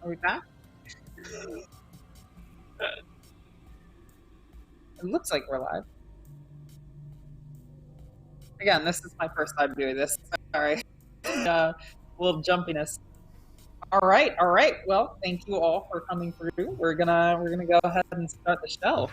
Are we back? It looks like we're live. Again, this is my first time doing this. Sorry. A little jumpiness. All right. Well, thank you all for coming through. We're gonna go ahead and start the show.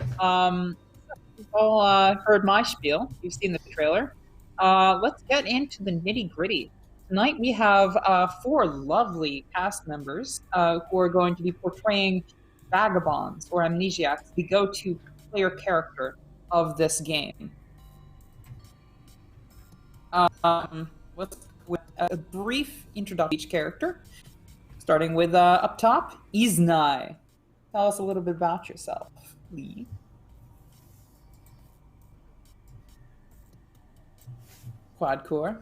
You've all heard my spiel. You've seen the trailer. Let's get into the nitty gritty. Tonight we have four lovely cast members who are going to be portraying vagabonds or amnesiacs, the go-to player character of this game. Let's with a brief introduction to each character, starting with up top, Iznai. Tell us a little bit about yourself, Lee. Quadcore.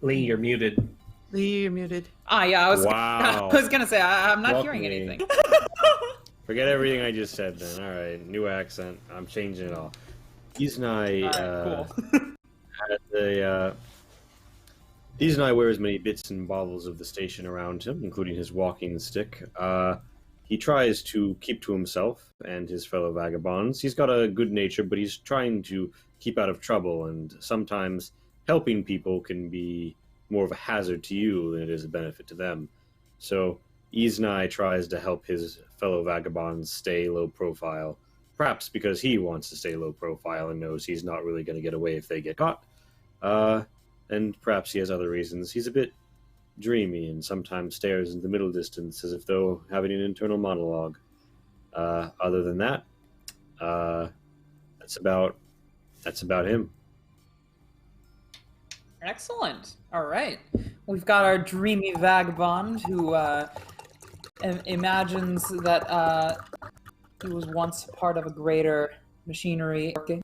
Lee, you're muted. Lee, you're muted. Yeah, Wow. I was gonna say I'm not Welcome hearing me. anything. Forget everything I just said then. All right, new accent. I'm changing it all. Iznai Cool. Iznai wears many bits and baubles of the station around him, including his walking stick. He tries to keep to himself and his fellow vagabonds. He's got a good nature, but he's trying to keep out of trouble, and sometimes helping people can be more of a hazard to you than it is a benefit to them. So Iznai tries to help his fellow vagabonds stay low profile, perhaps because he wants to stay low profile and knows he's not really going to get away if they get caught. And perhaps he has other reasons. He's a bit dreamy and sometimes stares into the middle distance as if though having an internal monologue. Other than that, that's about him. Excellent. All right. We've got our dreamy vagabond who imagines that he was once part of a greater machinery working.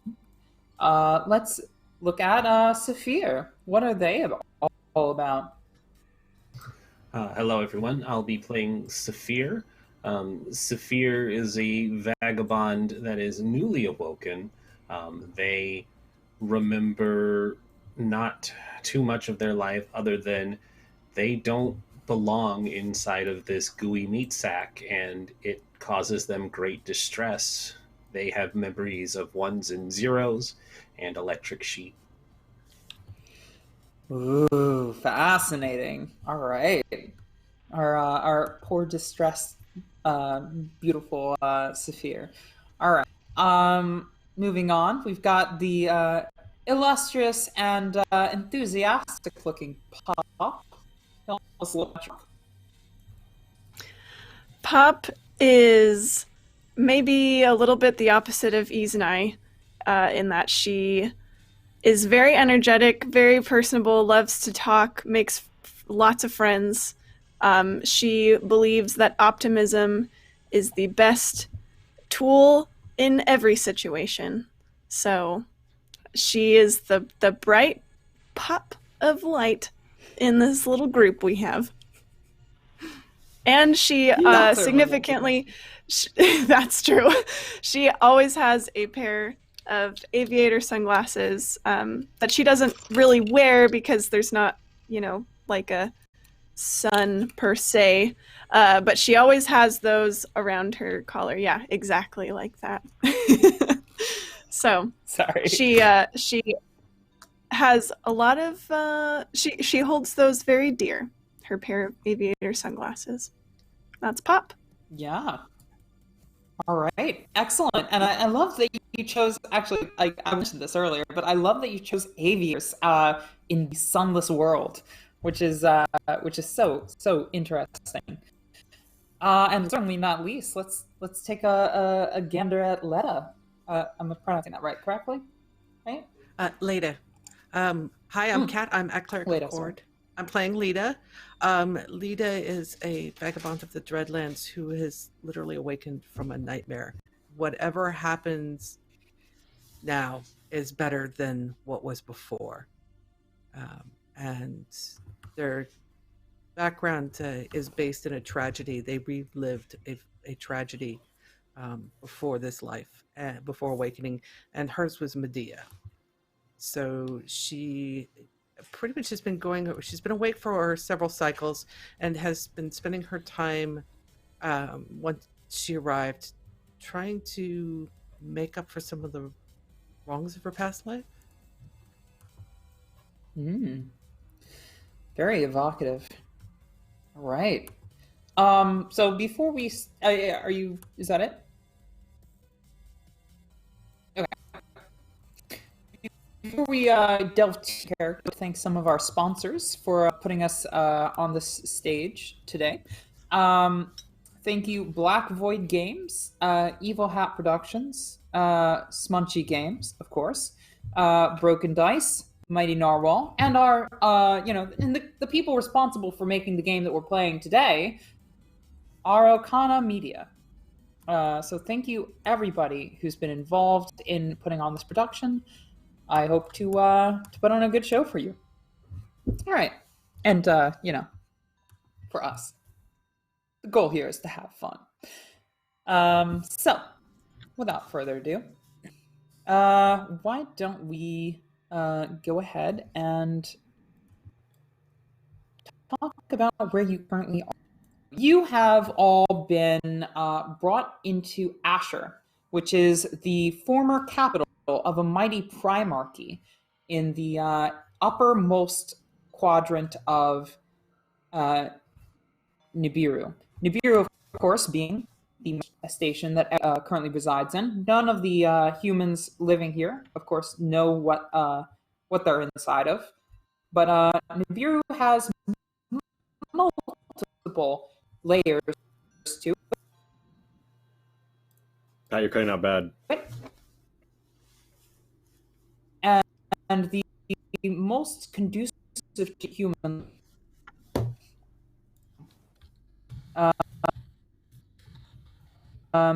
Let's look at Saphir. What are they all about? Hello, everyone. I'll be playing Saphir. Saphir is a vagabond that is newly awoken. They remember not too much of their life other than they don't belong inside of this gooey meat sack, and it causes them great distress. They have memories of ones and zeros and electric sheep. Ooh, fascinating. All right. Our poor distressed, beautiful Saphir. All right. Moving on, we've got the illustrious and enthusiastic-looking Pop. Tell us a little bit. Pop is maybe a little bit the opposite of Iznai, in that she is very energetic, very personable, loves to talk, makes lots of friends. She believes that optimism is the best tool in every situation. So she is the bright pop of light in this little group we have. And she significantly, that's true. She always has a pair of aviator sunglasses that she doesn't really wear because there's not, like a sun per se. But she always has those around her collar. Yeah, exactly like that. So Sorry. She has a lot of she holds those very dear. Her pair of aviator sunglasses. That's Pop. Yeah. All right. Excellent. And I love that you chose, actually, I mentioned this earlier, but I love that you chose aviators in the sunless world, which is so interesting. And certainly not least, let's take a gander at Letta. I'm pronouncing that correctly? Right? Leda. Hi, I'm Kat. I'm Cleric Leda, Cord. I'm playing Leda. Leda is a vagabond of the Dreadlands who has literally awakened from a nightmare. Whatever happens now is better than what was before. And their background is based in a tragedy. They relived a tragedy before this life, before awakening, and hers was Medea. So she pretty much has been she's been awake for several cycles and has been spending her time, once she arrived, trying to make up for some of the wrongs of her past life. Very evocative. All right. So before we, is that it? Okay. Before we delve into character, thank some of our sponsors for putting us on this stage today. Thank you, Black Void Games, Evil Hat Productions, Smunchy Games, of course, Broken Dice, Mighty Narwhal, and our, and the people responsible for making the game that we're playing today, Arcana Media. So thank you, everybody who's been involved in putting on this production. I hope to put on a good show for you. All right. And, for us, the goal here is to have fun. So, without further ado, why don't we go ahead and talk about where you currently are. You have all been brought into Ashur, which is the former capital of a mighty primarchy in the uppermost quadrant of Nibiru. Nibiru, of course, being the station that currently resides in. None of the humans living here, of course, know what they're inside of. But Nibiru has multiple layers to it. You're cutting out bad. And the most conducive to human my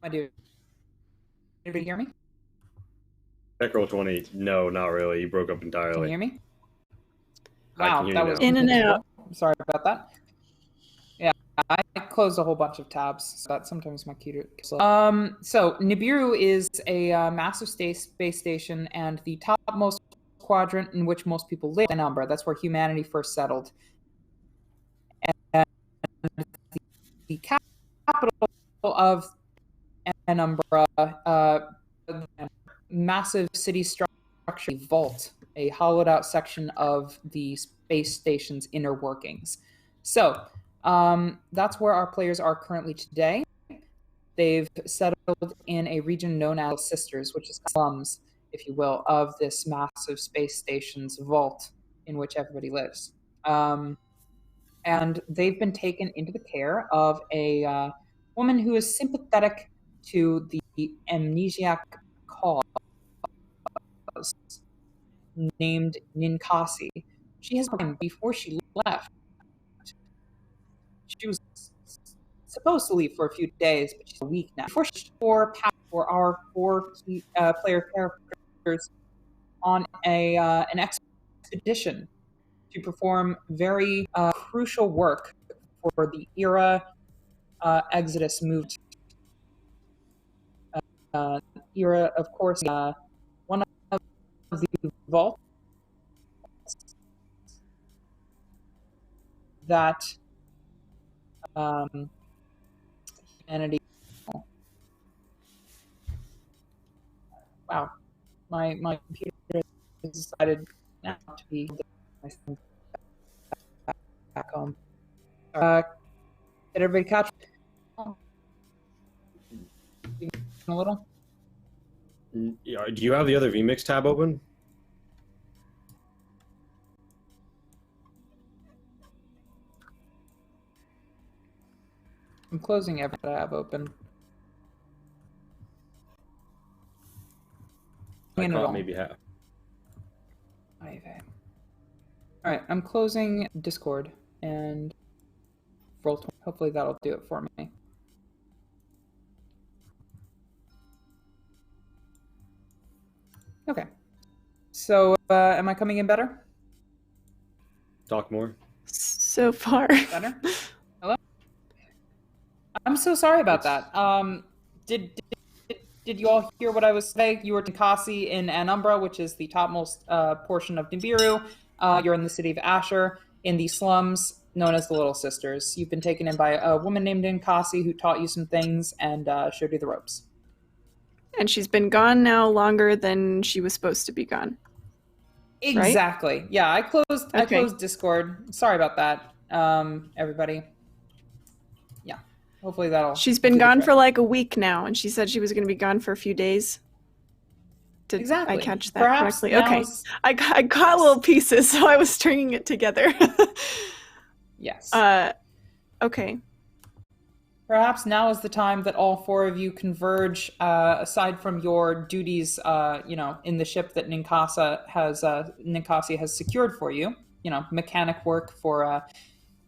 dear, anybody hear me? Echo 20. No, not really. You broke up entirely. Can you hear me? I Wow, can hear that you was now. In and out. I'm sorry about that. Yeah, I closed a whole bunch of tabs, so that sometimes my computer gets slow. So Nibiru is a massive space station and the topmost quadrant in which most people live in Penumbra. That's where humanity first settled. And the capital of Penumbra, massive city structure, vault, a hollowed out section of the space station's inner workings. So that's where our players are currently today. They've settled in a region known as Sisters, which is slums, if you will, of this massive space station's vault in which everybody lives. And they've been taken into the care of a woman who is sympathetic to the amnesiac cause, named Ninkasi. She has before she left. She was supposed to leave for a few days, but she's a week now. Before she for our four key player characters on an expedition to perform very crucial work for the era Exodus moved. Era, of course, one of the vaults that humanity. Wow, my computer has decided now to be back home. Did everybody catch a little? Do you have the other vMix tab open? I'm closing every tab open. I caught maybe half. Okay. All right, I'm closing Discord and Roll20. Hopefully that'll do it for me. Okay. So, am I coming in better? Talk more. So far. Better? I'm so sorry about that. Did, did you all hear what I was saying? You were Ninkasi in Anumbra, which is the topmost portion of Nibiru. You're in the city of Ashur, in the slums known as the Little Sisters. You've been taken in by a woman named Ninkasi who taught you some things and showed you the ropes. And she's been gone now longer than she was supposed to be gone. Exactly. Right? Yeah, I closed Discord. Sorry about that, everybody. Yeah, hopefully that'll. She's been gone for like a week now, and she said she was going to be gone for a few days. Did I catch that correctly? Okay, I got little pieces, so I was stringing it together. Yes. Okay. Perhaps now is the time that all four of you converge, aside from your duties, in the ship that Ninkasi has secured for you. Mechanic work for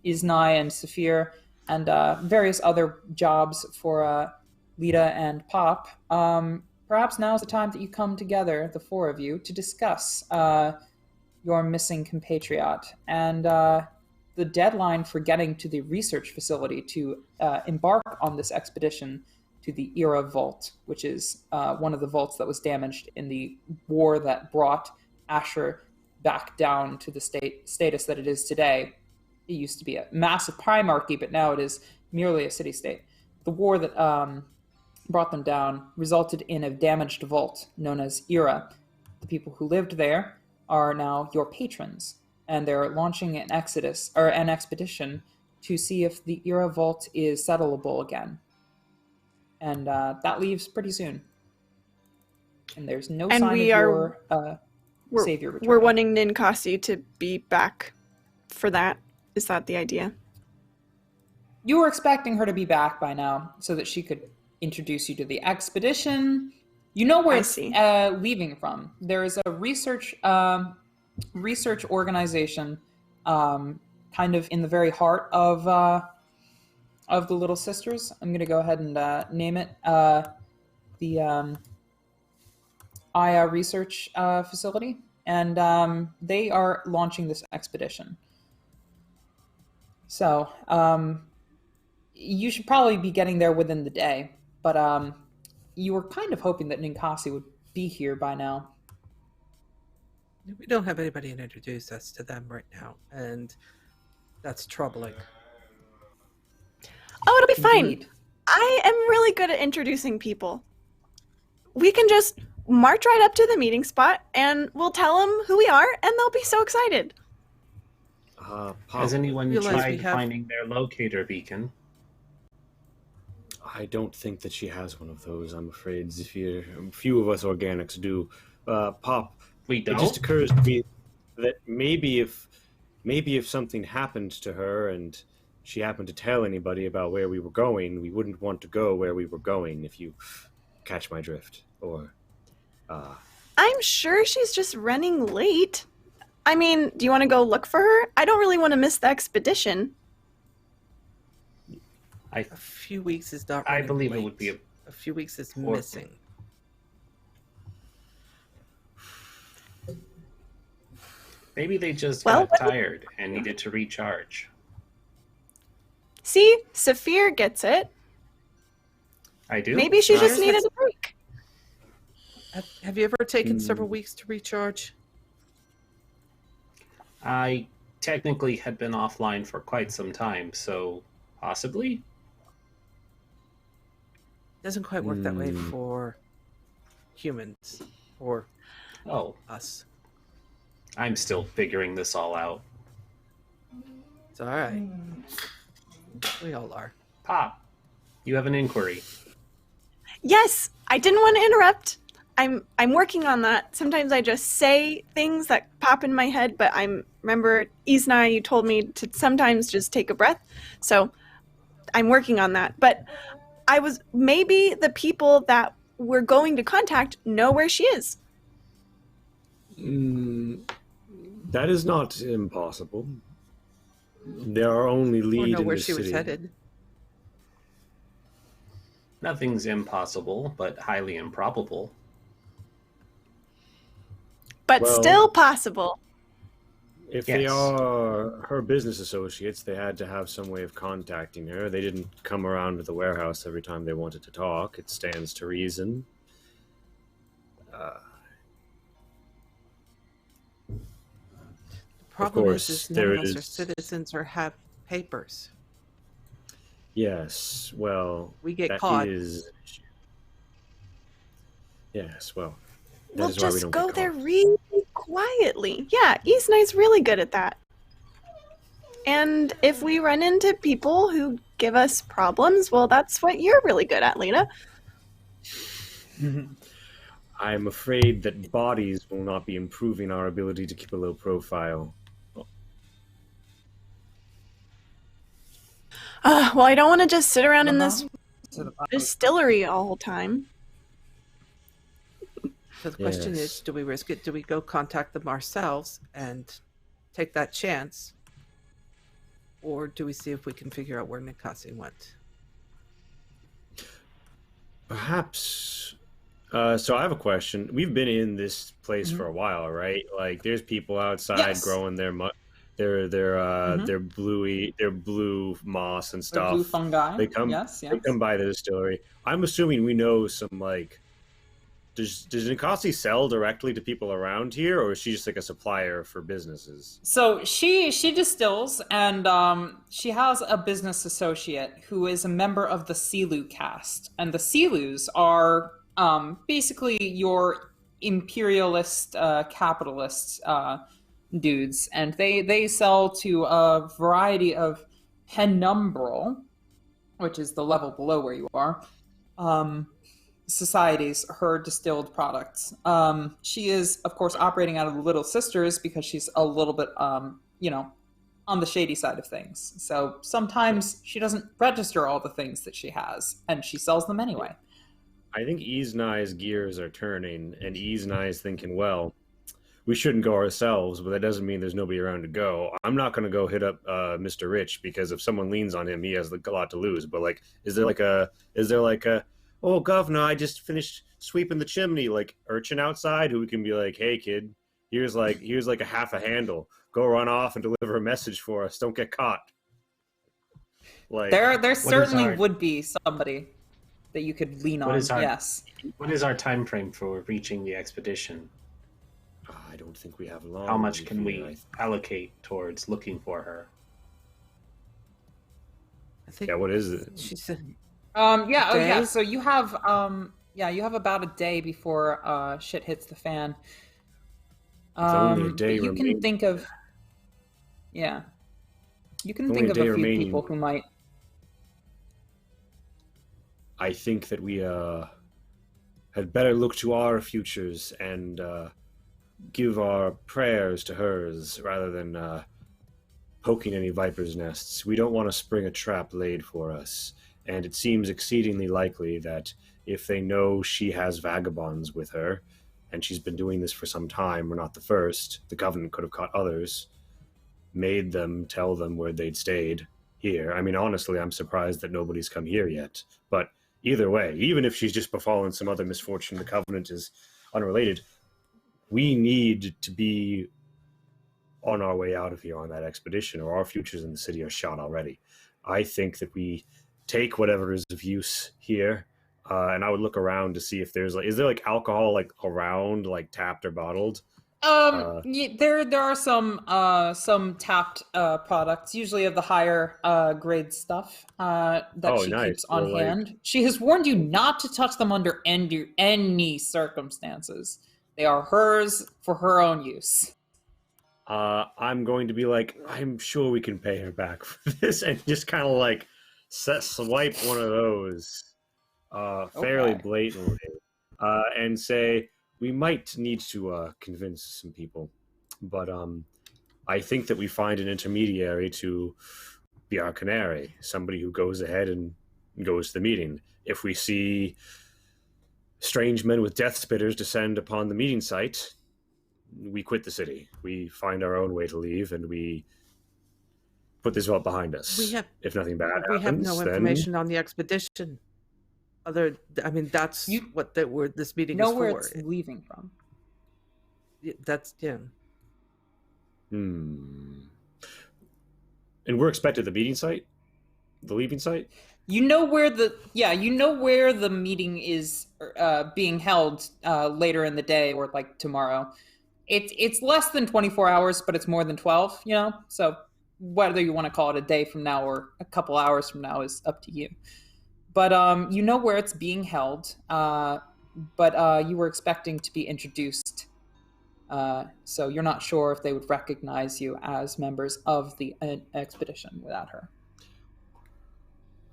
Iznai and Saphir, and various other jobs for Lita and Pop. Perhaps now is the time that you come together, the four of you, to discuss your missing compatriot and the deadline for getting to the research facility to embark on this expedition to the Era Vault, which is one of the vaults that was damaged in the war that brought Ashur back down to the status that it is today. It used to be a massive primarchy, but now it is merely a city-state. The war that brought them down resulted in a damaged vault known as Era. The people who lived there are now your patrons, and they're launching an expedition to see if the Era Vault is settleable again. And that leaves pretty soon. And there's no sign of your savior returning. We're wanting Ninkasi to be back for that. Is that the idea? You were expecting her to be back by now so that she could introduce you to the expedition. You know where it's leaving from. There is a research organization kind of in the very heart of the Little Sisters. I'm going to go ahead and name it the Aya Research Facility. And they are launching this expedition. So you should probably be getting there within the day. But you were kind of hoping that Ninkasi would be here by now. We don't have anybody to introduce us to them right now, and that's troubling. Oh, it'll be fine. Indeed. I am really good at introducing people. We can just march right up to the meeting spot, and we'll tell them who we are, and they'll be so excited. Has anyone tried finding their locator beacon? I don't think that she has one of those, I'm afraid, Zephyr. A few of us organics do. Pop, we don't? It just occurs to me that maybe if something happened to her and she happened to tell anybody about where we were going, we wouldn't want to go where we were going, if you catch my drift. Or, I'm sure she's just running late. I mean, do you want to go look for her? I don't really want to miss the expedition. A few weeks is not. I believe late. It would be a few weeks is missing. Maybe they just got tired and needed to recharge. See, Saphir gets it. I do. Maybe she just needed a break. Have you ever taken several weeks to recharge? I technically had been offline for quite some time, so possibly. Doesn't quite work that way for humans or us. I'm still figuring this all out. It's all right. We all are. Pop, you have an inquiry. Yes, I didn't want to interrupt. I'm working on that. Sometimes I just say things that pop in my head, but remember, Iznai, you told me to sometimes just take a breath. So I'm working on that. But maybe the people that we're going to contact know where she is. That is not impossible. There are only lead in where the she city. was headed. Nothing's impossible, but highly improbable. But still possible. If Yes. they are her business associates, they had to have some way of contacting her. They didn't come around to the warehouse every time they wanted to talk. It stands to reason. The problem course, is none there of us are is- citizens or have papers. Yes, well, We get that caught. is- Yes, well, that We'll is why we just don't go get there caught. really quietly. Yeah, Easnight's really good at that. And if we run into people who give us problems, well, that's what you're really good at, Lena. I'm afraid that bodies will not be improving our ability to keep a low profile. Well, I don't want to just sit around in this To the bottom. distillery all the time. So the question Yes. is, do we risk it? Do we go contact them ourselves and take that chance? Or do we see if we can figure out where Nikasi went? Perhaps. So I have a question. We've been in this place for a while, right? Like, there's people outside Yes. growing their blue moss and Or stuff. blue fungi. They come. Yes, They yes. come by the distillery. I'm assuming we know some like. Does Nikasi sell directly to people around here, or is she just like a supplier for businesses? So she distills, and she has a business associate who is a member of the Silu caste, and the Silus are basically your imperialist capitalist dudes, and they sell to a variety of penumbral, which is the level below where you are, societies, her distilled products. She is, of course, operating out of the Little Sisters because she's a little bit, on the shady side of things. So sometimes she doesn't register all the things that she has, and she sells them anyway. I think Easnai's gears are turning, and Easnai's thinking, well, we shouldn't go ourselves, but that doesn't mean there's nobody around to go. I'm not going to go hit up Mr. Rich, because if someone leans on him, he has a lot to lose. But like, is there like a, oh, governor, I just finished sweeping the chimney, like urchin outside who can be like, hey kid, here's like a half a handle. Go run off and deliver a message for us. Don't get caught. Like, There certainly our- would be somebody that you could lean What on. is our- Yes. What is our time frame for reaching the expedition? I don't think we have long. How much can here. we allocate towards looking for her? I think Yeah, what is it? she said. Yeah. Oh, yeah. Day? So you have, you have about a day before shit hits the fan. only a day but you can remaining. think of, yeah, you can Only think a of day a few remaining. people who might. I think that we had better look to our futures and give our prayers to hers rather than poking any viper's nests. We don't want to spring a trap laid for us, and it seems exceedingly likely that if they know she has vagabonds with her, and she's been doing this for some time, we're not the first, the government could have caught others, made them tell them where they'd stayed here. I mean, honestly, I'm surprised that nobody's come here yet, but either way, even if she's just befallen some other misfortune, the Covenant is unrelated. We need to be on our way out of here on that expedition, or our futures in the city are shot already. I think that we take whatever is of use here, and I would look around to see if there's is there alcohol around, tapped or bottled? There are some tapped products, usually of the higher grade stuff that she nice. keeps on Well, hand. She has warned you not to touch them under any circumstances. They are hers for her own use. I'm going to be I'm sure we can pay her back for this, and just kind of swipe one of those fairly Okay. blatantly, and say we might need to convince some people, but I think that we find an intermediary to be our canary, somebody who goes ahead and goes to the meeting. If we see strange men with death spitters descend upon the meeting site, we quit the city. We find our own way to leave, and we put this vault behind us. If nothing bad happens, We have no then information on the expedition. That's what this meeting Know is where for. it's leaving from. That's yeah. And we're expected at the meeting site? The leaving site? You know where the meeting is being held later in the day or like tomorrow. It's less than 24 hours, but it's more than 12, you know? So whether you want to call it a day from now or a couple hours from now is up to you. But you know where it's being held, but you were expecting to be introduced. So you're not sure if they would recognize you as members of the expedition without her.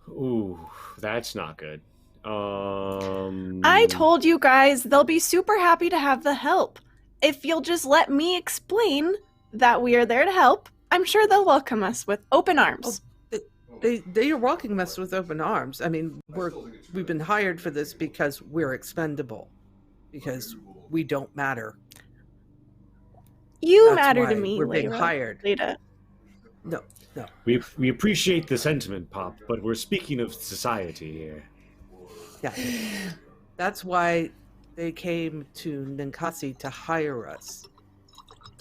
Ooh, that's not good. I told you guys they'll be super happy to have the help. If you'll just let me explain that we are there to help, I'm sure they'll welcome us with open arms. They are welcoming us with open arms. I mean, we've been hired for this because we're expendable, because we don't matter. You That's matter why to me, we're being Layla. hired. Leda. No. We appreciate the sentiment, Pop, but we're speaking of society here. Yeah. That's why they came to Ninkasi to hire us.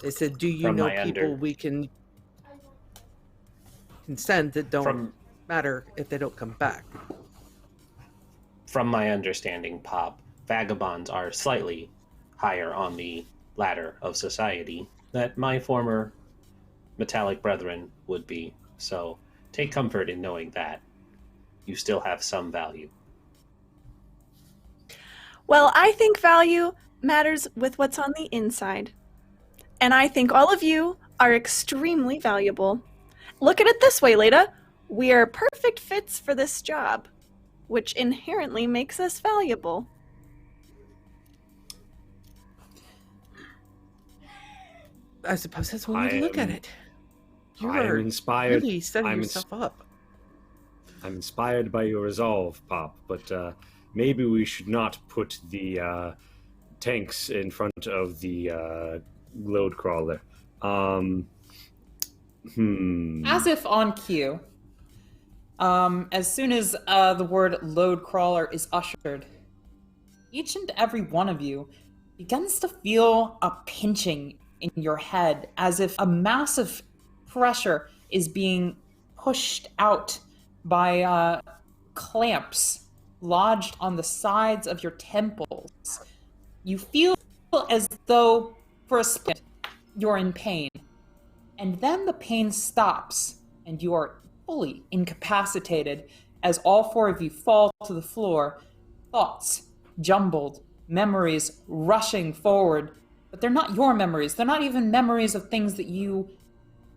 They said, do you know people we can send that don't matter if they don't come back? From my understanding, Pop, vagabonds are slightly higher on the ladder of society that my former metallic brethren would be. So take comfort in knowing that you still have some value. Well, I think value matters with what's on the inside. And I think all of you are extremely valuable. Look at it this way, Leda. We are perfect fits for this job, which inherently makes us valuable. I suppose that's one way to look at it. You are inspired. really setting yourself up. I'm inspired by your resolve, Pop, but maybe we should not put the tanks in front of the load crawler. As if on cue, as soon as the word load crawler is ushered, each and every one of you begins to feel a pinching in your head, as if a massive pressure is being pushed out by clamps lodged on the sides of your temples. You feel as though for a split you're in pain, and then the pain stops and you are fully incapacitated as all four of you fall to the floor, thoughts jumbled, memories rushing forward. But they're not your memories. They're not even memories of things that you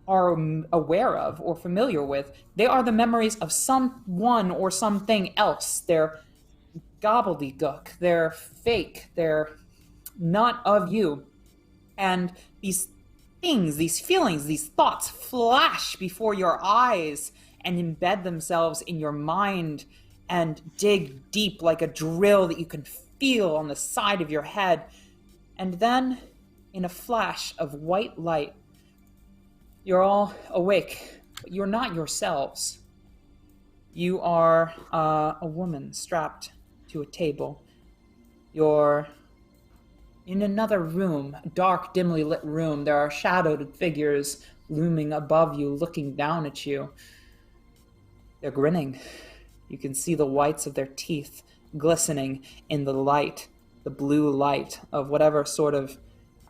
are aware of or familiar with. They are the memories of someone or something else. They're gobbledygook. They're fake. They're not of you. And these things, these feelings, these thoughts flash before your eyes and embed themselves in your mind and dig deep like a drill that you can feel on the side of your head. And then, in a flash of white light, you're all awake, but you're not yourselves. You are a woman strapped to a table. You're in another room, a dark, dimly lit room. There are shadowed figures looming above you, looking down at you. They're grinning. You can see the whites of their teeth glistening in the light, the blue light of whatever sort of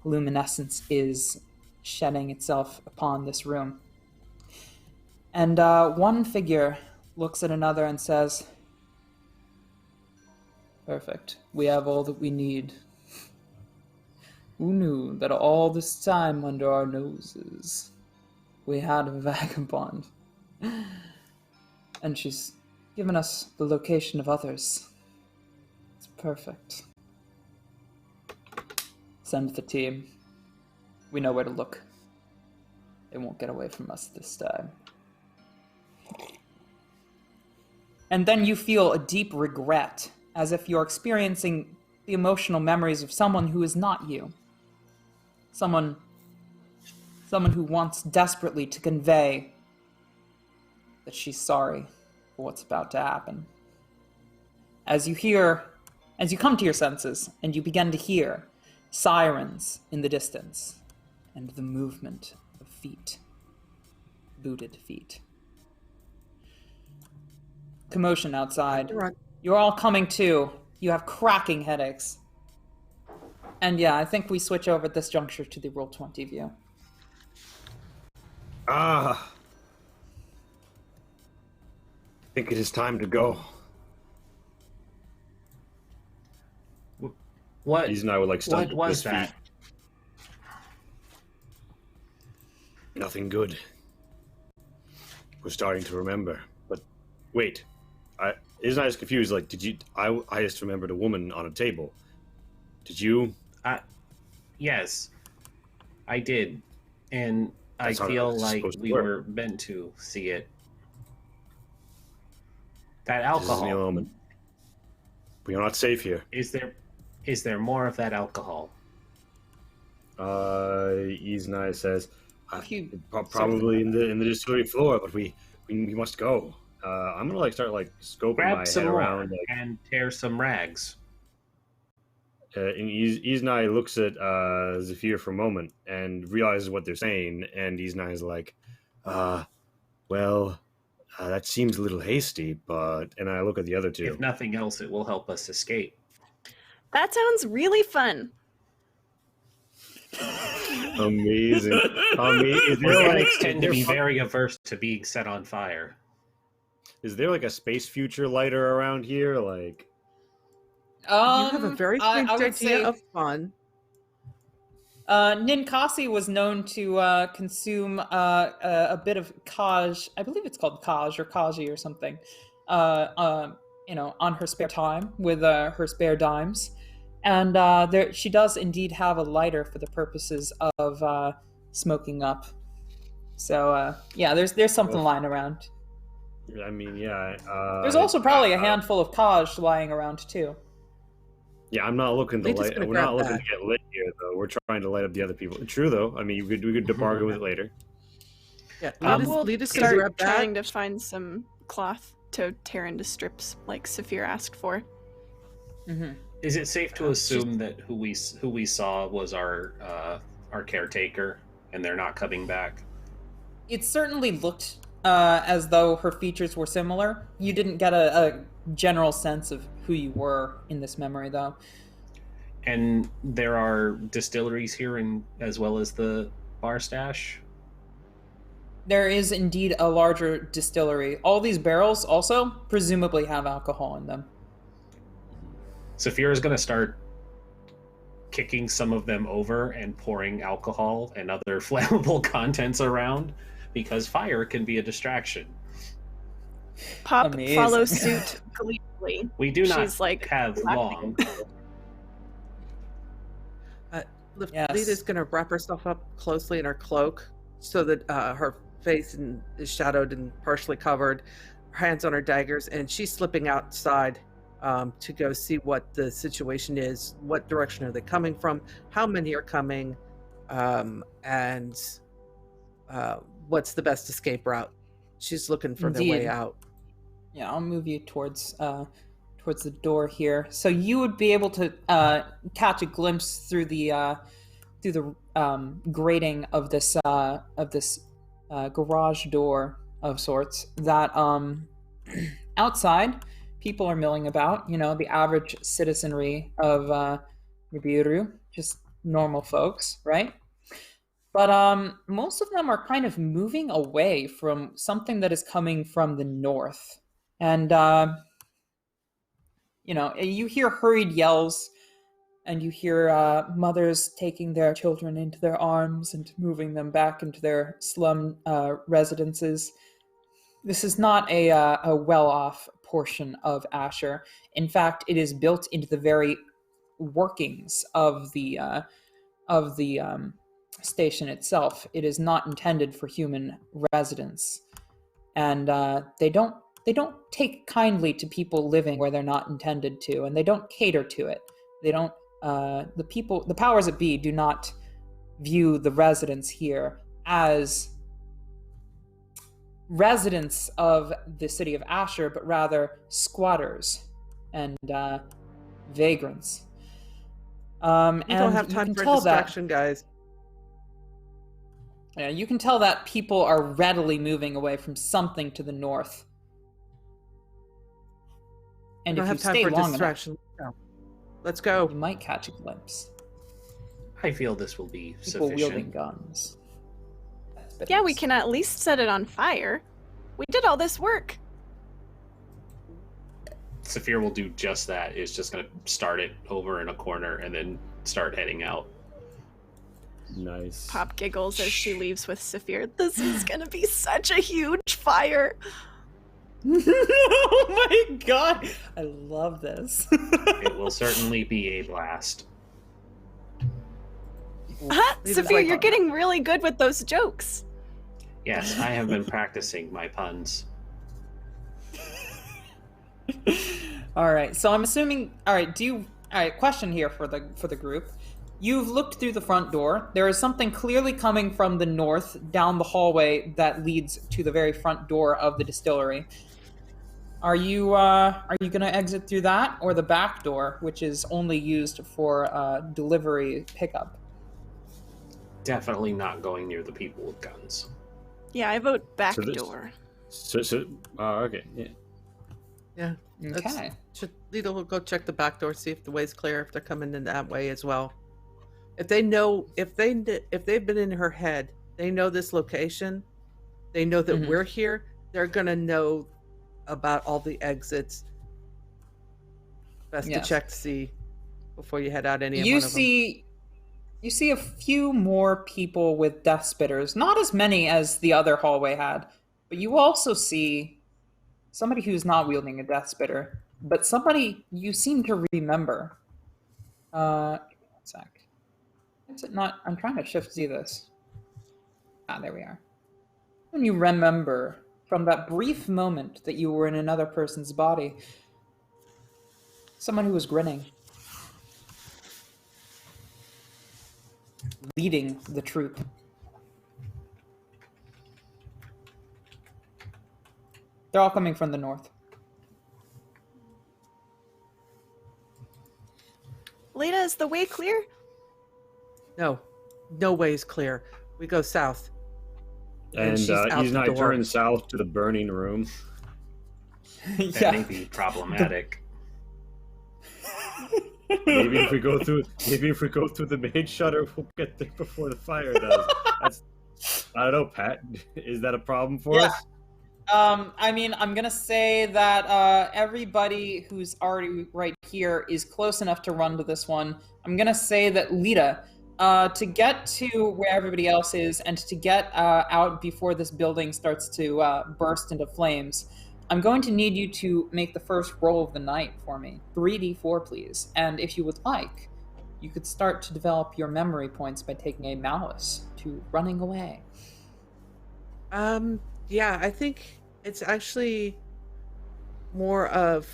luminescence is shedding itself upon this room. And one figure looks at another and says, "Perfect. We have all that we need. Who knew that all this time under our noses we had a vagabond? And she's given us the location of others. It's perfect. Send the team. We know where to look. They won't get away from us this time." And then you feel a deep regret, as if you're experiencing the emotional memories of someone who is not you. Someone who wants desperately to convey that she's sorry for what's about to happen. As you come to your senses, and you begin to hear sirens in the distance, and the movement of feet. Booted feet. Commotion outside. You're all coming to. You have cracking headaches. And yeah, I think we switch over at this juncture to the Roll20 view. I think it is time to go. What? These and I would like What was that? Feet. Nothing good. We're starting to remember, but wait. Isn't I just confused? Like, did you? I just remembered a woman on a table. Did you? Yes, I did, and That's I how feel it's like supposed to we work. were meant to see it. That This is alcohol. the element. We are not safe here. Is there more of that alcohol? Iznai says, You- probably in the distillery floor, but we must go. I'm gonna start scoping Grab my some head more around. and tear some rags. And Iznai looks at Zafir for a moment and realizes what they're saying, and Iznai is like, that seems a little hasty, but... And I look at the other two. If nothing else, it will help us escape. That sounds really fun. Amazing. Is there, Organics tend to is be there- very averse to being set on fire. Is there a space future lighter around here? You have a very strange I would idea say, of fun. Ninkasi was known to consume a bit of Kaj. I believe it's called Kaj or Kaji or something. On her spare time with her spare dimes, and she does indeed have a lighter for the purposes of smoking up. So there's something lying around. I mean, yeah. There's also probably a handful of Kaj lying around too. Yeah, I'm not looking to Lita's light. gonna We're not grab looking that. to get lit here, though. We're trying to light up the other people. True, though. I mean, we could bargain with it later. Yeah, We'll Lita's gonna start grab that. trying to find some cloth to tear into strips, like Saphir asked for. Mm-hmm. Is it safe to assume that who we saw was our caretaker, and they're not coming back? It certainly looked as though her features were similar. You didn't get a general sense of who you were in this memory, though. And there are distilleries here, as well as the bar stash. There is indeed a larger distillery. All these barrels also presumably have alcohol in them. Saphira is going to start kicking some of them over and pouring alcohol and other flammable contents around, because fire can be a distraction. Pop Amazing. follows suit gleefully. We do not She's, like, have laughing. long. Yes. Lita's going to wrap herself up closely in her cloak so that her face is shadowed and partially covered, her hands on her daggers, and she's slipping outside to go see what the situation is, what direction are they coming from, how many are coming, and what's the best escape route. She's looking for their way Indeed. out. Yeah, I'll move you towards the door here, so you would be able to catch a glimpse through the grating of this garage door of sorts that outside people are milling about. You know, the average citizenry of Nibiru, just normal folks, right? But most of them are kind of moving away from something that is coming from the north. And, you hear hurried yells, and you hear mothers taking their children into their arms and moving them back into their slum residences. This is not a well-off portion of Ashur. In fact, it is built into the very workings of the station itself. It is not intended for human residents, and they don't take kindly to people living where they're not intended to, and they don't cater to it. They don't. The powers that be do not view the residents here as residents of the city of Ashur, but rather squatters and vagrants. We don't have time for distraction, guys. Yeah, you can tell that people are readily moving away from something to the north. And We if don't you have time stay for long distraction. No. Let's enough, go. you might catch a glimpse. I feel this will be People wielding sufficient. guns. Yeah, we can at least set it on fire. We did all this work. Saphir will do just that. Is just going to start it over in a corner and then start heading out. Nice. Pop giggles as she leaves with Saphir. This is gonna be such a huge fire. Oh my god! I love this. It will certainly be a blast. Saphir, you're getting really good with those jokes. Yes, I have been practicing my puns. All right, so I'm assuming. All right, question here for the group. You've looked through the front door. There is something clearly coming from the north down the hallway that leads to the very front door of the distillery. Are you going to exit through that or the back door, which is only used for delivery pickup? Definitely not going near the people with guns. Yeah, I vote back So this- door. Okay. Yeah. Yeah. Okay. Lita will go check the back door, see if the way's clear, if they're coming in that way as well. If they know, if they've been in her head, they know this location, they know that we're here, they're gonna know about all the exits. Best to check to see before you head out any of one of them. You see a few more people with death spitters, not as many as the other hallway had, but you also see somebody who's not wielding a death spitter, but somebody you seem to remember. One sec. Is it not? I'm trying to shift Z this. Ah, there we are. When you remember from that brief moment that you were in another person's body, someone who was grinning, leading the troop. They're all coming from the north. Lita, is the way clear? No way is clear. We go south. And she's out he's the not door. turning south to the burning room. That may be problematic. Maybe if we go through the main shutter, we'll get there before the fire does. I don't know, Pat. Is that a problem for us? I mean, I'm gonna say that everybody who's already right here is close enough to run to this one. I'm gonna say that Lita, to get to where everybody else is and to get out before this building starts to burst into flames, I'm going to need you to make the first roll of the night for me. 3d4, please. And if you would like, you could start to develop your memory points by taking a malice to running away. Yeah, I think it's actually more of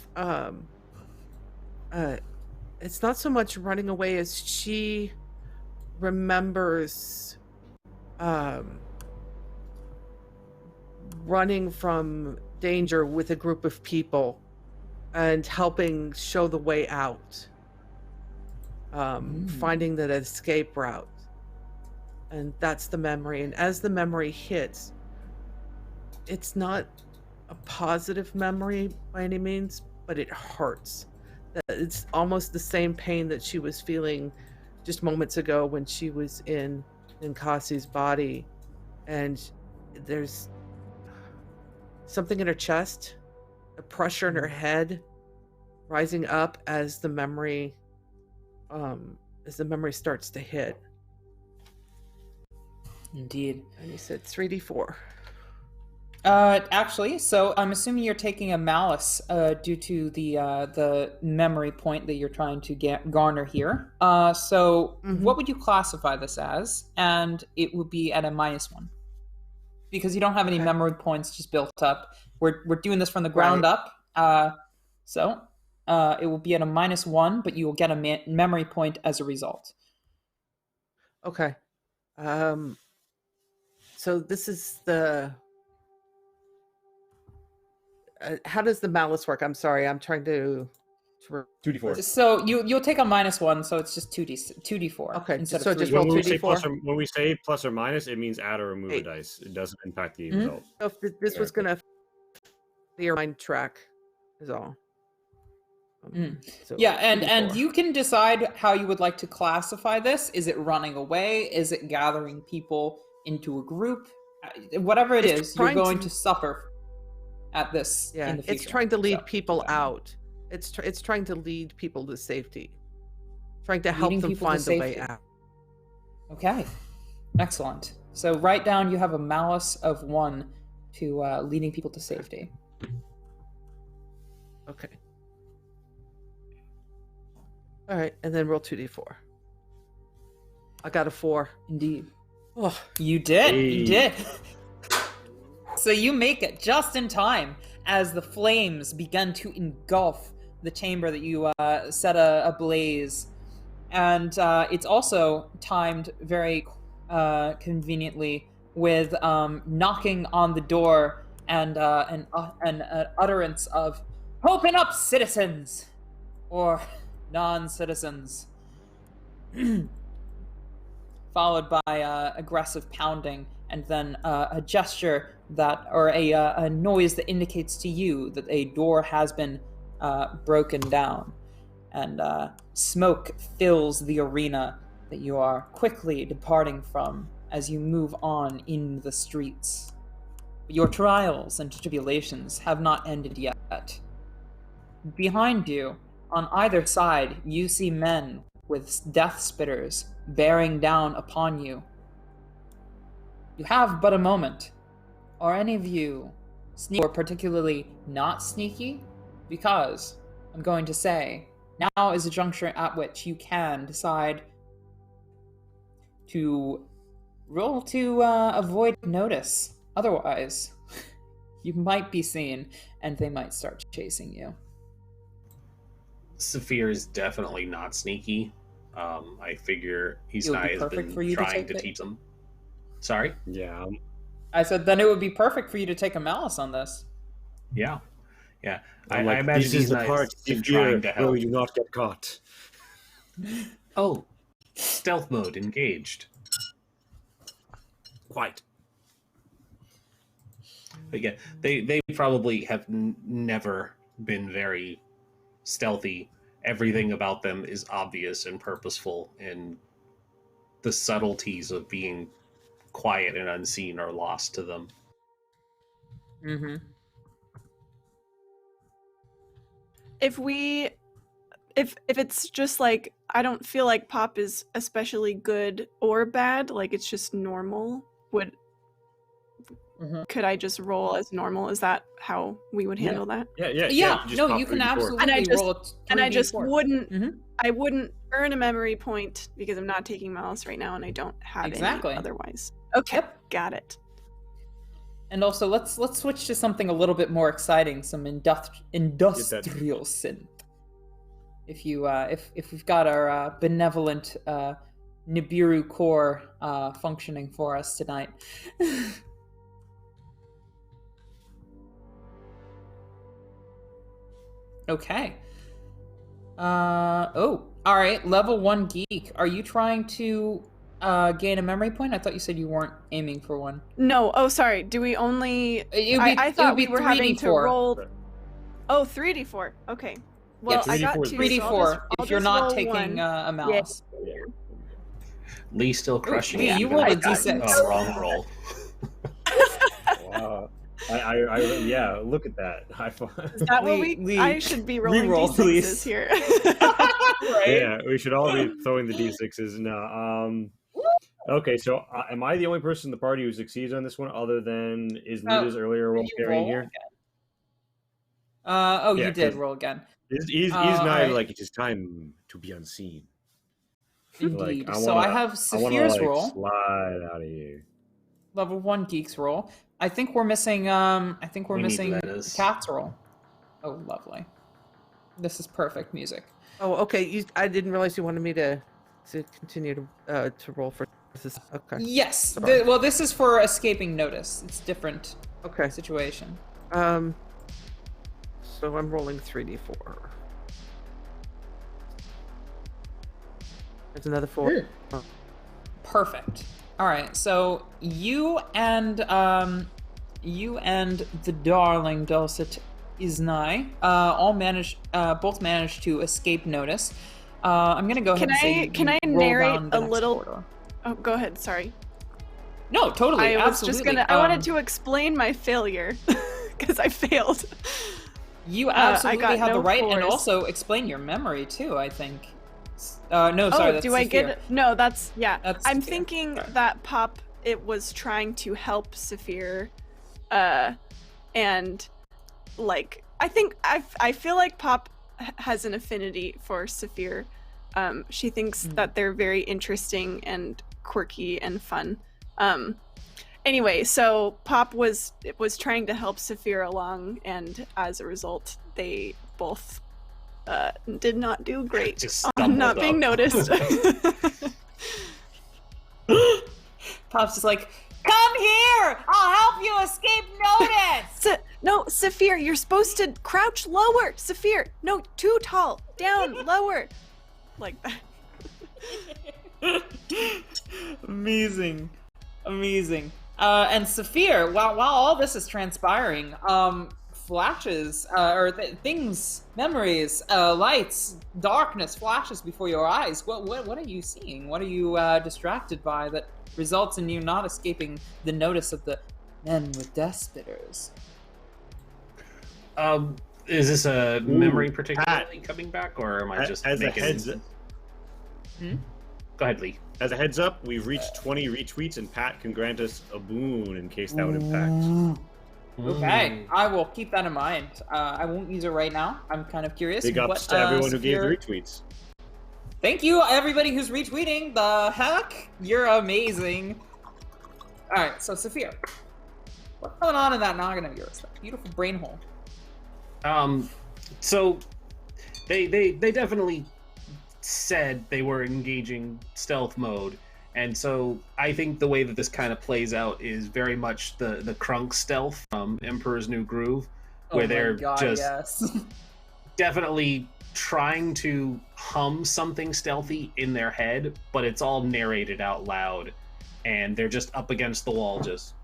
it's not so much running away as she remembers running from danger with a group of people and helping show the way out, finding that escape route. And that's the memory. And as the memory hits, it's not a positive memory by any means, but it hurts. It's almost the same pain that she was feeling just moments ago when she was in Nkasi's body. And there's something in her chest, a pressure in her head rising up as the memory starts to hit. Indeed. And you said 3d4. Actually, so I'm assuming you're taking a malice due to the memory point that you're trying to garner here. So what would you classify this as? And it would be at a -1 because you don't have any memory points just built up. We're doing this from the ground up. So it will be at a -1, but you will get a memory point as a result. Okay. So this is the. How does the malice work? I'm sorry, I'm trying to. 2d4. So you'll take a -1, so it's just 2d4. Okay, instead so of just 3. roll When we say 2d4. when we say plus or minus, it means add or remove a 8. dice. It doesn't impact the Mhm. result. So if this was gonna your mind track, is all. So Yeah, and 2d4. you can decide how you would like to classify this. Is it running away? Is it gathering people into a group? Whatever it It's is, you're trying going to- to suffer at this Yeah, in the future. it's trying to lead So, people out. It's trying to lead people to safety. Trying to help Leading them people to find the way safety. out. Okay, excellent. So write down you have a malice of 1 to leading people to safety. Okay. All right, and then roll 2d4. I got a 4. Indeed. Oh, You did. Hey. You did. So you make it just in time as the flames begin to engulf the chamber that you set ablaze. And it's also timed very conveniently with knocking on the door and an utterance of "Open up, citizens!" or non-citizens. Followed by aggressive pounding, and then a gesture that, or a noise that indicates to you that a door has been broken down, and smoke fills the arena that you are quickly departing from as you move on in the streets. But your trials and tribulations have not ended yet. Behind you, on either side, you see men with death spitters bearing down upon you. You have but a moment. Are any of you sneaky or particularly not sneaky? Because I'm going to say, now is a juncture at which you can decide to roll to avoid notice. Otherwise, you might be seen and they might start chasing you. Saphir is definitely not sneaky. I figure It would be Isnai has perfect been for you to trying take to it. teach them. Sorry? Yeah. I said, then it would be perfect for you to take a malice on this. Yeah. Yeah. I'm I like, imagine this is the Isai part has been of trying fear to where help. you not get caught. Oh, stealth mode engaged. Quite. But yeah, they probably have never been very stealthy. Everything about them is obvious and purposeful, and the subtleties of being quiet and unseen are lost to them. Mm-hmm. If it's just like, I don't feel like Pop is especially good or bad, like it's just normal, could I just roll as normal? Is that how we would handle that? Yeah, just no, pop you can 3d4. absolutely And I just- roll a And I just 3d4. wouldn't Mhm. I wouldn't earn a memory point because I'm not taking malice right now and I don't have Exactly. any otherwise. Okay, Yep. got it. And also, let's switch to something a little bit more exciting, some industrial synth. If you if we've got our benevolent Nibiru core functioning for us tonight. Okay. Oh, all right. Level 1 geek. Are you trying to gain a memory point? I thought you said you weren't aiming for one. No, oh sorry. Do we only I thought we were having to 3d4. roll. Oh, 3d4. Okay. Well, Yes, I got 3d4 2. 3d4 so I'll if you're just not roll taking one. a mouse. Lee still crushing Lee, it. you even rolled a though I got D6. a wrong roll. Wow. Yeah, look at that. High five. Is that what we? Lee, I should be rolling re-roll, d6s please. here. Right? Yeah, we should all be throwing the d6s now. Okay, so am I the only person in the party who succeeds on this one, other than is Lita's earlier roll Did you carrying roll here? again? Yeah, You did 'cause- roll again. Is all now right. like it is time to be unseen? Indeed. Like, So I have Saphir's roll, slide out of here. level 1 geek's roll. I think we're missing. We need missing letters. Cat's roll. Oh, lovely. This is perfect music. Oh, okay. I didn't realize you wanted me to continue to roll for this. Okay. Yes. Sorry. Well, this is for escaping notice. It's a different Okay. situation. So I'm rolling 3d4. There's another 4. Perfect. All right, so you and the darling Dulcet Isnai both managed to escape notice. I'm gonna go ahead and say Can I roll narrate down the a next little? corridor. Oh, go ahead. Sorry. No, totally. I was absolutely. just gonna. I wanted to explain my failure because I failed. You absolutely got have the no right, and force. also explain your memory too. I think. No, sorry. Oh, That's do I Saphir. get? No, that's yeah. That's I'm Saphir. thinking Sorry. that Pop it was trying to help Saphir, and like I feel like Pop has an affinity for Saphir. She thinks that they're very interesting and quirky and fun. Anyway, so Pop was trying to help Saphir along, and as a result, they both did not do great Just on not stumbled being up. noticed. Pop's just like, come here! I'll help you escape notice! No, Saphir, you're supposed to crouch lower. Saphir, no, too tall. Down, lower. Like that. Amazing. And Saphir, while all this is transpiring, flashes, things, memories, lights, darkness flashes before your eyes. What are you seeing? What are you distracted by that results in you not escaping the notice of the men with death spitters? Is this a memory particularly coming back, or am I just as a making... heads Go ahead, Lee. As a heads up, we've reached 20 retweets, and Pat can grant us a boon in case that would impact. Okay, I will keep that in mind. I won't use it right now. I'm kind of curious. Big ups to everyone who gave the retweets. Thank you, everybody who's retweeting. The heck? You're amazing. All right, so Saphir, what's going on in that noggin of yours? That beautiful brain hole. So they definitely said they were engaging stealth mode, and so I think the way that this kind of plays out is very much the Crunk stealth from Emperor's New Groove, where they're just definitely trying to hum something stealthy in their head, but it's all narrated out loud, and they're just up against the wall just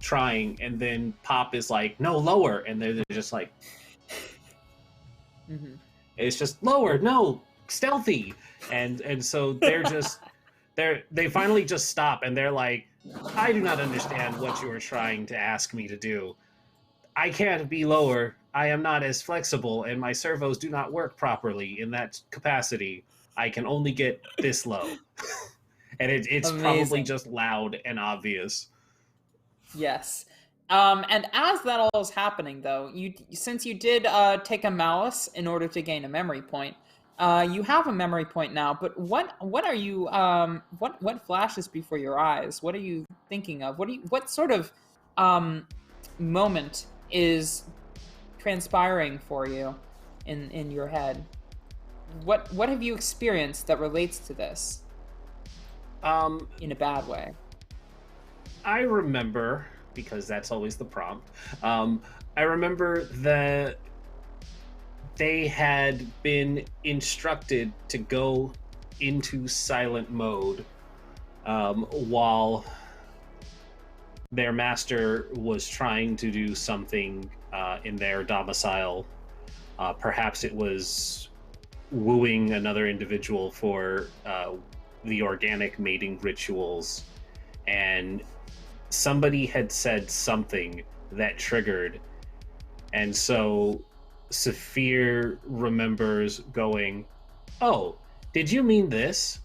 trying, and then Pop is like, no, lower, and they're just like it's just lower, no, stealthy, and so they're just they finally just stop, and they're like, I do not understand what you are trying to ask me to do. I can't be lower. I am not as flexible, and my servos do not work properly in that capacity. I can only get this low. And it's probably just loud and obvious. Yes. And as that all is happening, though, since you did take a malice in order to gain a memory point, you have a memory point now. But what are you what flashes before your eyes? What are you thinking of? What sort of moment is transpiring for you in your head? What have you experienced that relates to this? In a bad way. I remember, because that's always the prompt, I remember that they had been instructed to go into silent mode while their master was trying to do something in their domicile. Perhaps it was wooing another individual for the organic mating rituals, and somebody had said something that triggered, and so Saphir remembers going, oh, did you mean this?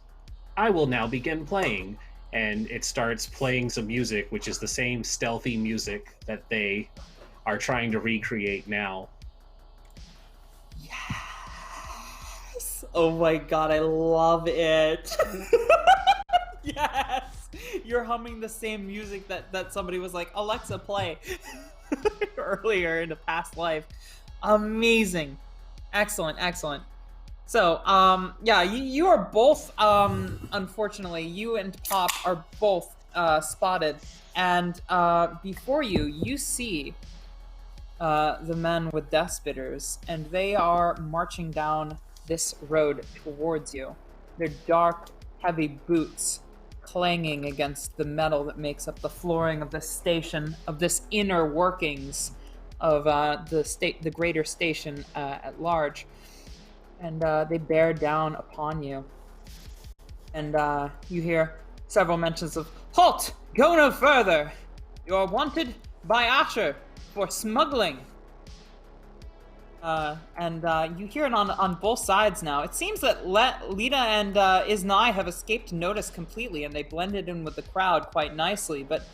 I will now begin playing. And it starts playing some music, which is the same stealthy music that they are trying to recreate now. Yes! Oh my god, I love it! Yes! You're humming the same music that somebody was like, Alexa, play, earlier in a past life. Amazing. Excellent. So, yeah, you are both, unfortunately, you and Pop are both spotted, and before you see the men with death spitters, and they are marching down this road towards you. They're dark heavy boots clanging against the metal that makes up the flooring of this station, of this inner workings of the greater station at large. And they bear down upon you. And you hear several mentions of, "Halt! Go no further! You are wanted by Ashur for smuggling." And you hear it on both sides now. It seems that Lita and Iznai have escaped notice completely, and they blended in with the crowd quite nicely. But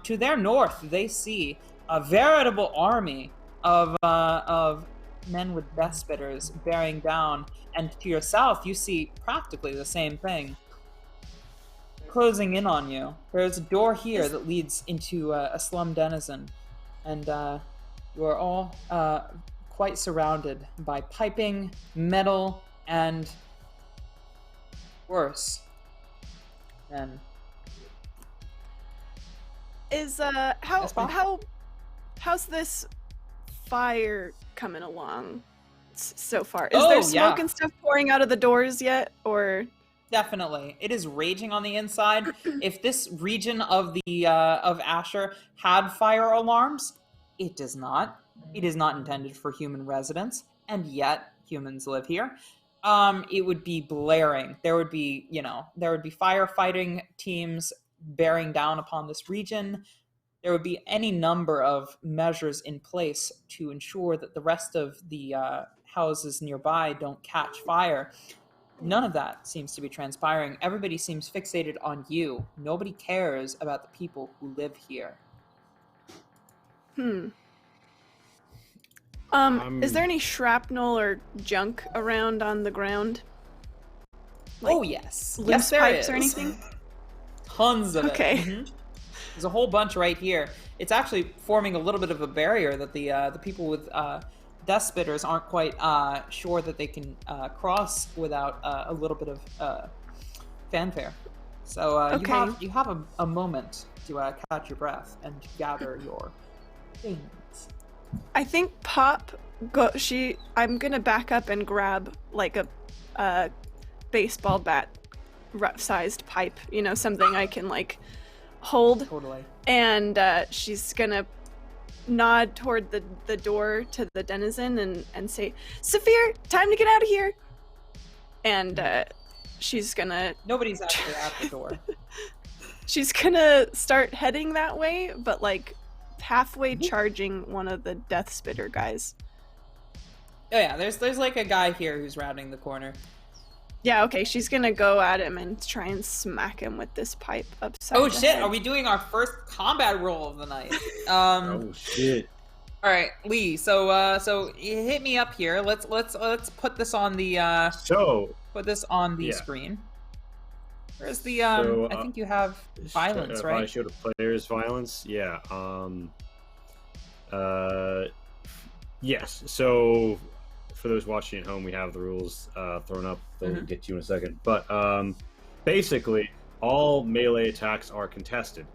to their north, they see a veritable army of men with death spitters bearing down. And to your south, you see practically the same thing. Closing in on you. There's a door here that leads into a slum denizen. And you are all quite surrounded by piping, metal, and worse. And is how's this fire coming along so far? Is there smoke and stuff pouring out of the doors yet, or? Definitely, it is raging on the inside. If this region of the of Ashur had fire alarms, it does not. It is not intended for human residents, and yet humans live here. It would be blaring. There would be firefighting teams bearing down upon this region. There would be any number of measures in place to ensure that the rest of the houses nearby don't catch fire. None of that seems to be transpiring. Everybody seems fixated on you. Nobody cares about the people who live here. Is there any shrapnel or junk around on the ground? Like, yes. Loose pipes or anything? Tons of it. Okay. Mm-hmm. There's a whole bunch right here. It's actually forming a little bit of a barrier that the people with death spitters aren't quite sure that they can cross without a little bit of fanfare. So you have a moment to catch your breath and gather your things. I think I'm gonna back up and grab like a baseball bat sized pipe, something I can like hold. Totally. And she's gonna nod toward the door to the denizen and say, "Saphir, time to get out of here." And she's gonna... Nobody's actually at the door. She's gonna start heading that way, but like halfway charging one of the death spitter guys. Oh yeah, there's like a guy here who's rounding the corner. Yeah, okay, she's gonna go at him and try and smack him with this pipe upside Oh the shit, head. are we doing our first combat roll of the night? Oh shit. Alright, Lee, so you hit me up here. Let's put this on the screen. Where's the I think you have violence, right? I showed a player's violence. Yeah. Yes. So for those watching at home, we have the rules thrown up. They'll get to you in a second. But basically, all melee attacks are contested.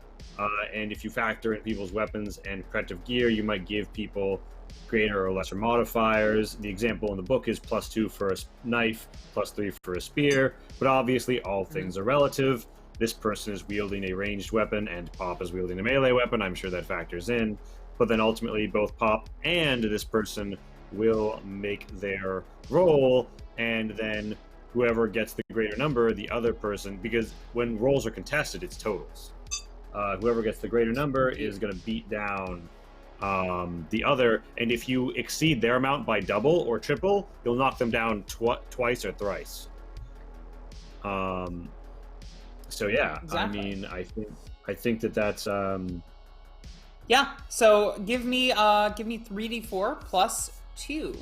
And if you factor in people's weapons and protective gear, you might give people greater or lesser modifiers. The example in the book is +2 for a knife, +3 for a spear. But obviously, all things are relative. This person is wielding a ranged weapon, and Pop is wielding a melee weapon. I'm sure that factors in. But then ultimately, both Pop and this person will make their roll, and then whoever gets the greater number, the other person, because when rolls are contested, it's totals. Whoever gets the greater number is going to beat down the other, and if you exceed their amount by double or triple, you'll knock them down twice or thrice. So yeah, exactly. I mean, I think that's yeah. So give me 3d4 plus 2.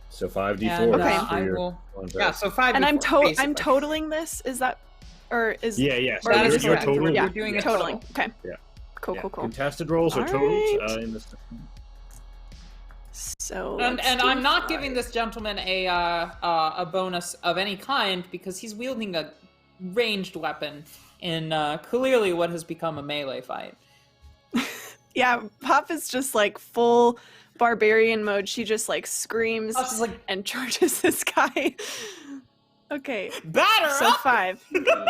So 5d4. And, okay. I will. Yeah. So 5d4. And I'm totaling this. Is that, or is? Yeah. So that is you're correct. totaling. You're doing a totaling. total. Okay. Yeah. Cool. Contested rolls or All totals right. in this. So. And let's do I'm not 5. giving this gentleman a bonus of any kind because he's wielding a ranged weapon in clearly what has become a melee fight. Yeah, Pop is just like full barbarian mode. She just like screams Pop's just like, and charges this guy. Okay, Batter so up! 5.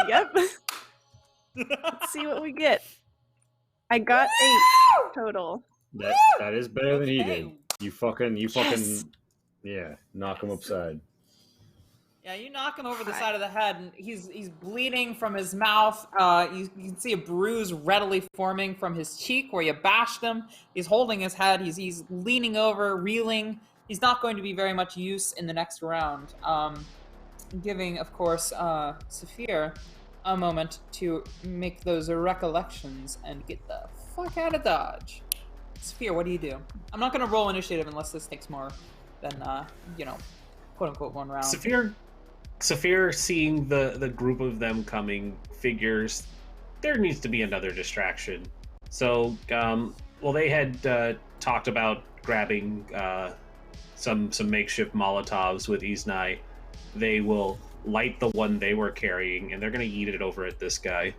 Yep. Let's see what we get. I got 8 total. That is better than he Okay. did. You fucking, yeah, knock him upside. Yeah, you knock him over the Hi. side of the head, and he's bleeding from his mouth. You can see a bruise readily forming from his cheek where you bashed him. He's holding his head. He's leaning over, reeling. He's not going to be very much use in the next round. Giving, of course, Saphir a moment to make those recollections and get the fuck out of Dodge. Saphir, what do you do? I'm not going to roll initiative unless this takes more than, quote unquote, 1 round. Saphir, seeing the group of them coming, figures there needs to be another distraction. So, they had talked about grabbing some makeshift Molotovs with Iznai. They will light the one they were carrying, and they're going to eat it over at this guy.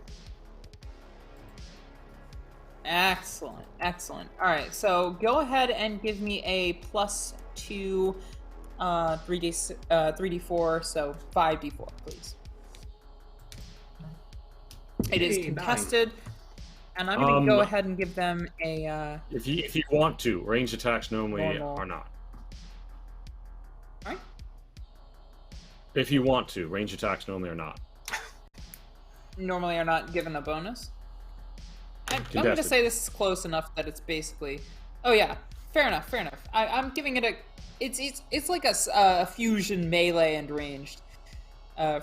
Excellent. All right, so go ahead and give me a +2 3d4, so 5d4, please. It is contested, and I'm going to go ahead and give them a... If you want to, ranged attacks normally normal. are not. All right. If you want to, ranged attacks normally are not. Normally are not given a bonus. I'm going to say this is close enough that it's basically... Oh yeah, fair enough. I'm giving it a... It's like a fusion melee and ranged,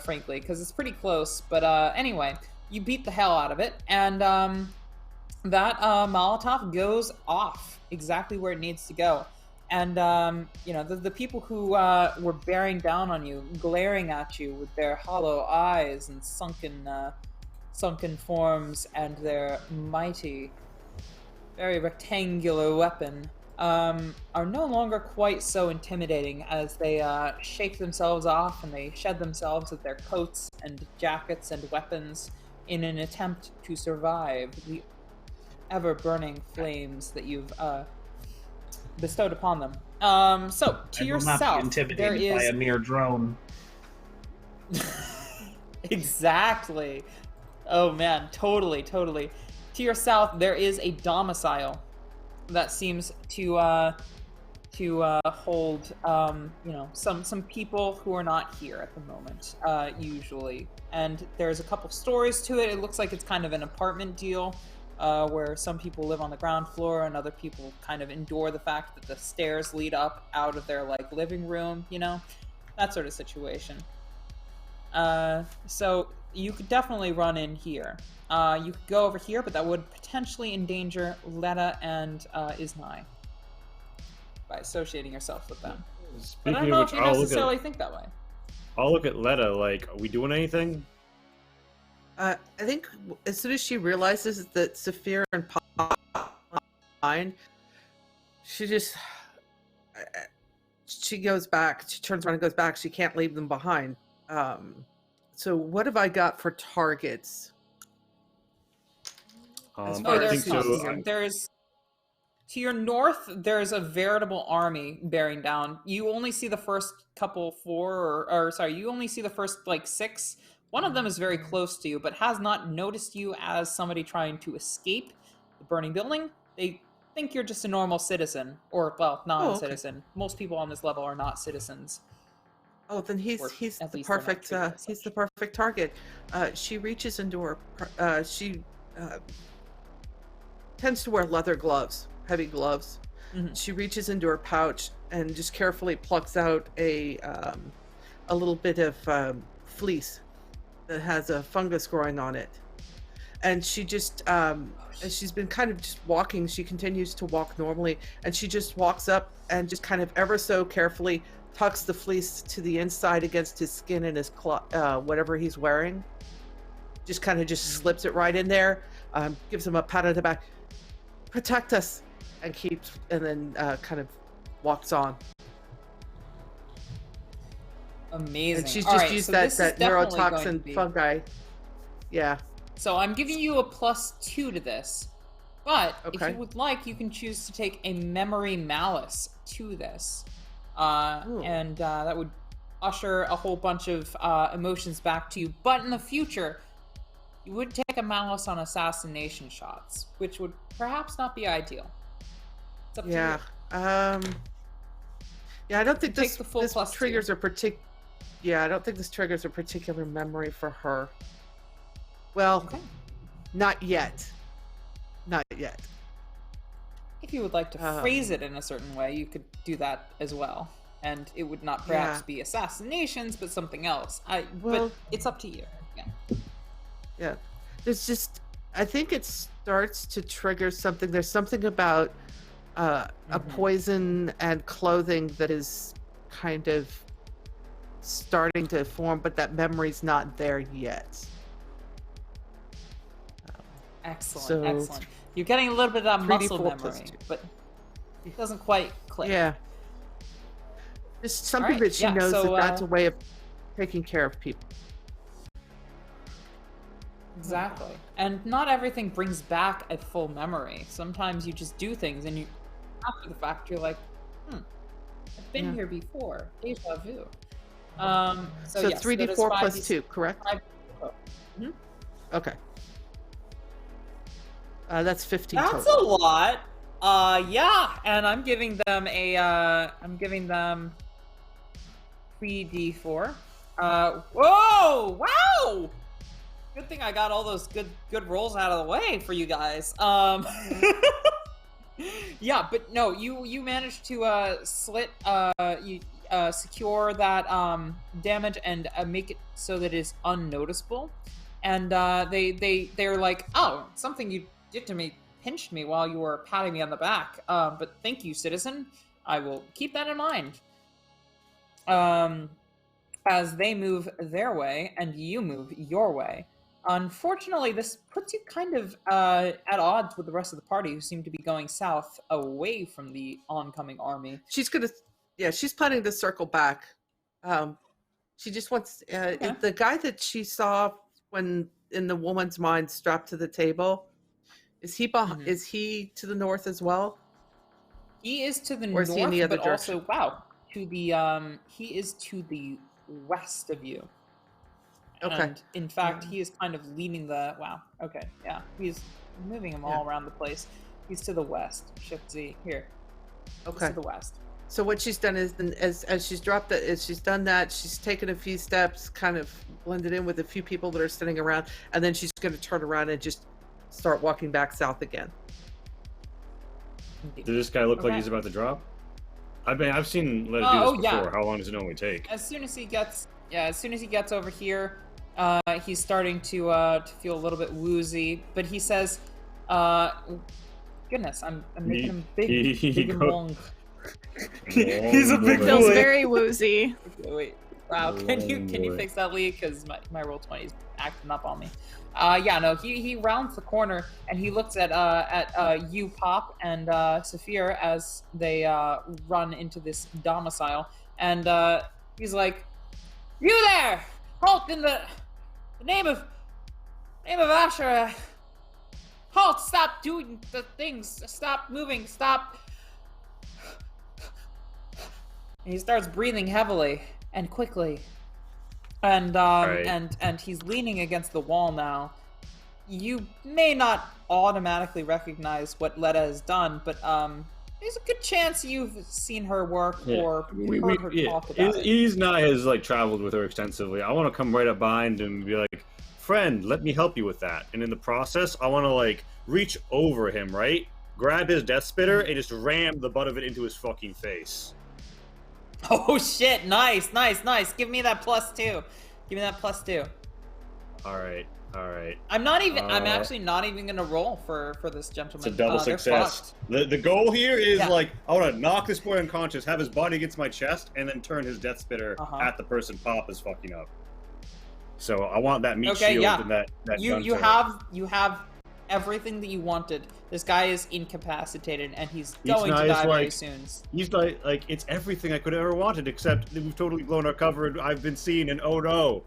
frankly, because it's pretty close. But anyway, you beat the hell out of it, and that Molotov goes off exactly where it needs to go. And the people who were bearing down on you, glaring at you with their hollow eyes and sunken forms and their mighty, very rectangular weapon, are no longer quite so intimidating as they shake themselves off and they shed themselves of their coats and jackets and weapons in an attempt to survive the ever-burning flames that you've bestowed upon them. So, to your south, not be intimidated by a mere drone. Exactly. Oh man, totally. To your south, there is a domicile that seems to hold some people who are not here at the moment, usually. And there's a couple stories to it. It looks like it's kind of an apartment deal, where some people live on the ground floor and other people kind of endure the fact that the stairs lead up out of their living room, that sort of situation. So you could definitely run in here. You could go over here, but that would potentially endanger Letta and Iznai by associating yourself with them. But I don't know if you necessarily think that way. I'll look at Letta like, are we doing anything? I think as soon as she realizes that Saphir and Pop behind, she goes back. She turns around and goes back. She can't leave them behind. So what have I got for targets? I think so. There's to your north. There's a veritable army bearing down. You only see the first couple you only see the first 6. One of them is very close to you, but has not noticed you as somebody trying to escape the burning building. They think you're just a normal citizen, or non-citizen. Okay. Most people on this level are not citizens. Oh, then he's the perfect target. She reaches into her. She tends to wear leather gloves, heavy gloves. Mm-hmm. She reaches into her pouch and just carefully plucks out a little bit of fleece that has a fungus growing on it. And she just, as she's been kind of just walking, she continues to walk normally, and she just walks up and just kind of ever so carefully tucks the fleece to the inside against his skin and his whatever he's wearing. Just kind of just slips it right in there, gives him a pat on the back, protect us, and then kind of walks on. Amazing. And she's just used that neurotoxin fungi. Yeah. So I'm giving you a +2 to this. But okay. If you would like, you can choose to take a memory malice to this. And that would usher a whole bunch of emotions back to you. But in the future, you would take a malice on assassination shots, which would perhaps not be ideal. It's up to Yeah. you. Yeah, I don't think Take this, the full this plus triggers a particular. Yeah, I don't think this triggers a particular memory for her. Well, Okay. not yet. Not yet. If you would like to phrase it in a certain way, you could do that as well. And it would not perhaps be assassinations, but something else. But it's up to you. Yeah. Yeah. There's just, I think it starts to trigger something. There's something about a poison and clothing that is kind of starting to form, but that memory's not there yet. Excellent. You're getting a little bit of that muscle 3d4 memory, but it doesn't quite click. Yeah. Just something right, that she yeah, knows so, that that's a way of taking care of people. Exactly. And not everything brings back a full memory. Sometimes you just do things and you, after the fact, you're like, I've been here before. Deja vu. So yes, 3d4 plus 2, correct? 5d4. Mhm. Okay. That's 15 That's total. a lot. Yeah, and I'm giving them 3d4. Whoa! Wow! Good thing I got all those good rolls out of the way for you guys. Yeah, but no, you managed to slit secure that damage and make it so that it's unnoticeable. And they're like, oh, something you did to me pinched me while you were patting me on the back. But thank you, citizen. I will keep that in mind. As they move their way and you move your way. Unfortunately, this puts you kind of at odds with the rest of the party, who seem to be going south away from the oncoming army. She's planning to circle back. She just wants the guy that she saw when in the woman's mind strapped to the table. Is he is he to the north as well? He is to the Or is north, he in the other but direction? also to the he is to the west of you. Okay. And in fact, he is kind of leaning the he's moving him all around the place. He's to the west. Shift Z here. Okay. To the west. So what she's done is, as she's dropped it, as she's done that, she's taken a few steps, kind of blended in with a few people that are sitting around, and then she's going to turn around and just start walking back south again. Does this guy look like he's about to drop? I've seen Let It do this before. How long does it normally take? As soon as he gets over here, he's starting to feel a little bit woozy, but he says, goodness, I'm making him big and long. He's a big Feels boy. very woozy. Wait, wow, can you fix that, Lee? Because my roll 20 is acting up on me. He rounds the corner and he looks at you, Pop, and Saphir as they run into this domicile, and he's like, "You there! Halt in the name of Ashur! Halt! Stop doing the things! Stop moving! Stop!" And he starts breathing heavily and quickly. And and he's leaning against the wall now. You may not automatically recognize what Letta has done, but there's a good chance you've seen her work or heard her talk about it. Iznai has traveled with her extensively. I want to come right up behind him and be like, "Friend, let me help you with that." And in the process, I want to reach over him, right? Grab his death spitter and just ram the butt of it into his fucking face. Oh shit! Nice. Give me that +2. Give me that +2. All right. I'm actually not even gonna roll for this gentleman. It's a double success. The goal here is I want to knock this boy unconscious, have his body against my chest, and then turn his death spitter at the person Pop is fucking up. So I want that meat shield and that gun you have everything that you wanted. This guy is incapacitated and he's going to die very soon. He's like it's everything I could have ever wanted, except that we've totally blown our cover and I've been seen and oh no.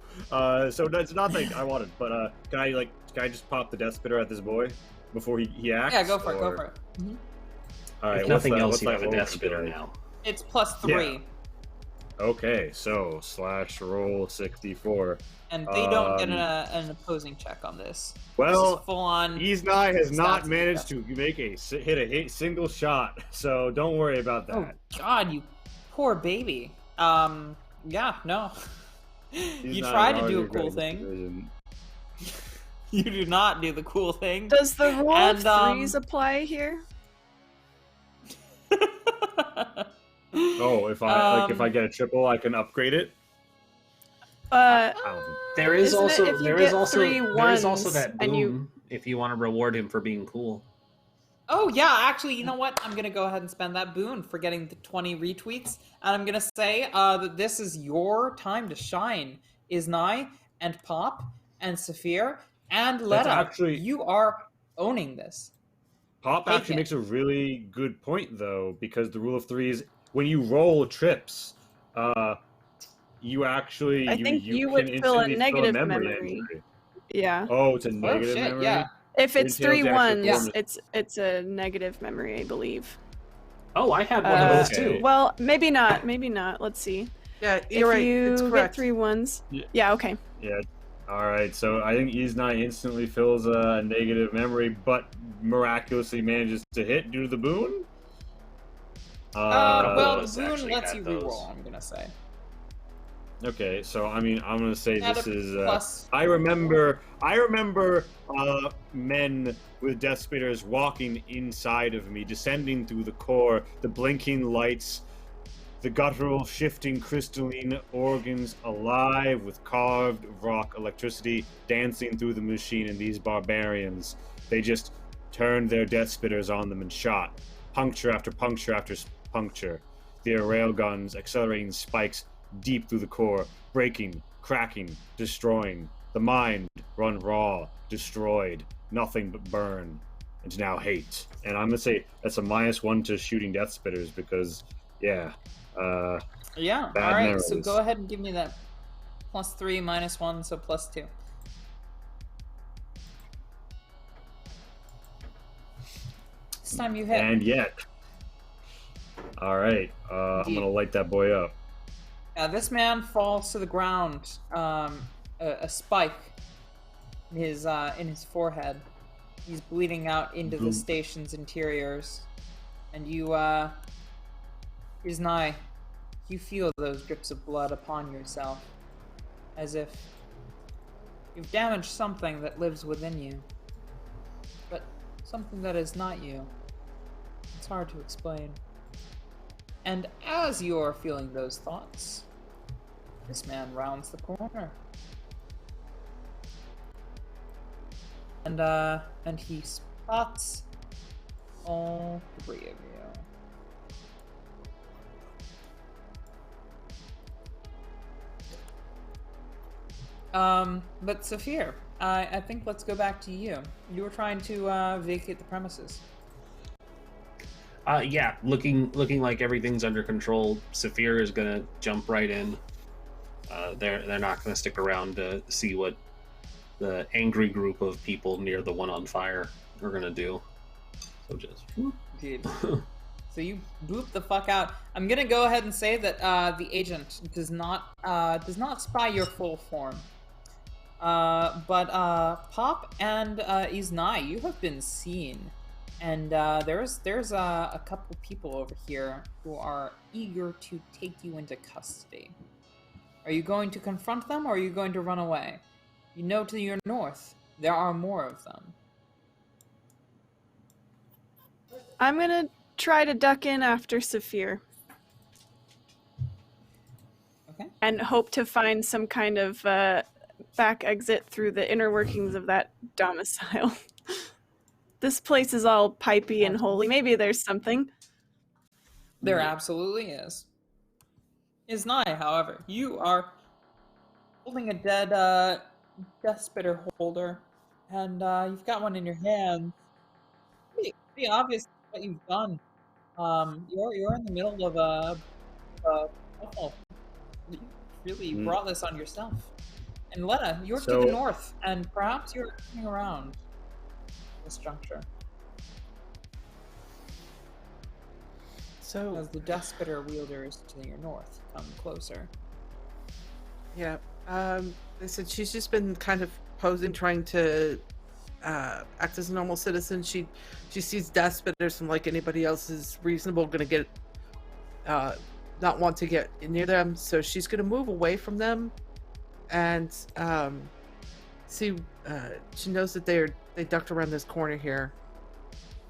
So that's nothing I wanted. But can I just pop the death spitter at this boy before he acts? Yeah, go for it. Mm-hmm. All right. If nothing else, you have a death spitter now. It's +3. Yeah. Okay, so roll 64. And they don't get Um, an opposing check on this. Well, this is full on. Iznai has not stats managed check. to make hit a single shot, so don't worry about that. Oh God, you poor baby. Yeah, no. You Iznai try to already do a cool regretted thing. decision. You do not do the cool thing. Does the rule of And, threes apply here? Oh, if I get a triple, I can upgrade it. Uh, I don't think- There is Isn't it also if you there get is also three there is also ones that and boon you- if you want to reward him for being cool. Oh yeah, actually, you know what? I'm gonna go ahead and spend that boon for getting the 20 retweets, and I'm gonna say that this is your time to shine, Iznai and Pop and Saphir and That's Letta. actually- You are owning this. Pop Take actually it. makes a really good point though, because the rule of threes, when you roll trips, you actually I think you can would fill a instantly negative memory memory. entry. Yeah. Oh, it's a Oh negative shit, memory. yeah. If it's Entails 3 the actual ones, form. it's a negative memory, I believe. Oh, I had one of those Okay. too. Well, maybe not. Maybe not. Let's see. Yeah, you're if right. you It's get correct. 3 ones. Yeah. Yeah. Okay. Yeah. All right. So I think Iznai instantly fills a negative memory, but miraculously manages to hit due to the boon. Well, those the boon actually lets had you those. reroll, I'm gonna say. Okay, so I mean, I'm gonna say Add this a is. plus. I remember men with death spitters walking inside of me, descending through the core, the blinking lights, the guttural, shifting crystalline organs alive with carved rock electricity dancing through the machine. And these barbarians, they just turned their death spitters on them and shot, puncture after puncture after puncture. Their railguns accelerating spikes deep through the core, breaking, cracking, destroying. The mind run raw, destroyed, nothing but burn, and now hate. And I'm gonna say that's a -1 to shooting death spitters because, yeah, Yeah, Bad alright, so memories. go ahead and give me that +3, -1, so +2. This time you hit. and yet. All right, I'm Indeed. gonna light that boy up. This man falls to the ground, a spike in his forehead. He's bleeding out into the Boom. station's interiors. And you, Iznai, you feel those drips of blood upon yourself. As if you've damaged something that lives within you. But something that is not you. It's hard to explain. And as you're feeling those thoughts, this man rounds the corner. And he spots all 3 of you. But Saphir, I think let's go back to you. You were trying to vacate the premises. Yeah, looking like everything's under control. Saphir is gonna jump right in. They're not gonna stick around to see what the angry group of people near the one on fire are gonna do. So just Dude. So you boop the fuck out. I'm gonna go ahead and say that the agent does not spy your full form. But Pop and Iznai, you have been seen, and there's a couple people over here who are eager to take you into custody. Are you going to confront them, or are you going to run away? You know, to your north, there are more of them. I'm gonna try to duck in after Saphir Okay. and hope to find some kind of back exit through the inner workings of that domicile. This place is all pipey and holy. Maybe there's something. There absolutely is. Iznai, however, you are holding a dead death spitter holder, and you've got one in your hand. Pretty obvious what you've done. You're in the middle of a battle. You really brought this on yourself. And Letta, you're to So- the north, and perhaps you're coming around this juncture. So as the Despitter wielders to your north come closer. yeah, they said she's just been kind of posing, trying to act as a normal citizen. She sees death spitters, and like anybody else is reasonable, gonna get not want to get near them. So she's gonna move away from them, and see. She knows that they ducked around this corner here,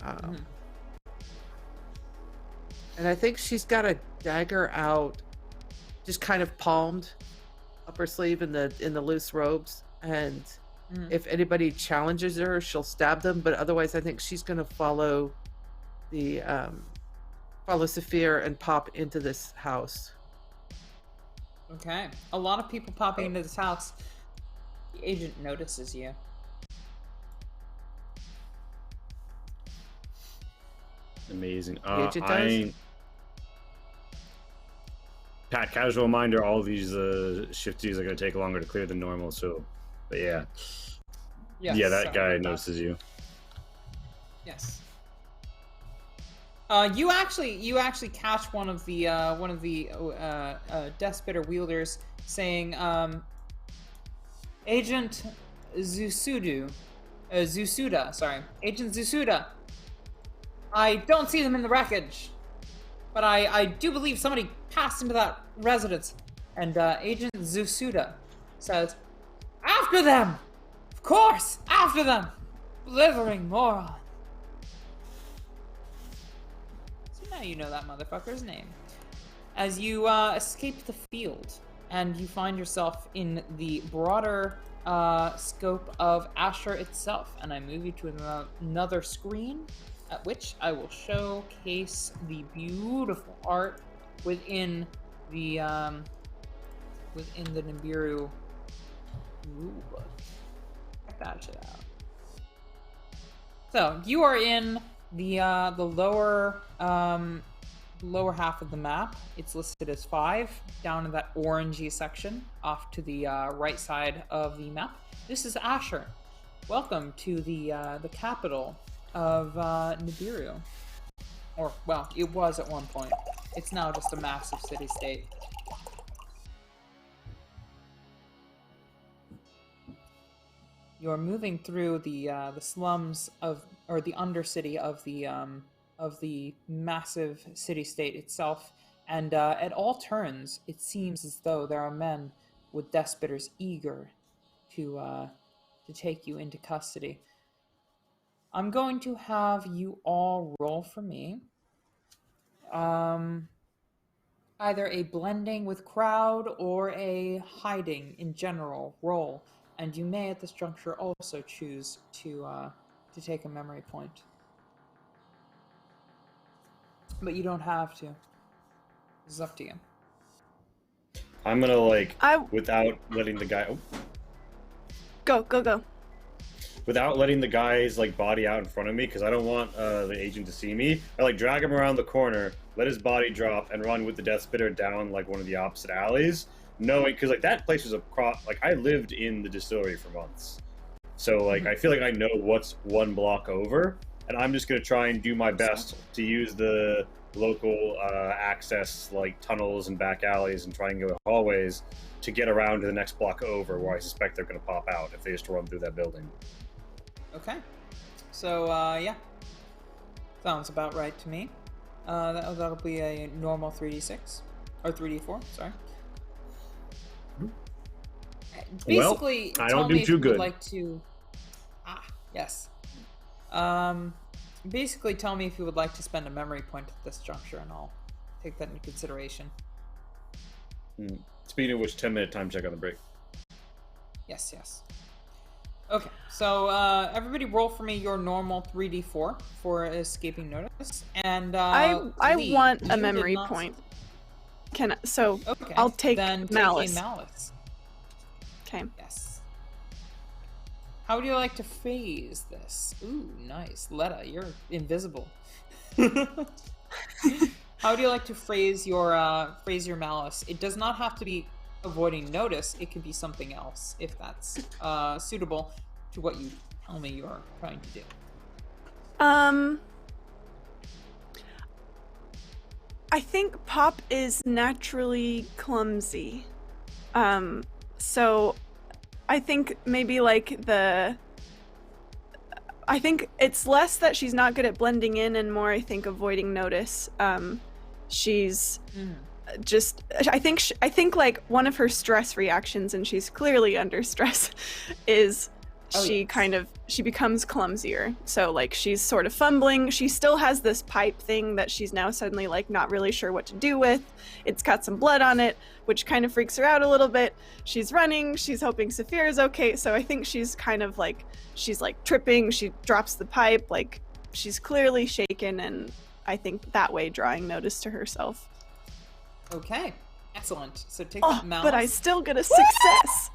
and I think she's got a dagger out, just kind of palmed up her sleeve in the loose robes, and if anybody challenges her, she'll stab them. But otherwise, I think she's gonna follow Saphir and pop into this house. Okay. A lot of people popping into this house. The agent notices you. Amazing. The agent does? Pat, casual reminder, all these shifties are going to take longer to clear than normal, so... But yeah. Yes, yeah, that sorry guy about that. notices you. Yes. You actually catch one of the Despitter wielders saying, Agent Zusuda, Agent Zusuda. I don't see them in the wreckage, but I do believe somebody passed into that residence. And Agent Zusuda says, after them! Of course, after them! Blithering moron. So now you know that motherfucker's name. As you escape the field, and you find yourself in the broader scope of Ashur itself, and I move you to another screen, at which I will showcase the beautiful art within the Nibiru rulebook. Check that shit out. So you are in the lower half of the map. It's listed as 5 down in that orangey section off to the right side of the map. This is Ashur. Welcome to the capital of Nibiru. Or, well, it was at one point. It's now just a massive city-state. You're moving through the slums of, or the undercity of the massive city-state itself, and at all turns, it seems as though there are men with Despitters eager to take you into custody. I'm going to have you all roll for me. Either a blending with crowd or a hiding in general roll, and you may at this juncture also choose to take a memory point. But you don't have to. This is up to you. I'm gonna, without letting the guy... Go. Without letting the guy's, body out in front of me, because I don't want the agent to see me, I, drag him around the corner, let his body drop, and run with the Death Spitter down, one of the opposite alleys, knowing... Because, that place was I lived in the distillery for months. So, I feel like I know what's one block over, and I'm just going to try and do my best to use the local access, tunnels and back alleys and triangular hallways to get around to the next block over, where I suspect they're going to pop out if they just run through that building. Okay. So, yeah. Sounds about right to me. That'll be a normal 3d6. Or 3d4, sorry. Basically, well, I don't do too good. Like to... yes. Basically, tell me if you would like to spend a memory point at this juncture, and I'll take that into consideration. Speaking of which, 10-minute time check on the break. Yes. Okay, so everybody roll for me your normal 3d4 for escaping notice, and I Lee, want a you memory did not... point. Okay, I'll take then malice. Take a malice. Okay. Yes. How would you like to phase this? Ooh, nice. Letta, you're invisible. How would you like to phrase your malice? It does not have to be avoiding notice. It could be something else, if that's suitable to what you tell me you're trying to do. I think Pop is naturally clumsy. So I think maybe like I think it's less that she's not good at blending in and more, I think, avoiding notice. She's just, I think like one of her stress reactions, and she's clearly under stress, is she becomes clumsier. So like she's sort of fumbling. She still has this pipe thing that she's now suddenly like not really sure what to do with. It's got some blood on it, which kind of freaks her out a little bit. She's running, she's hoping Saphir is okay. So I think she's kind of like, she's like tripping, she drops the pipe, like she's clearly shaken, and I think that way drawing notice to herself. Okay, excellent. So take that mouse. But I still get a success.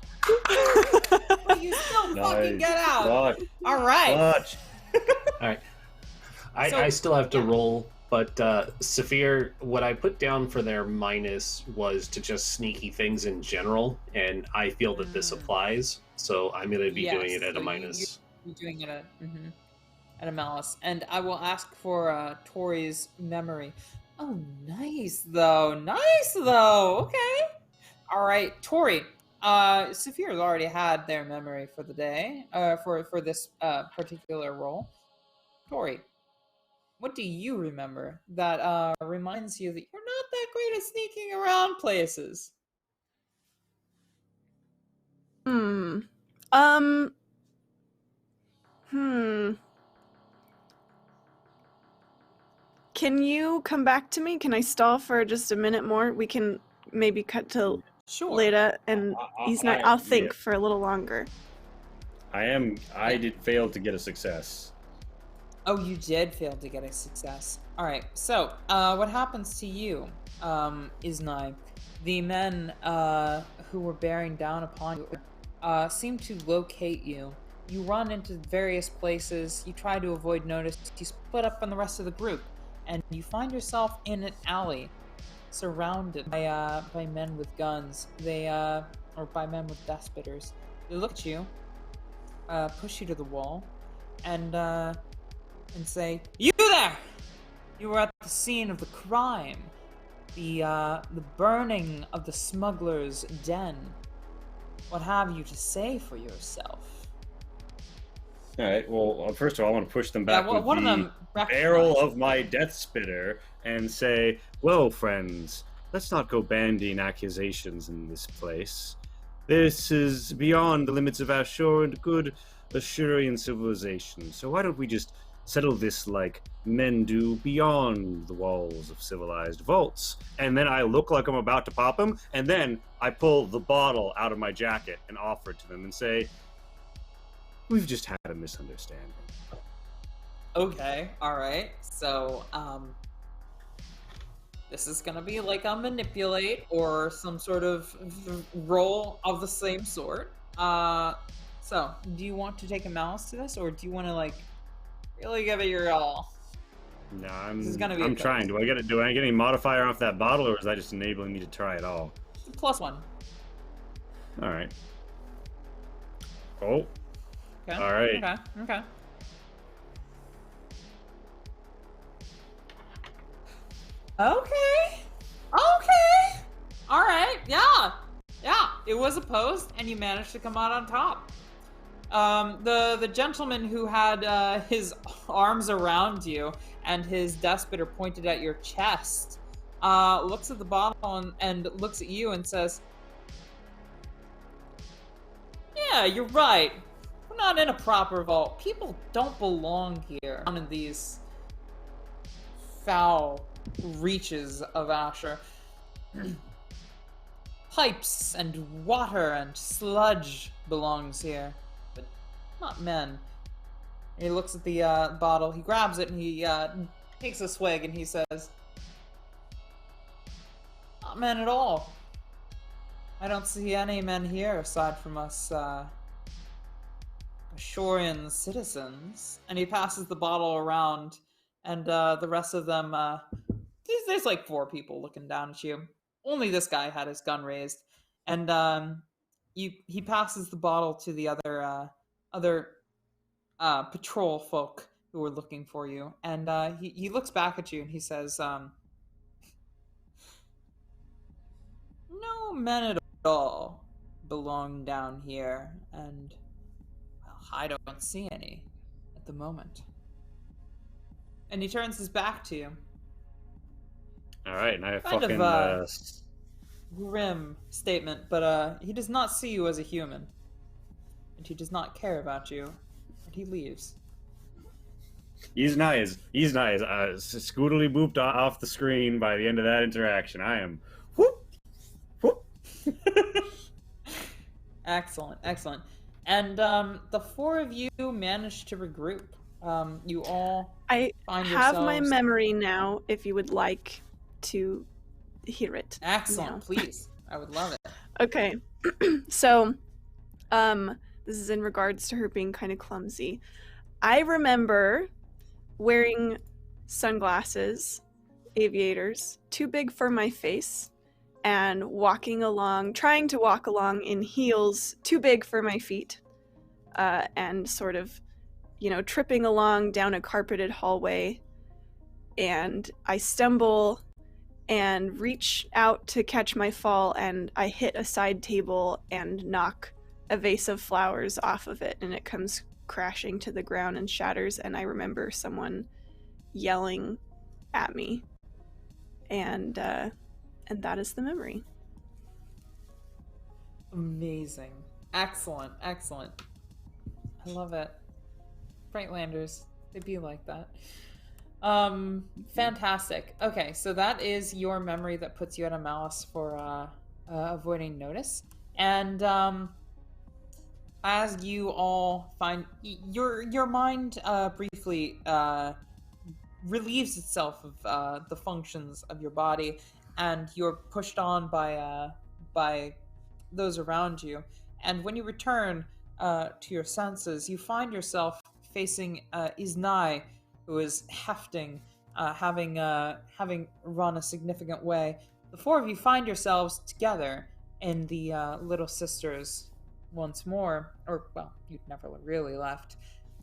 But you still fucking get out. All right. All right. I still have to roll, but Saphir, what I put down for their minus was to just sneaky things in general, and I feel that this applies, so I'm going to be doing it at a minus. You're doing it at a malice. And I will ask for Tori's memory. Oh, nice though. Okay. All right, Tori. Saphir's already had their memory for the day, for this particular role. Tori, what do you remember that reminds you that you're not that great at sneaking around places? Can you come back to me? Can I stall for just a minute more? We can maybe cut to Leda and Iznai. I'll think for a little longer. I did fail to get a success. Oh, you did fail to get a success. All right. So, what happens to you, Iznai? The men who were bearing down upon you seem to locate you. You run into various places. You try to avoid notice. You split up from the rest of the group, and you find yourself in an alley, surrounded by men with guns. Or by men with death spitters. They look at you, push you to the wall, and say, "You there! You were at the scene of the crime, the burning of the smuggler's den. What have you to say for yourself?" All right. Well, first of all, I want to push them back with one of them the barrel of my death spitter and say, "Well, friends, let's not go bandying accusations in this place. This is beyond the limits of Ashur and good Ashurian civilization. So why don't we just settle this like men do beyond the walls of civilized vaults?" And then I look like I'm about to pop them, and then I pull the bottle out of my jacket and offer it to them and say, "We've just had a misunderstanding." Okay, all right. So, this is gonna be like a manipulate or some sort of roll of the same sort. So, do you want to take a malice to this, or do you want to like really give it your all? No, I'm trying. Do I get any modifier off that bottle, or is that just enabling me to try it all? +1. All right. Oh. Okay. All right. Okay. Okay. All right. Yeah. It was opposed, and you managed to come out on top. The gentleman who had his arms around you and his death spitter pointed at your chest looks at the bottle and looks at you and says, "Yeah, you're right. We're not in a proper vault. People don't belong here. Down in these foul reaches of Ashur. Pipes and water and sludge belongs here, but not men." And he looks at the bottle, he grabs it, and he takes a swig, and he says, "Not men at all. I don't see any men here aside from us Ashurian citizens." And he passes the bottle around, and the rest of them, there's like 4 people looking down at you. Only this guy had his gun raised, and he passes the bottle to the other patrol folk who were looking for you, and he looks back at you and he says, men at all belong down here, and well, I don't see any at the moment. And he turns his back to you. All right, and I Kind fucking of, grim statement, but he does not see you as a human. And he does not care about you. And he leaves. He's nice. Scootily booped off the screen by the end of that interaction. I am whoop whoop. Excellent, excellent. And the four of you managed to regroup. You all I find have my yourselves... memory now, if you would like to hear it. Excellent, now. please. I would love it. Okay. So, this is in regards to her being kind of clumsy. I remember wearing sunglasses, aviators, too big for my face, and trying to walk along in heels too big for my feet, and sort of, tripping along down a carpeted hallway, and I stumble and reach out to catch my fall, and I hit a side table and knock a vase of flowers off of it, and it comes crashing to the ground and shatters, and I remember someone yelling at me, and that is the memory. Amazing. Excellent, excellent. I love it. Frightlanders, they be like that. Fantastic. Okay, so that is your memory that puts you at a malice for avoiding notice. And as you all find your mind briefly relieves itself of the functions of your body, and you're pushed on by those around you. And when you return to your senses, you find yourself facing Iznai, who is hefting, having run a significant way. The four of you find yourselves together in the Little Sisters once more, or, well, you've never really left.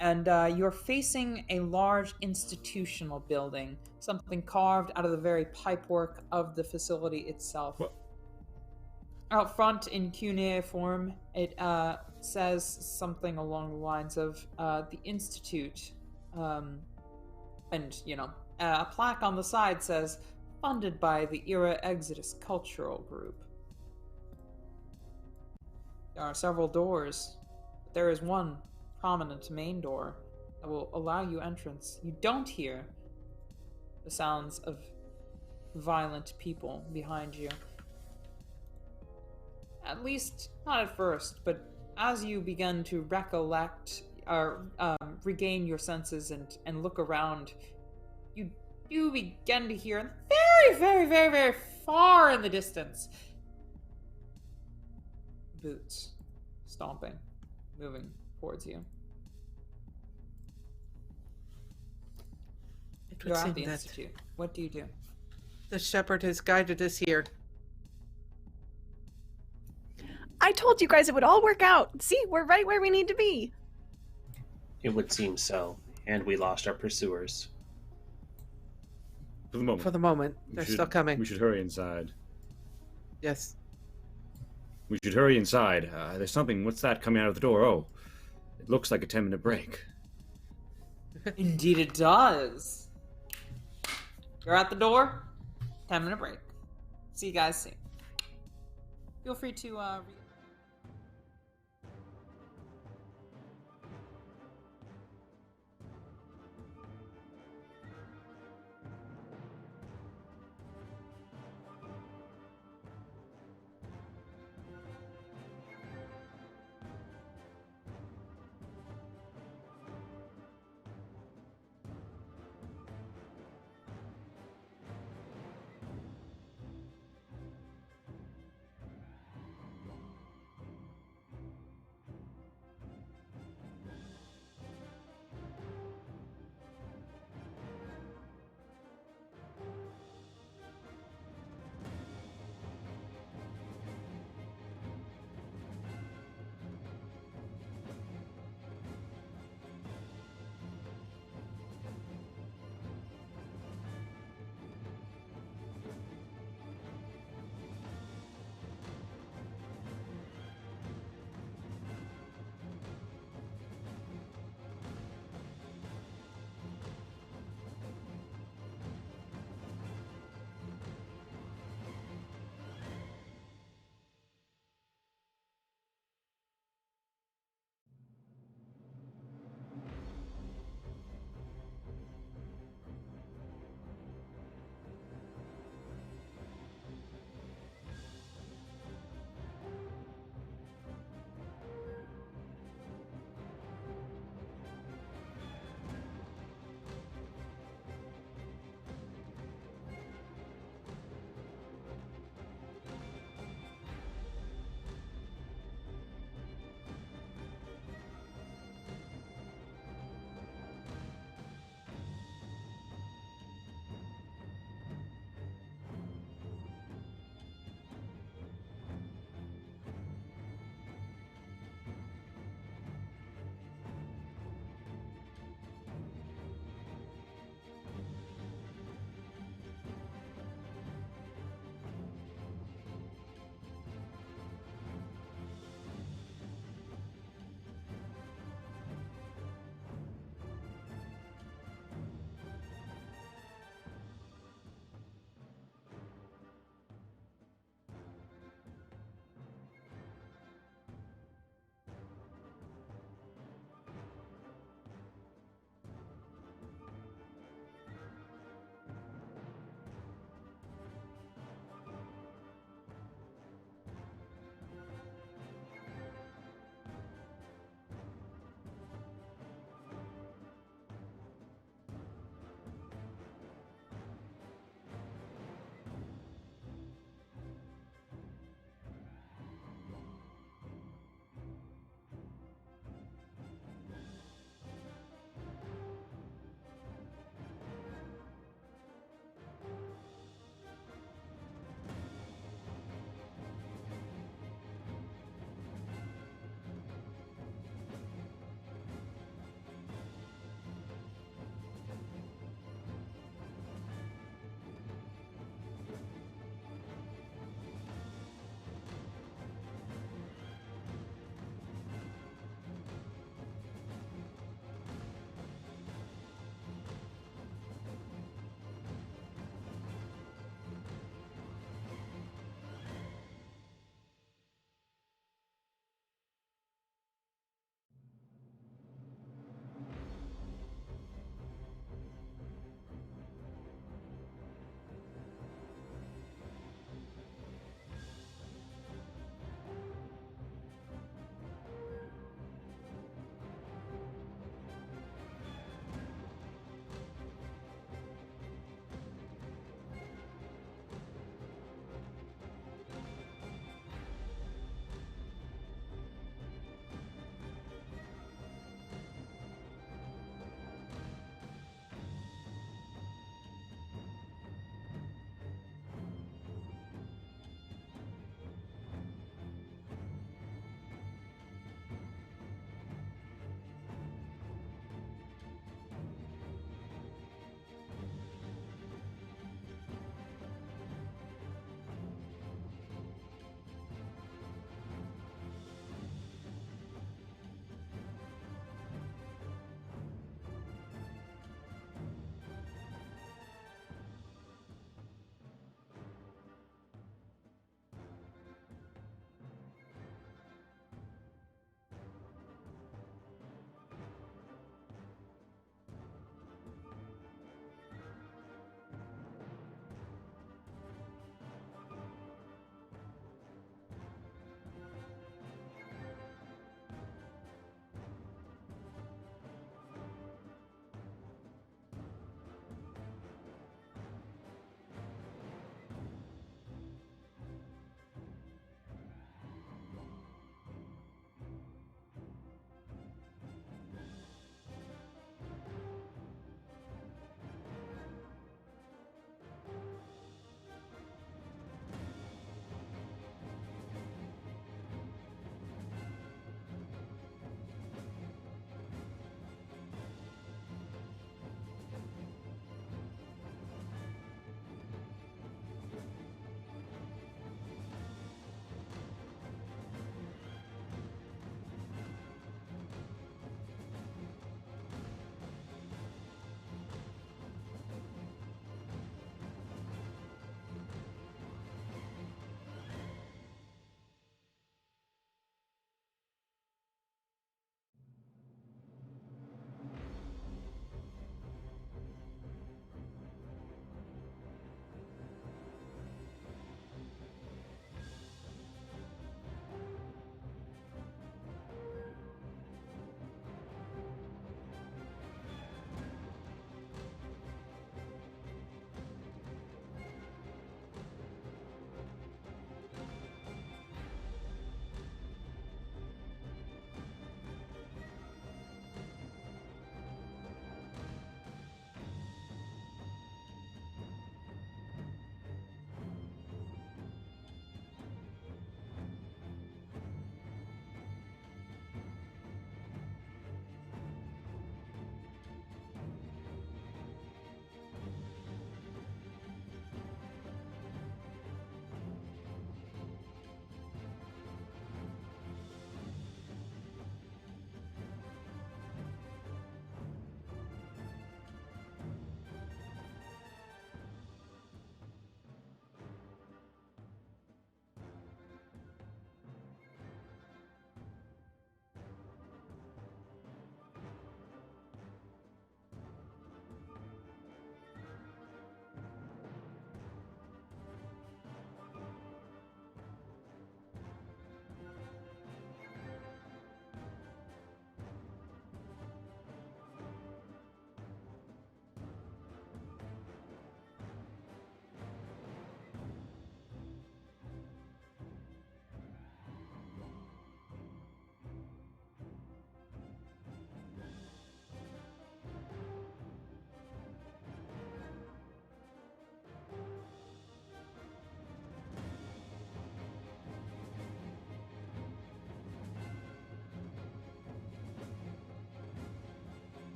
And you're facing a large institutional building, something carved out of the very pipework of the facility itself. What? Out front in cuneiform, it says something along the lines of the Institute. And, a plaque on the side says, funded by the Era Exodus Cultural Group. There are several doors, but there is one prominent main door that will allow you entrance. You don't hear the sounds of violent people behind you. At least, not at first, but as you begin to recollect or regain your senses and look around, you do begin to hear very, very, very, very far in the distance boots stomping, moving towards you. It would You're at seem the that Institute. What do you do? the shepherd has guided us here. I told you guys it would all work out. See, we're right where we need to be. It would seem so, and we lost our pursuers. For the moment. For the moment, We they're should- still coming. We should hurry inside. Yes. We should hurry inside. There's something. What's that coming out of the door? Oh, it looks like a 10-minute break. Indeed it does. You're at the door. 10-minute break. See you guys soon. Feel free to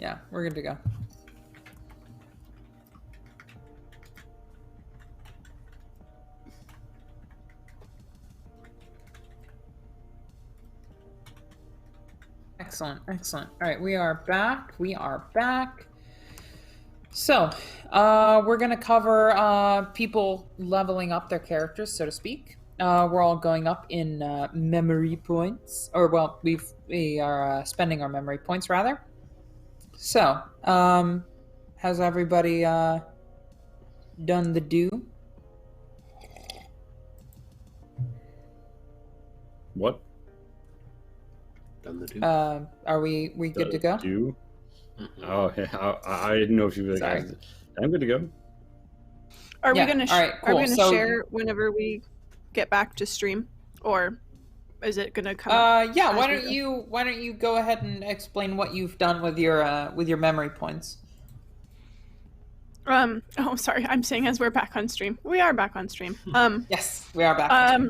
Yeah, we're good to go. Excellent, excellent. All right, we are back. We are back. So, we're gonna cover people leveling up their characters, so to speak. We're all going up in memory points, or well, we are spending our memory points rather. So, has everybody done the do? What? Done the do. Are we good to go? Do? Mhm. Oh, yeah, I didn't know if you were like, Sorry. I'm good to go. Are Yeah, we gonna all right, are we cool. gonna So- share whenever we get back to stream, or is it gonna come up? Yeah. as Why we don't go? you go ahead and explain what you've done with your memory points? Oh, sorry. I'm saying as we're back on stream. We are back on stream. Yes, we are back.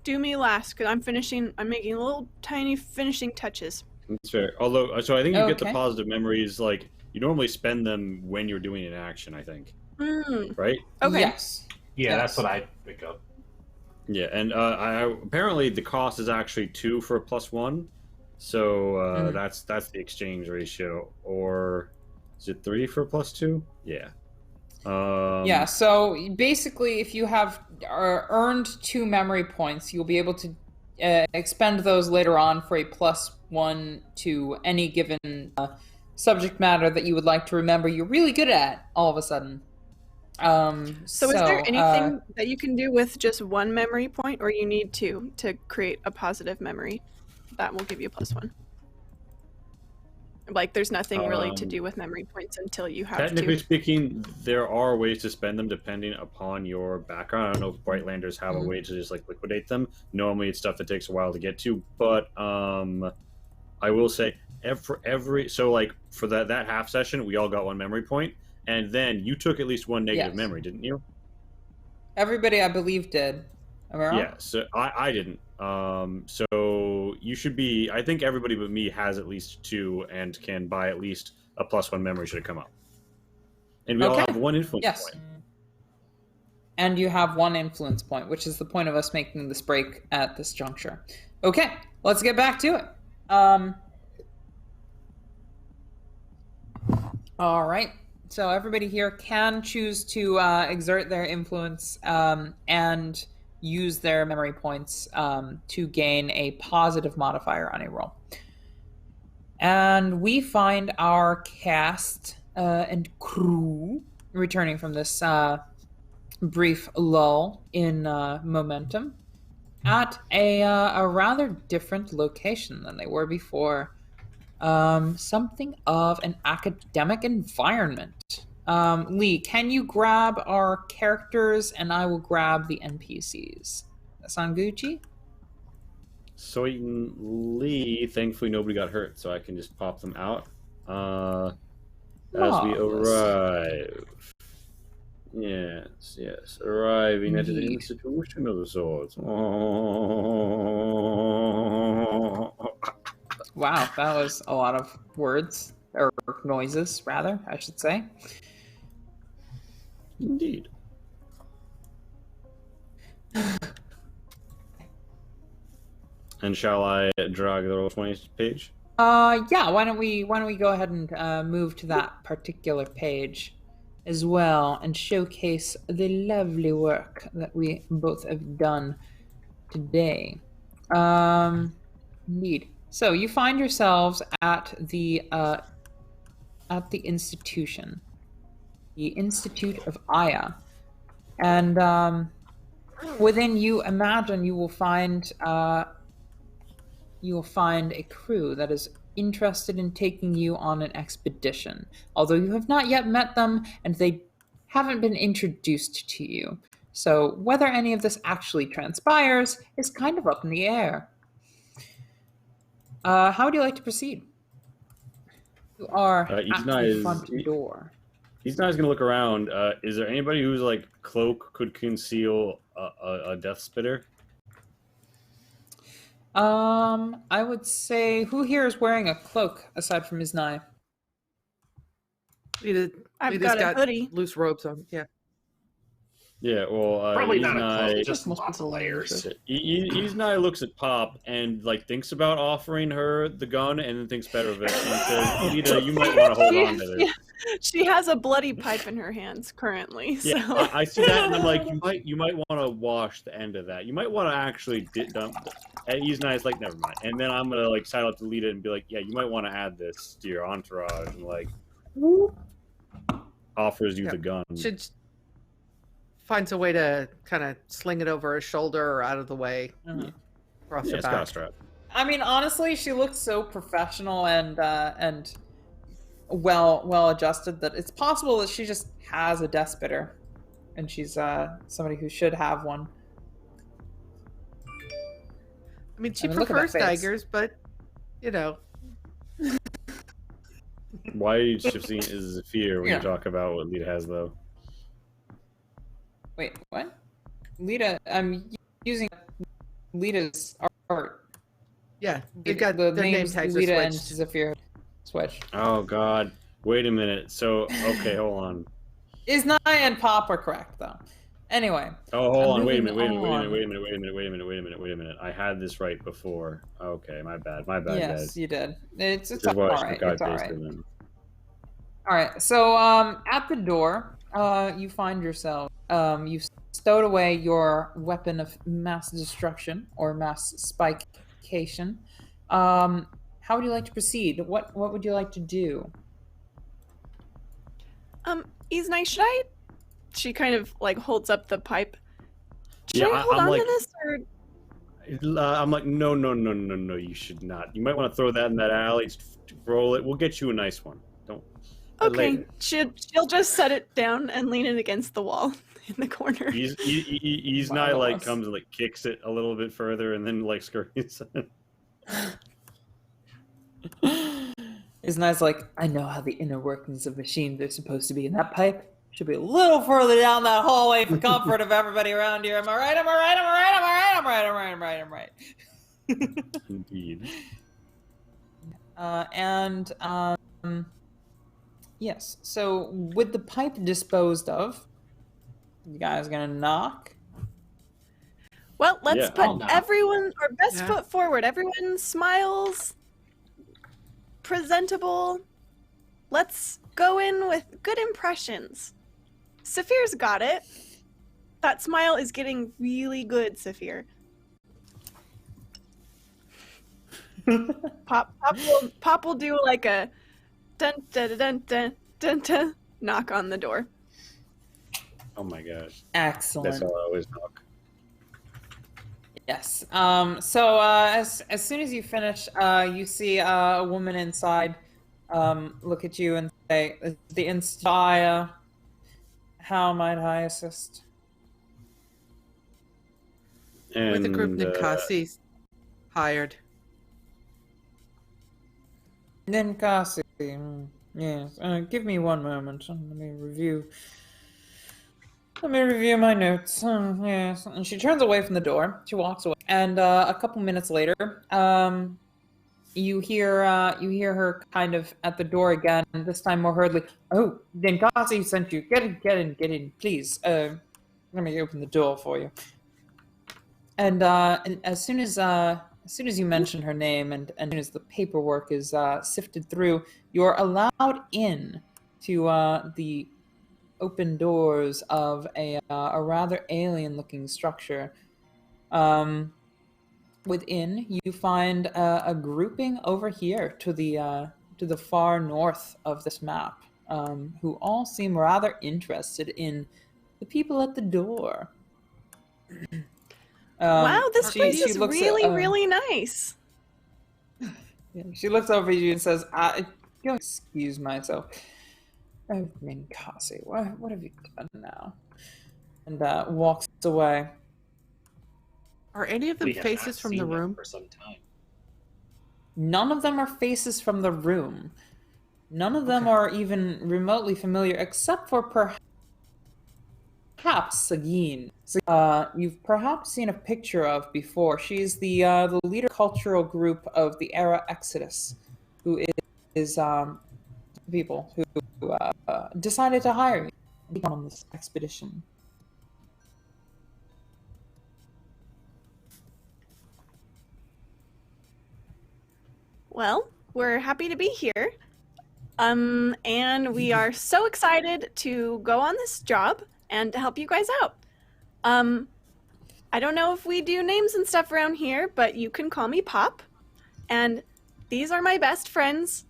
Do me last, because I'm making little tiny finishing touches. That's fair. Although, so I think you get the Okay. positive memories, like, you normally spend them when you're doing an action, I think. Right? Okay. Yes. Yeah, Yes. that's what I pick up. Yeah, and apparently the cost is actually 2 for a +1. So Mhm. that's the exchange ratio. Or is it 3 for a +2? Yeah. Yeah, so basically, if you have earned 2 memory points, you'll be able to expend those later on for a +1 to any given subject matter that you would like to remember you're really good at all of a sudden. So is there anything that you can do with just 1 memory point, or you need to create a positive memory that will give you +1? Like, there's nothing really to do with memory points until you have technically to. speaking, there are ways to spend them depending upon your background. I don't know if Brightlanders have a way to just like liquidate them. Normally, it's stuff that takes a while to get to, but I will say every so like for that half session, we all got 1 memory point, and then you took at least 1 negative Yes. memory, didn't you? Everybody, I believe, did. Am I wrong? Yeah, so I didn't. So you should be. I think everybody but me has at least 2 and can buy at least a +1 memory should it come up. And we all Okay. have 1 influence Yes. point. And you have 1 influence point, which is the point of us making this break at this juncture. Okay, let's get back to it. All right. So everybody here can choose to exert their influence and use their memory points to gain a positive modifier on a roll. And we find our cast and crew returning from this brief lull in momentum at a rather different location than they were before. Something of an academic environment. Lee, can you grab our characters and I will grab the NPCs? That sound Gucci? Lee, thankfully nobody got hurt, so I can just pop them out as we Marvelous. arrive. Yes, arriving at an Indeed. institution of sorts. Wow, that was a lot of words, or noises, rather, I should say. Indeed. And shall I drag the Roll20 page? Yeah, why don't we go ahead and move to that particular page as well and showcase the lovely work that we both have done today. Indeed. So you find yourselves at the institution, the Institute of Aya, and within you imagine you will find a crew that is interested in taking you on an expedition, although you have not yet met them and they haven't been introduced to you. So whether any of this actually transpires is kind of up in the air. How would you like to proceed? You are at the front door. He's not going to look around. Is there anybody whose like cloak could conceal a death spitter? I would say who here is wearing a cloak aside from Iznai? I've got a hoodie. loose robes on. Yeah. Yeah, well, Probably not a Iznai- cloak, just Most lots of people wear layers. shit. Iznai looks at Pop and like thinks about offering her the gun, and then thinks better of it and says, "Lita, you might want to hold on to this." She has a bloody pipe in her hands currently. Yeah, So I see that, and I'm like, you might want to wash the end of that. You might want to actually dump. And Iznai's like, never mind. And then I'm gonna like sidle up to Lita and be like, yeah, you might want to add this to your entourage, and like, offers you the gun. Should finds a way to kind of sling it over her shoulder or out of the way. Mhm. Across Yeah, her it's got a back. strap. I mean, honestly, she looks so professional and well adjusted that it's possible that she just has a desk spitter, and she's somebody who should have one. I mean, she I mean, look at that prefers face. daggers, but you know, Why are you shifting is a fear when Yeah. you talk about what Lita has, though? Wait, what? Lita, I'm using Lita's art. yeah, they got the their name names tags Lita are and switched. Zephyr switch. Oh God! Wait a minute. So okay, hold on. Iznai and Pop are correct though. Anyway, Oh, hold I'm on. Wait a moving minute. on. Wait a minute. I had this right before. Okay, my bad. My bad, yes, guys. you did. It's This is all what I should right. have It's all right. pasted then. All right. So at the door, you find yourself. You've stowed away your weapon of mass destruction or mass spikecation. How would you like to proceed? What would you like to do? Iznai, should I? She kind of like holds up the pipe. Should Yeah, I hold I'm on like- to this or? I'm like, no. You should not. You might want to throw that in that alley. Just roll it. We'll get you a nice one. Don't. Okay, later. she'll just set it down and lean it against the wall in the corner. Iznai Wow, like that's- comes and like kicks it a little bit further, and then like scurries. Iznai's like, I know how the inner workings of machines are supposed to be, and that pipe should be a little further down that hallway for comfort of everybody around here. Am I right? Am I right? Am I right? Am I right? Am I right? Am I right? Am I right? Am I right? Indeed. Yes. So with the pipe disposed of, you guys gonna knock? Well, let's Yeah, put I'll knock. everyone our best Yeah. foot forward. Everyone smiles, presentable. Let's go in with good impressions. Saphir's got it. That smile is getting really good, Saphir. Pop will do like a dun dun dun dun dun dun knock on the door. Oh my gosh. Excellent. That's how I always knock. Yes. So as soon as you finish, you see a woman inside look at you and say, "The Inspire. How might I assist?" And With the group Ninkasi's hired. Ninkasi. Yes. Give me one moment. Let me review. Let me review my notes. Yes. And she turns away from the door. She walks away. And a couple minutes later, you hear her kind of at the door again. This time more hurriedly. Oh, Ninkasi sent you. Get in, please. Let me open the door for you. And as soon as you mention her name and as soon as the paperwork is sifted through, you're allowed in to the open doors of a rather alien-looking structure. Within, you find a grouping over here to the far north of this map, who all seem rather interested in the people at the door. Wow, this she- place she is looks at, really, really nice. She looks over at you and says, "You'll excuse myself. Oh, Ninkasi, what have you done now?" And walks away. Are any of them We have faces not from seen the them room? for some time. None of them are faces from the room. None of them Okay. are even remotely familiar, except for perhaps Sagine. You've perhaps seen a picture of before. She's the leader cultural group of the Era Exodus, who is people who decided to hire you and come on this expedition. Well, we're happy to be here. And we are so excited to go on this job and to help you guys out. I don't know if we do names and stuff around here, but you can call me Pop. And these are my best friends.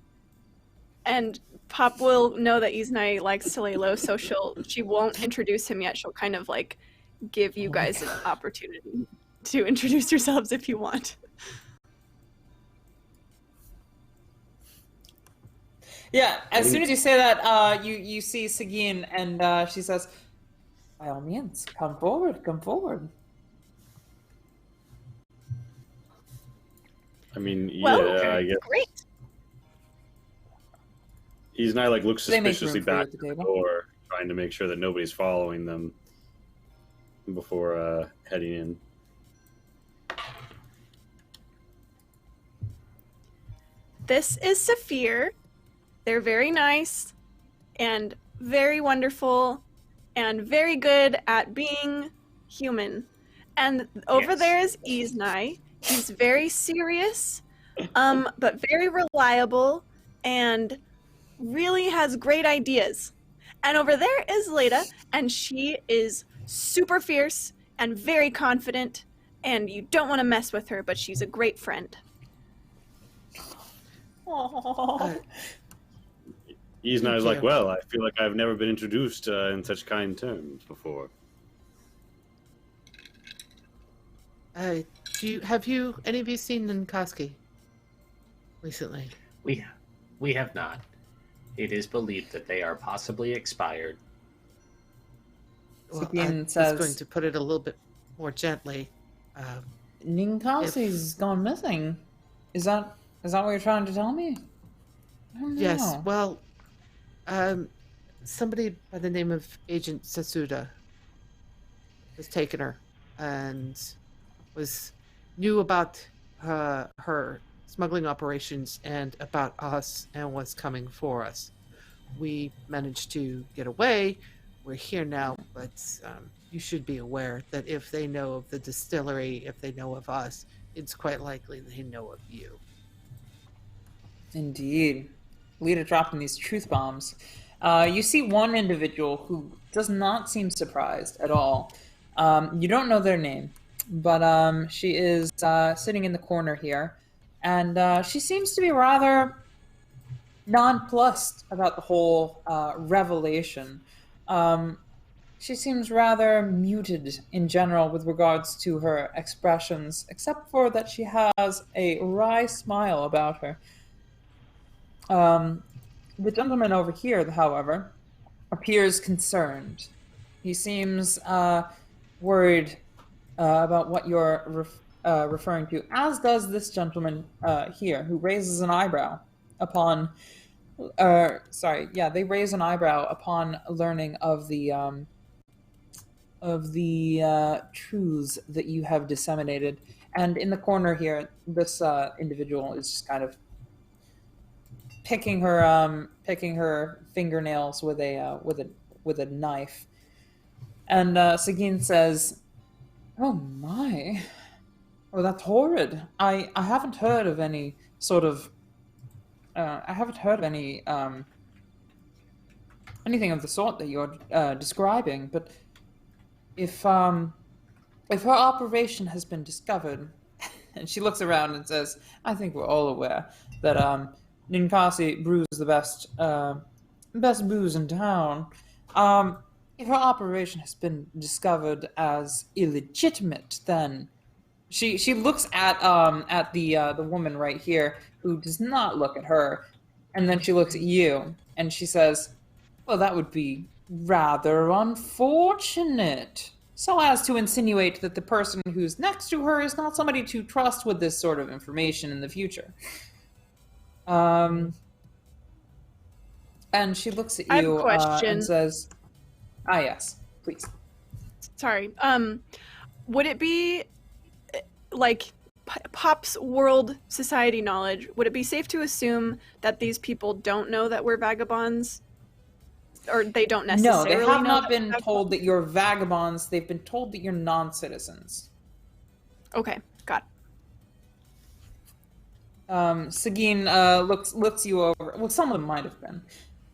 And Pop will know that Iznai likes to lay low, so she won't introduce him yet. She'll kind of like give you guys an opportunity to introduce yourselves if you want. Yeah, as soon as you say that, you see Sagine, and she says, "By all means, come forward, come forward." I mean, yeah, Well, I guess great. he's not like looks They make suspiciously room for you back at at the the table. door, trying to make sure that nobody's following them before heading in. This is Saphir. They're very nice and very wonderful and very good at being human. And over Yes. there is Iznai. He's very serious, but very reliable and really has great ideas. And over there is Leda, and she is super fierce and very confident, and you don't want to mess with her, but she's a great friend. He's Thank like, you. well, I feel like I've never been introduced in such kind terms before. Have any of you seen Ninkasi recently? We have not. It is believed that they are possibly expired. Well, Sabine I was says- going to put it a little bit more gently. Ninkasi's gone missing. Is that what you're trying to tell me? I don't know. Yes, well, somebody by the name of Agent Sasuda was taken her and knew about her smuggling operations and about us and was coming for us. We managed to get away. We're here now, but you should be aware that if they know of the distillery, if they know of us, it's quite likely they know of you. Indeed. Lita dropping these truth bombs. You see one individual who does not seem surprised at all. You don't know their name, but she is sitting in the corner here, and she seems to be rather nonplussed about the whole revelation. She seems rather muted in general with regards to her expressions, except for that she has a wry smile about her. The gentleman over here, however, appears concerned. He seems worried about what you're referring to, as does this gentleman here, who raises an eyebrow upon. They raise an eyebrow upon learning of the truths that you have disseminated. And in the corner here, this individual is just kind of picking her fingernails with a knife. And Sagine says, "Oh my, oh that's horrid. I haven't heard of any sort of anything of the sort that you're describing. But if her operation has been discovered," and she looks around and says, "I think we're all aware that Ninkasi brews the best booze in town. If her operation has been discovered as illegitimate, then she looks at the woman right here, who does not look at her, and then she looks at you, and she says, well, that would be rather unfortunate. So as to insinuate that the person who's next to her is not somebody to trust with this sort of information in the future." And she looks at I have a you question. and says, "Ah, yes, please." sorry. Would it be like Pop's world society knowledge? Would it be safe to assume that these people don't know that we're vagabonds, or they don't necessarily? No, they have know not that been we're told that you're vagabonds. They've been told that you're non-citizens. Okay, got it. Sagine looks you over. Well, some of them might have been.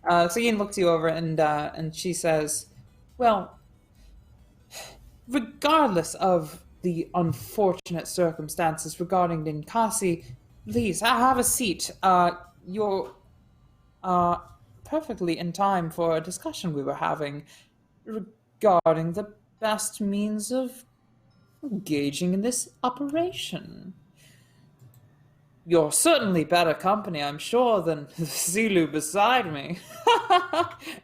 Sagine looks you over and she says, "Well, regardless of the unfortunate circumstances regarding Ninkasi, please have a seat. You're perfectly in time for a discussion we were having regarding the best means of engaging in this operation. You're certainly better company, I'm sure, than the Silu beside me."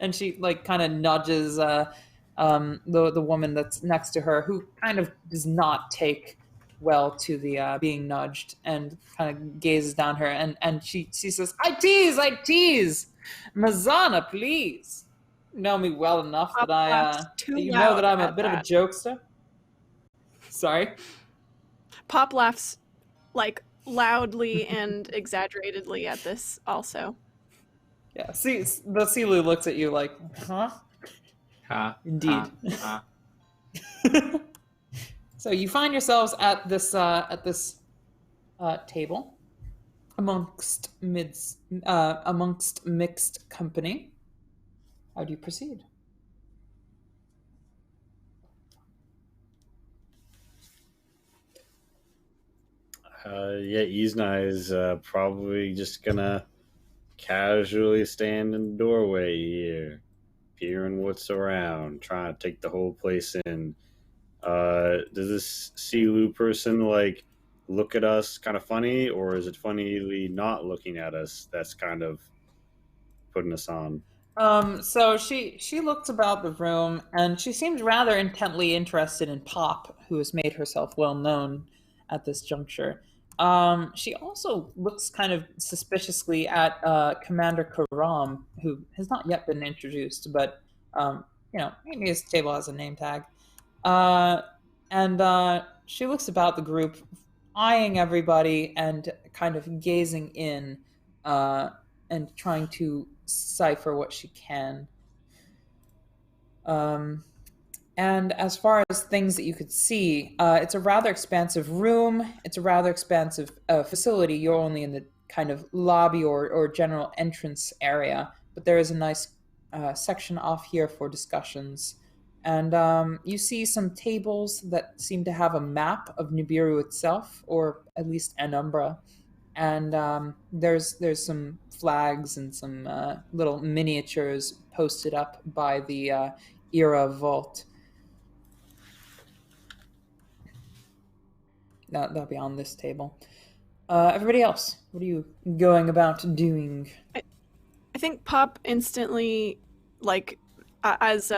And she kind of nudges the woman that's next to her, who kind of does not take well to the being nudged, and kind of gazes down her, and she says, I tease. Mazana, please. You know me well enough that you know that I'm a bit of a jokester. Sorry? Pop laughs loudly and exaggeratedly at this also. Yeah, see, the Silu looks at you like, huh? Ha, Indeed. ha. So you find yourselves at this table amongst mixed company. How do you proceed? Iznai is probably just gonna casually stand in the doorway here, peering what's around, trying to take the whole place in. Does this Silu person look at us kind of funny, or is it funnily not looking at us that's kind of putting us on? So she looked about the room, and she seemed rather intently interested in Pop, who has made herself well known at this juncture. She also looks kind of suspiciously at Commander Karam, who has not yet been introduced, but maybe his table has a name tag. And she looks about the group, eyeing everybody and kind of gazing in and trying to decipher what she can. And as far as things that you could see, it's a rather expansive room. It's a rather expansive facility. You're only in the kind of lobby or general entrance area, but there is a nice section off here for discussions. And you see some tables that seem to have a map of Nibiru itself, or at least Anumbra. And there's some flags and some little miniatures posted up by the Era Vault. That'll be on this table. Everybody else, what are you going about doing? I think Pop instantly, as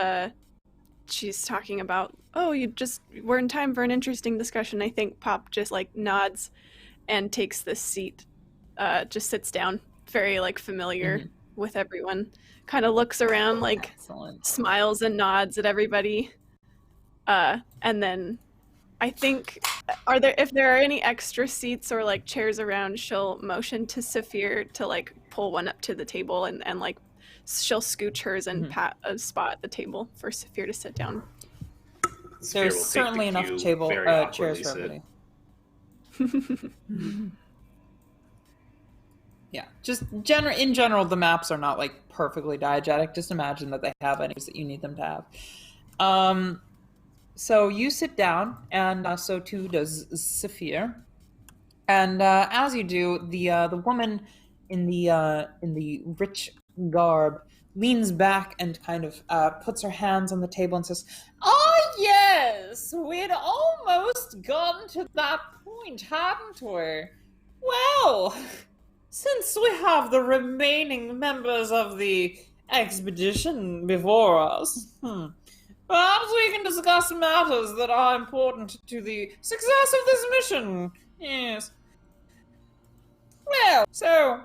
she's talking about, we're in time for an interesting discussion. I think Pop just nods and takes this seat, just sits down, very familiar with everyone, kind of looks around, Excellent. Smiles and nods at everybody, and then I think if there are any extra seats or chairs around, she'll motion to Saphir to pull one up to the table, and she'll scooch hers and pat a spot at the table for Saphir to sit down. There's certainly enough chairs for everybody. Yeah, just in general, the maps are not perfectly diegetic. Just imagine that they have any that you need them to have. So you sit down, and so too does Saphir. And as you do, the woman in the rich garb leans back and kind of puts her hands on the table and says, "Oh yes, we'd almost gotten to that point, hadn't we? Well, since we have the remaining members of the expedition before us, perhaps we can discuss matters that are important to the success of this mission. Yes. Well, so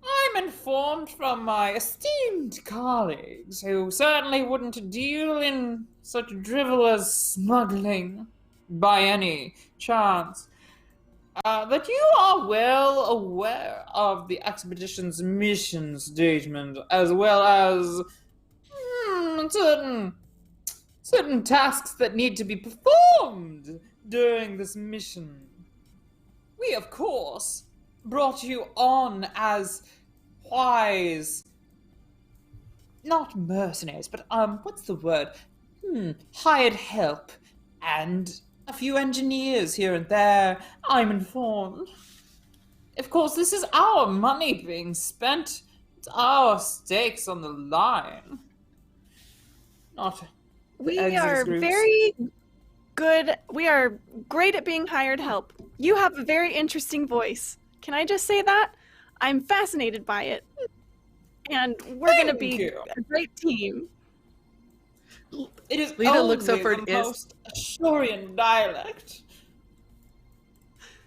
I'm informed from my esteemed colleagues, who certainly wouldn't deal in such drivel as smuggling by any chance, that you are well aware of the expedition's mission statement, as well as certain tasks that need to be performed during this mission. We, of course, brought you on as wise, not mercenaries, but what's the word? Hired help, and a few engineers here and there, I'm informed. Of course, this is our money being spent. It's our stakes on the line. Not We Exodus are groups. very good. We are great at being hired help. You have a very interesting voice. Can I just say that? I'm fascinated by it. And we're going to Thank be you. a great team. It is Lita only looks over the at Is. most Ashurian dialect.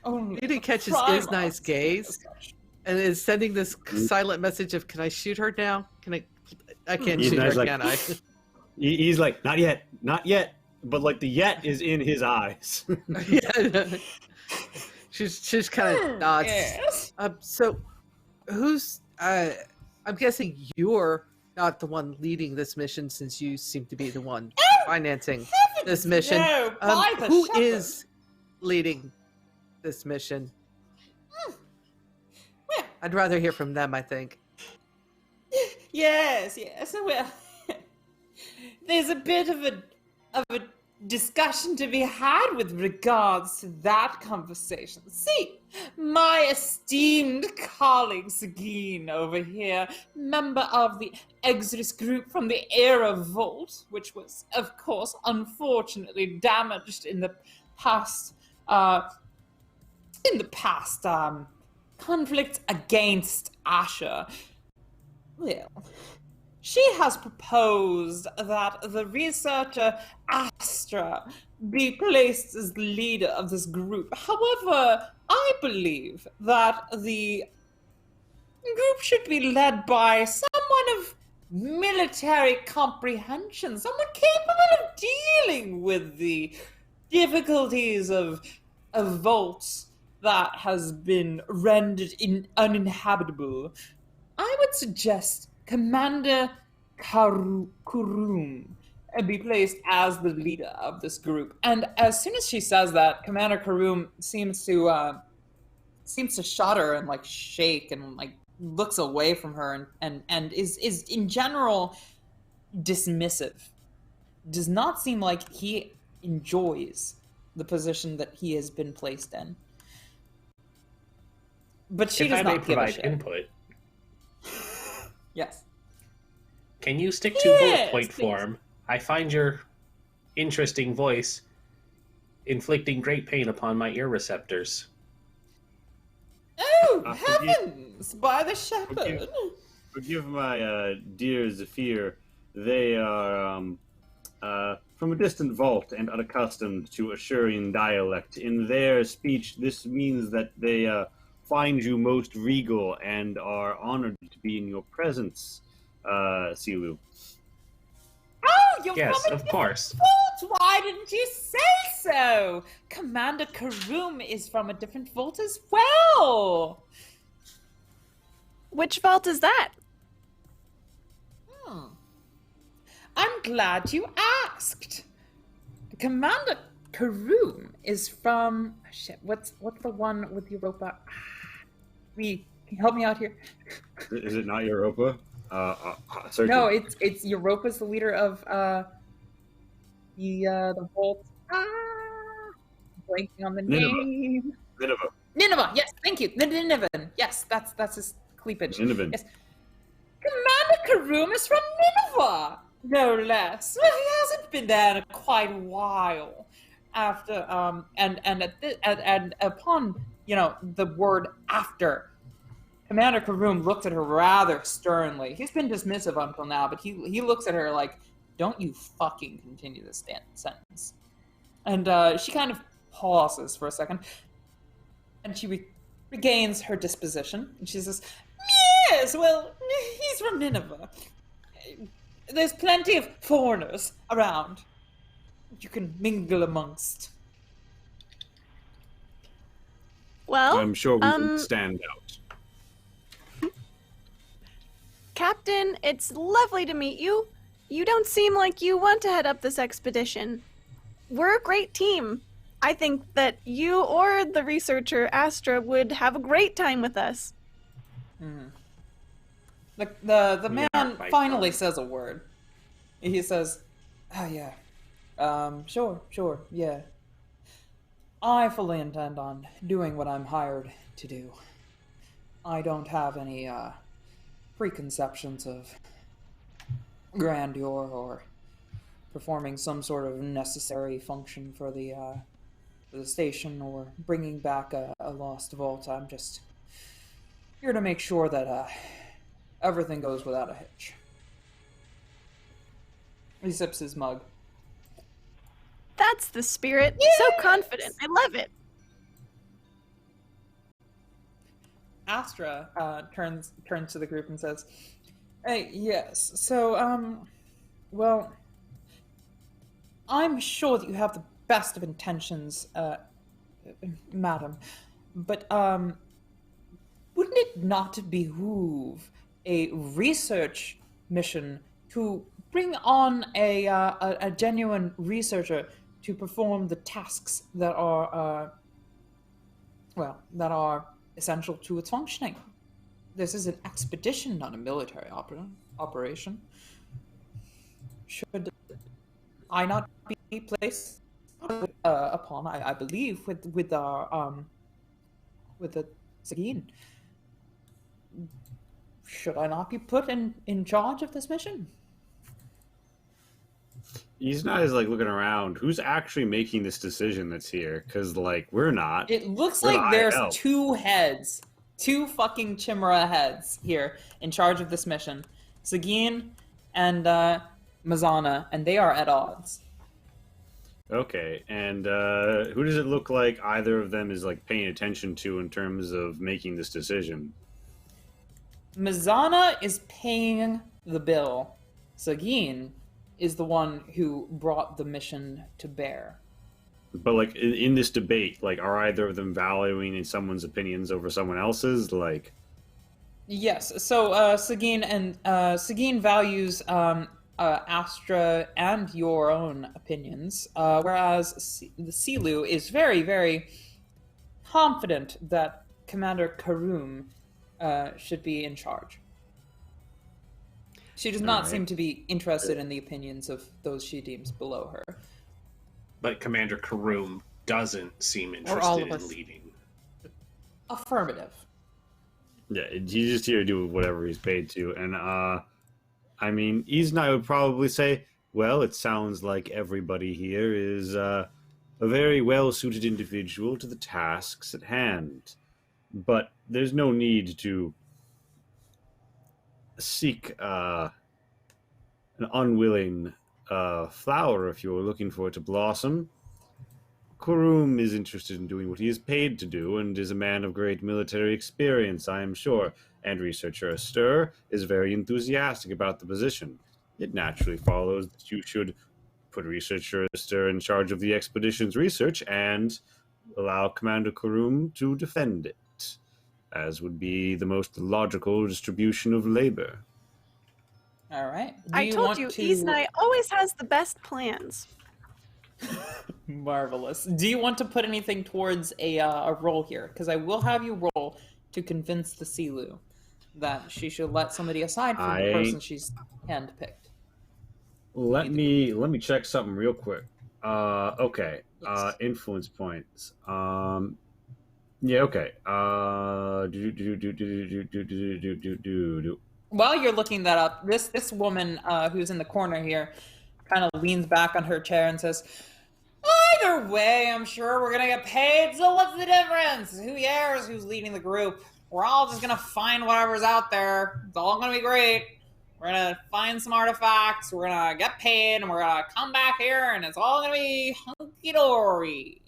Only Lita the catches Primarchs Isnai's speak gaze. as such. And is sending this silent message of, can I shoot her now? I can't shoot Isnai's her, like- can I? He's like, not yet, not yet. But like the yet is in his eyes. Yeah. She's kind of nods. Yes. So, who's? I'm guessing you're not the one leading this mission, since you seem to be the one financing this mission. No, by the Who shepherd. is leading this mission? Well, I'd rather hear from them. I think. yes. Well, there's a bit of a discussion to be had with regards to that conversation. See, my esteemed colleague Sagine over here, member of the Exodus group from the Era Vault, which was, of course, unfortunately damaged in the past conflict against Ashur. Well, she has proposed that the researcher Astra be placed as the leader of this group. However, I believe that the group should be led by someone of military comprehension, someone capable of dealing with the difficulties of vaults that has been rendered uninhabitable. I would suggest Commander Kurum be placed as the leader of this group. And as soon as she says that, Commander Kurum seems to shudder and like shake and like looks away from her and is in general dismissive. Does not seem like he enjoys the position that he has been placed in. But she If does I may not give a provide shit. input, Yes. can you stick to Yes, bullet point please. form? I find your interesting voice inflicting great pain upon my ear receptors. Oh, Forgive- heavens! By the shepherd! Forgive my dear Zephyr. They are from a distant vault and unaccustomed to Ashurian dialect. In their speech, this means that they find you most regal and are honored to be in your presence, Silu. Oh, you're Yes, from a of course. vault! Why didn't you say so? Commander Karoom is from a different vault as well! Which vault is that? I'm glad you asked. Commander Karoom is from... Shit, what's the one with Europa? Can you help me out here? Is it not Europa? Searching. No, it's Europa's the leader of the vault. Blanking on the Nineveh. name. Nineveh. Yes, thank you. The Ninevan. Yes, that's his cleavage. Nineveh. Yes. Commander Karoom is from Nineveh, no less. Well, he hasn't been there in quite a while. After and upon the word after, Commander Karoom looked at her rather sternly. He's been dismissive until now, but he looks at her like, "Don't you fucking continue this sentence." And she kind of pauses for a second, and she regains her disposition, and she says, Yes, well, he's from Nineveh. There's plenty of foreigners around you can mingle amongst. Well, I'm sure we would stand out. Captain, it's lovely to meet you. You don't seem like you want to head up this expedition. We're a great team. I think that you or the researcher Astra would have a great time with us. The man by finally far. says a word. He says, "Oh yeah, sure, yeah. I fully intend on doing what I'm hired to do. I don't have any preconceptions of grandeur or performing some sort of necessary function for the station or bringing back a lost vault. I'm just here to make sure that everything goes without a hitch." He sips his mug. That's the spirit. So confident. I love it. Astra turns to the group and says, "Hey, yes. So, well, I'm sure that you have the best of intentions, madam, but wouldn't it not behoove a research mission to bring on a genuine researcher to perform the tasks that are essential to its functioning? This is an expedition, not a military operation. Should I not be placed upon? I believe with the Sagin. Should I not be put in charge of this mission?" He's not as like looking around. Who's actually making this decision that's here? Because like we're not. It looks We're like the there's IL. two fucking Chimera heads here in charge of this mission. Sagin and Mazana, and they are at odds. Okay, and who does it look like either of them is like paying attention to in terms of making this decision? Mazana is paying the bill. Sagin is the one who brought the mission to bear. But like in this debate, like are either of them valuing someone's opinions over someone else's? Like, Yes, so Sagin values Astra and your own opinions, whereas the Silu is very, very confident that Commander Karum should be in charge. She does not Alright. seem to be interested in the opinions of those she deems below her. But Commander Karoom doesn't seem all interested of in us. leading. Affirmative. yeah, he's just here to do whatever he's paid to. And I mean, Ease and I would probably say, well, it sounds like everybody here is a very well-suited individual to the tasks at hand. But there's no need to seek an unwilling flower if you're looking for it to blossom. Kurum is interested in doing what he is paid to do and is a man of great military experience, I am sure, and researcher Astur is very enthusiastic about the position. It naturally follows that you should put researcher Astur in charge of the expedition's research and allow Commander Kurum to defend it, as would be the most logical distribution of labor. All right. I told you, Iznai always has the best plans. Marvelous. Do you want to put anything towards a roll here? Because I will have you roll to convince the Silu that she should let somebody aside from the person she's handpicked. Let me check something real quick. Okay. Yes. Influence points. Yeah. Okay. While you're looking that up, this woman who's in the corner here kind of leans back on her chair and says, "Either way, I'm sure we're gonna get paid, so what's the difference? Who cares who's leading the group? We're all just gonna find whatever's out there. It's all gonna be great. We're gonna find some artifacts, we're gonna get paid, and we're gonna come back here, and it's all gonna be hunky-dory."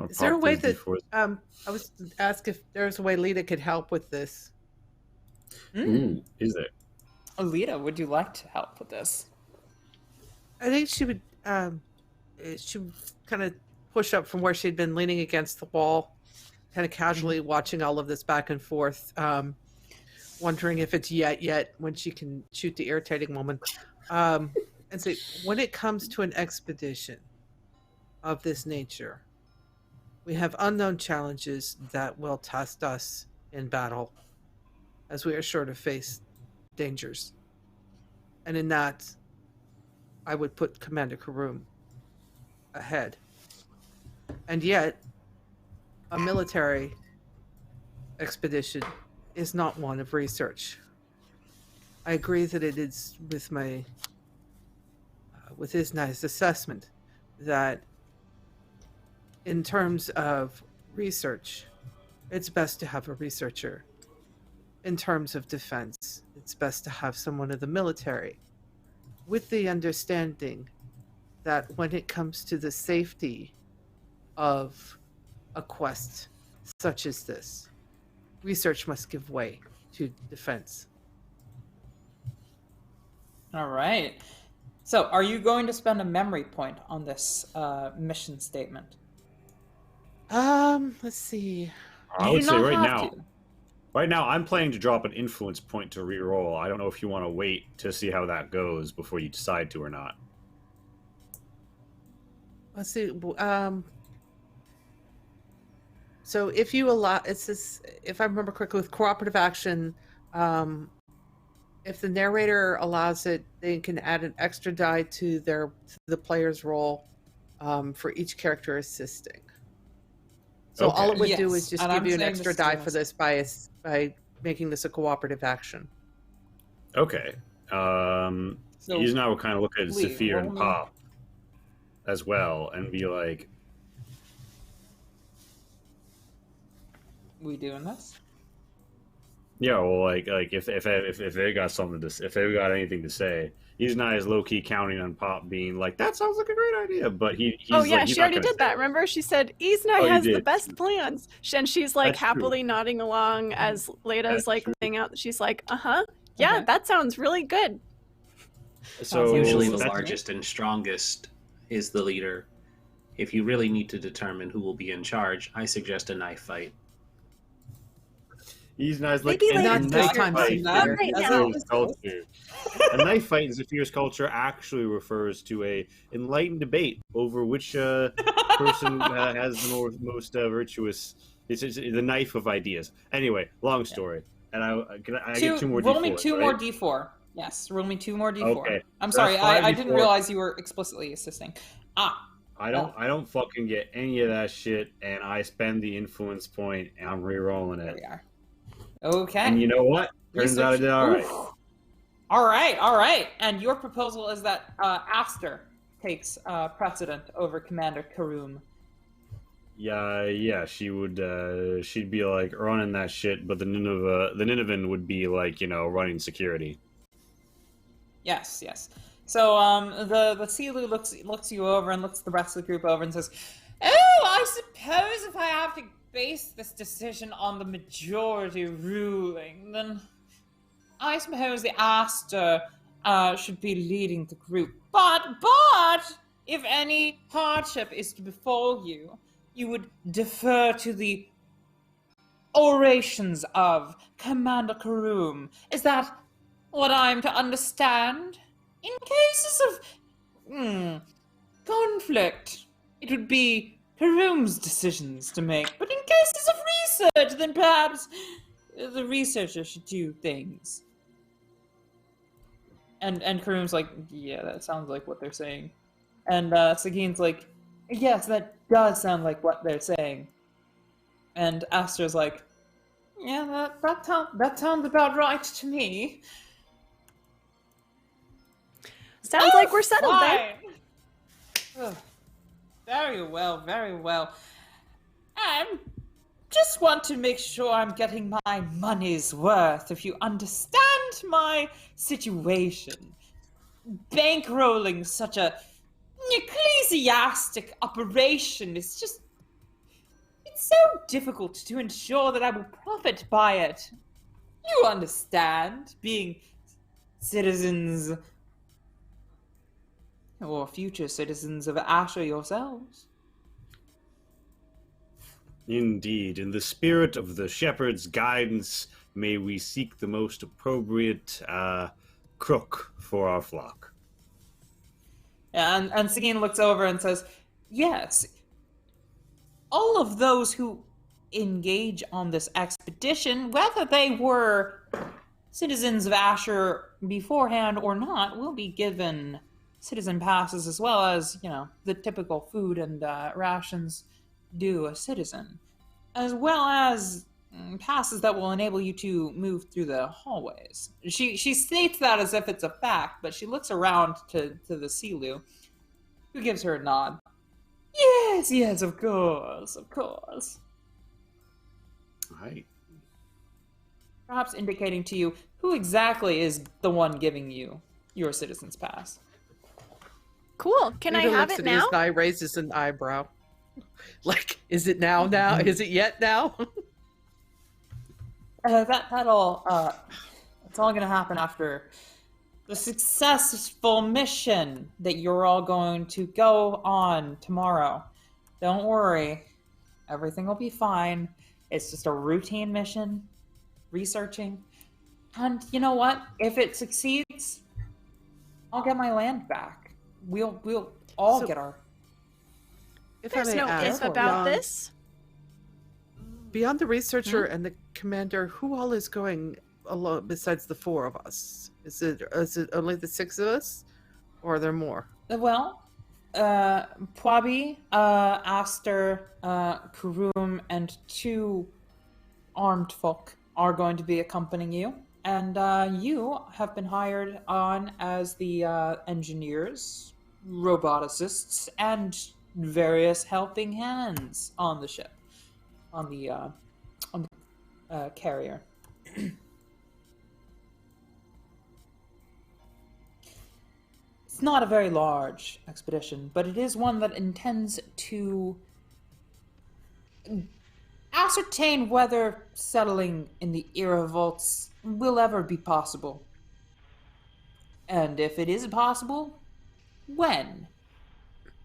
Is there a way that I was asked if there's a way Lita could help with this? Ooh, is there? Alita, would you like to help with this? I think she would kind of push up from where she'd been leaning against the wall, kind of casually watching all of this back and forth, wondering if it's yet when she can shoot the irritating woman. And say, when it comes to an expedition of this nature, we have unknown challenges that will test us in battle, as we are sure to face dangers. And in that, I would put Commander Karoom ahead. And yet, a military expedition is not one of research. I agree that it is with Isnai's assessment that in terms of research, it's best to have a researcher. In terms of defense, it's best to have someone of the military, with the understanding that when it comes to the safety of a quest such as this, research must give way to defense. All right. So, are you going to spend a memory point on this mission statement? Let's see. I You would do say not right have now. to. Right now, I'm planning to drop an influence point to re-roll. I don't know if you want to wait to see how that goes before you decide to or not. Let's see. So if you allow, it's this. If I remember correctly, with cooperative action, if the narrator allows it, they can add an extra die to the player's roll for each character assisting. So Okay. all it would do Yes, is just and give I'm you an saying extra this to die us. for this by making this a cooperative action. Okay. So, He's now kind of look at Lee, Zephyr roll and me- Pop as well and be like, we doing this? yeah, well, like if they got something to, if they got anything to say, he's not as low key counting on Pop being like, that sounds like a great idea, but he's Oh yeah, like, he's she not already gonna did say that. it. Remember, she said Isnai Oh, you has the did. best plans, and she's like That's true. happily nodding along as Leta's That's like true. laying out. She's like, yeah, Okay. that sounds really good. So Usually the that's- largest and strongest is the leader. If you really need to determine who will be in charge, I suggest a knife fight. He's not like Maybe and later a this knife time, fight Not in right Zephyr's now. culture. A knife fight in Zephyr's culture actually refers to a enlightened debate over which person has the most virtuous. It's the knife of ideas. Anyway, long story. And I get two more. Roll D4s, me two right? more d4. Yes, roll me 2 more d4. Okay, I'm so sorry, that's I didn't 5d4. realize you were explicitly assisting. I don't fucking get any of that shit, and I spend the influence point, and I'm re-rolling There it. we are. Okay. And you know what? Turns out I did all right. Oof. All right. And your proposal is that Aster takes precedent over Commander Karoom. Yeah, she would. She'd be like running that shit, but the Ninevan would be like, running security. Yes. So the Silu looks you over and looks the rest of the group over and says, "Oh, I suppose if I have to base this decision on the majority ruling, then I suppose the Aster should be leading the group. But if any hardship is to befall you, you would defer to the orations of Commander Karoom. Is that what I'm to understand? In cases of conflict, it would be Karoom's decisions to make, but in cases of research, then perhaps the researcher should do things." And Karoom's like, "Yeah, that sounds like what they're saying." And Sagin's like, "Yes, that does sound like what they're saying." And Aster's like, "Yeah, that sounds about right to me." Sounds like we're settled then. Fine. Ugh. Very well. Just want to make sure I'm getting my money's worth, if you understand my situation. Bankrolling such a ecclesiastic operation is just It's so difficult to ensure that I will profit by it. You understand, being citizens or future citizens of Ashur yourselves. Indeed, in the spirit of the shepherd's guidance, may we seek the most appropriate crook for our flock. And Sagine looks over and says, yes, all of those who engage on this expedition, whether they were citizens of Ashur beforehand or not, will be given citizen passes as well as, the typical food and rations do a citizen, as well as passes that will enable you to move through the hallways. She states that as if it's a fact, but she looks around to the Silu, who gives her a nod. Yes, of course. Right. Perhaps indicating to you who exactly is the one giving you your citizen's pass. Cool. Can I Lita have looks it at now? Iznai, raises an eyebrow. Like, is it now? Is it yet now? That'll it's all gonna happen after the successful mission that you're all going to go on tomorrow. Don't worry, everything will be fine. It's just a routine mission, researching, and you know what? If it succeeds, I'll get my land back. We'll all get our. If There's I may no ask, if about this. Beyond the researcher and the commander, who all is going alone besides the four of us? Is it only the six of us, or are there more? Well, Pwabi, Aster, Kurum, and 2 armed folk are going to be accompanying you. And you have been hired on as the engineers, roboticists, and various helping hands on the ship, on the carrier. It's not a very large expedition, but it is one that intends to ascertain whether settling in the Era Vaults will ever be possible. And if it is possible, when?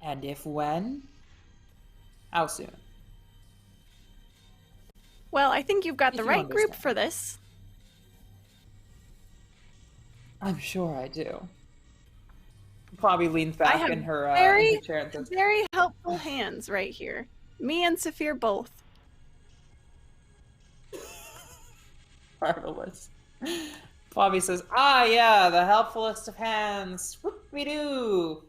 And if when, how soon? Well, I think you've got the You right group understand. for this. I'm sure I do. Probably leans back have in her, very- in her chair and says, Very helpful hands right here. Me and Saphir both. marvelous. Bobby says, yeah, the helpfulest of hands. Whoop-de-doo.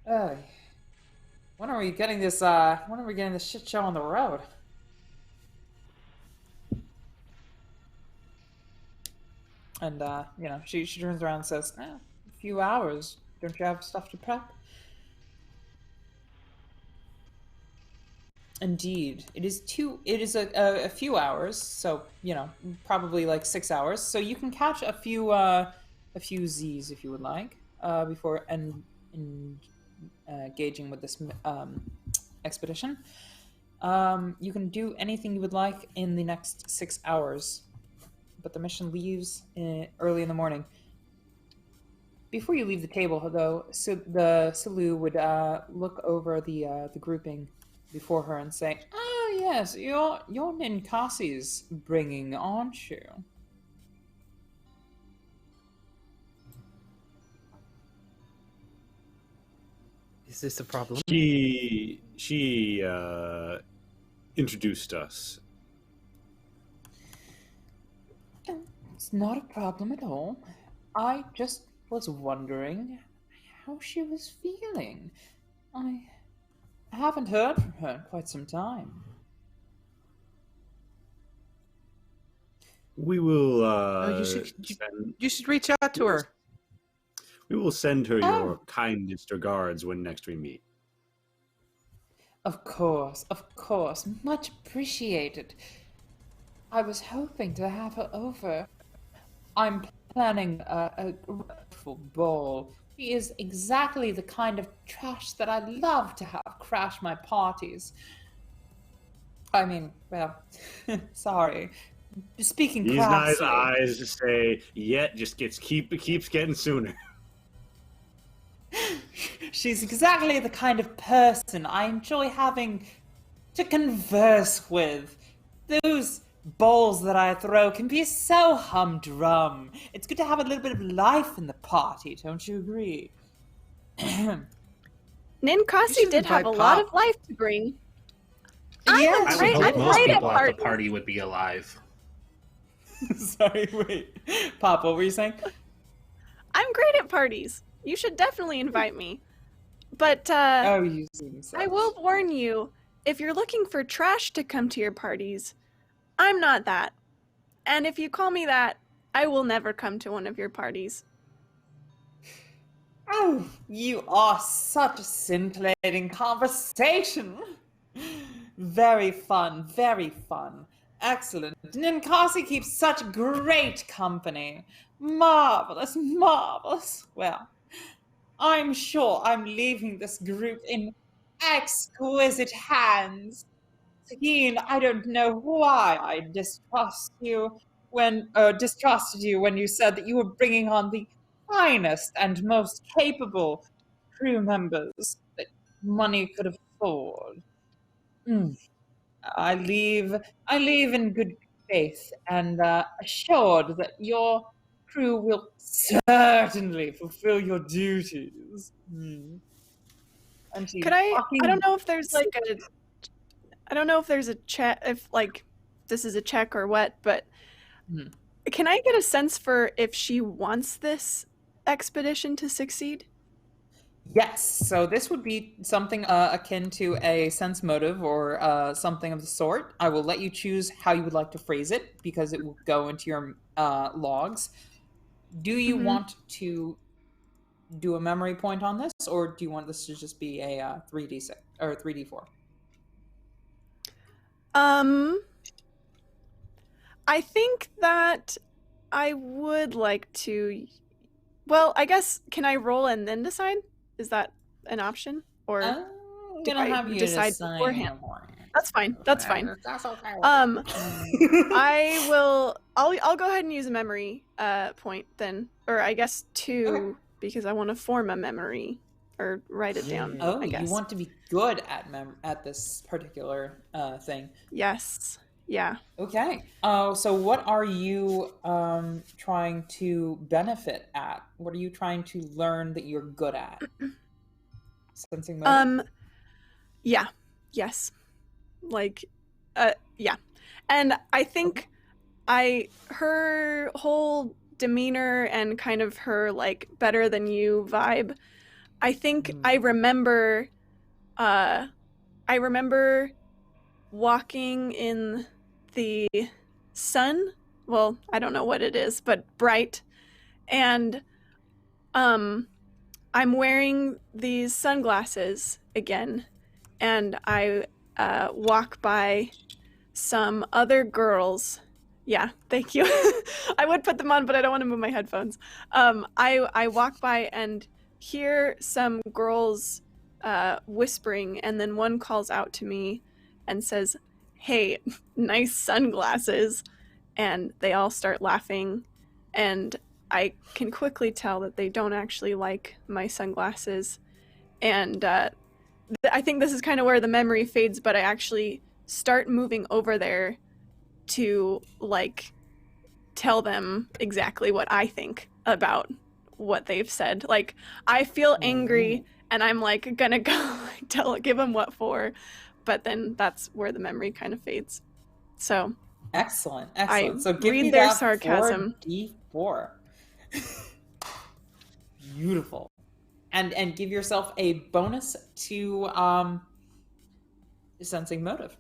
When are we getting this shit show on the road? And, she turns around and says, a few hours. Don't you have stuff to prep? Indeed. It is a few hours, so, probably like 6 hours. So you can catch a few Z's if you would like, before engaging with this expedition. You can do anything you would like in the next 6 hours, but the mission leaves early in the morning. Before you leave the table, though, so the Silu would look over the grouping before her and say, "Oh yes, you're Ninkasi's bringing, aren't you?" Is this a problem? She introduced us. It's not a problem at all. I just was wondering how she was feeling. I haven't heard from her in quite some time. We will. You should reach out to her. We will send her Oh. your kindest regards when next we meet. Of course, much appreciated. I was hoping to have her over. I'm planning a wonderful ball. She is exactly the kind of trash that I love to have crash my parties. I mean, well, sorry. Speaking These nice crassly. eyes say, yet just keeps getting sooner. She's exactly the kind of person I enjoy having to converse with. Those balls that I throw can be so humdrum. It's good to have a little bit of life in the party, don't you agree? You Ninkasi should did have a invite lot Pop. of life to bring. Yeah, I would Right, hope I'm most great at people at the parties. party would be alive. Sorry, wait. Pop, what were you saying? I'm great at parties. You should definitely invite me. But Oh, you seem so. I will warn you, if you're looking for trash to come to your parties, I'm not that. And if you call me that, I will never come to one of your parties. Oh, you are such a scintillating conversation. Very fun, very fun. Excellent. Ninkasi keeps such great company. Marvelous, marvelous. Well, I'm sure I'm leaving this group in exquisite hands. Sagine, I don't know why I distrusted you when you said that you were bringing on the finest and most capable crew members that money could afford. Mm. I leave in good faith and assured that your crew will certainly fulfill your duties. Mm. And she Could I fucking don't know if there's like a I don't know if there's a check if like this is a check or what, but Hmm. can I get a sense for if she wants this expedition to succeed? Yes, so this would be something akin to a sense motive or something of the sort. I will let you choose how you would like to phrase it because it will go into your logs. Do you Mhm. want to do a memory point on this, or do you want this to just be a 3d6 or 3d4? I think that I would like to. Well, I guess can I roll and then decide? Is that an option, or I'm do gonna I have you decide decide beforehand? beforehand. That's fine. That's fine. That's okay. I will. I'll go ahead and use a memory point then, or I guess two, Okay. because I want to form a memory or write it down. Oh, I guess. you want to be good at this particular thing. Yes. Yeah. Okay. Oh, so what are you trying to benefit at? What are you trying to learn that you're good at? Sensing motive? Yeah. Yes. Like, yeah. And I think her whole demeanor and kind of her like better than you vibe, I think I remember walking in the sun. Well, I don't know what it is, but bright. And I'm wearing these sunglasses again, and I walk by some other girls. Yeah, thank you. I would put them on, but I don't want to move my headphones. I walk by and hear some girls whispering, and then one calls out to me and says, "Hey, nice sunglasses." And they all start laughing, and I can quickly tell that they don't actually like my sunglasses. And I think this is kind of where the memory fades, but I actually start moving over there to like tell them exactly what I think about what they've said. Like, I feel angry and I'm like gonna go give them what for, but then that's where the memory kind of fades. So Excellent. I So give read me their that sarcasm. 4d4. Beautiful. And give yourself a bonus to sensing motive.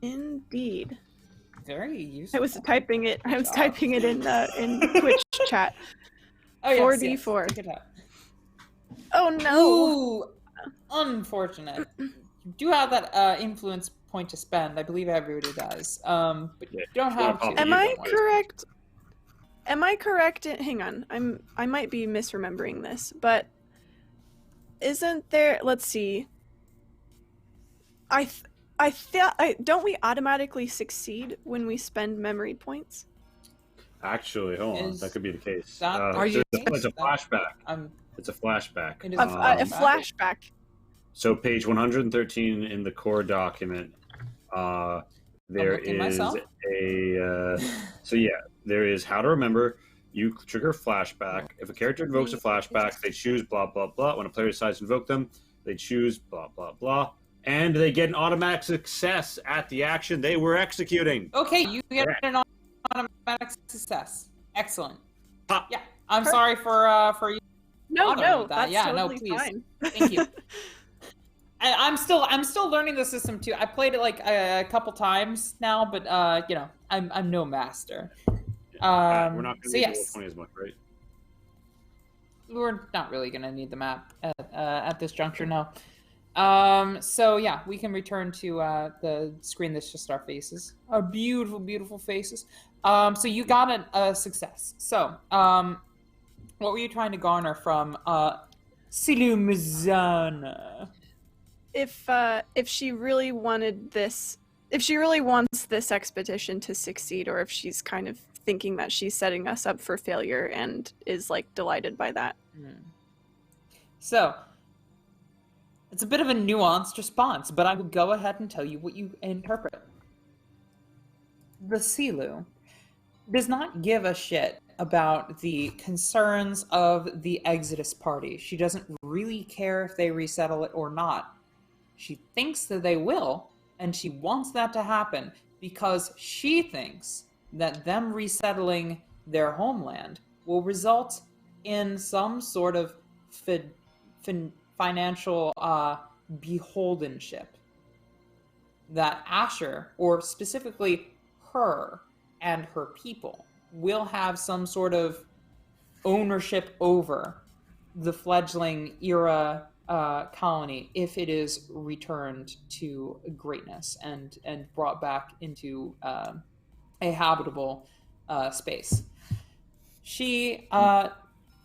Indeed. Very useful. I was typing it. I was job. typing it in Twitch chat. Oh, yes, 4d4. Yes. Take it out. Oh no! Ooh, unfortunate. You do have that influence point to spend. I believe everybody does. But you don't have to. Am I correct? Am I correct? Hang on. I might be misremembering this, but isn't there? Let's see. don't we automatically succeed when we spend memory points? Actually, hold on. Is That could be the case. that- Are you- It's a flashback. I'm It's a flashback. It is A Um, flashback. So page 113 in the core document, there looking is myself. there is how to remember. You trigger flashback. If a character invokes a flashback, they choose blah blah blah. When a player decides to invoke them, they choose blah blah blah, and they get an automatic success at the action they were executing. Okay, you get Correct. an automatic success. Excellent. Ha. Yeah, I'm sorry for you. No, bothering no, with that. that's Yeah, no, totally please. fine. Thank you. I'm still learning the system too. I played it like a couple times now, but I'm no master. We're not going to so use yes, 20 as much, right? we're not really gonna need the map at this juncture, no. So yeah, we can return to the screen that's just our faces, our beautiful, beautiful faces. So you got a success. So what were you trying to garner from Silumzana? If she really wanted this, if she really wants this expedition to succeed, or if she's kind of thinking that she's setting us up for failure and is like delighted by that. So it's a bit of a nuanced response, but I will go ahead and tell you what you interpret. The Silu does not give a shit about the concerns of the Exodus party. She doesn't really care if they resettle it or not. She thinks that they will, and she wants that to happen because she thinks that them resettling their homeland will result in some sort of financial beholdenship. That Ashur, or specifically her and her people, will have some sort of ownership over the fledgling era colony if it is returned to greatness and brought back into a habitable space. She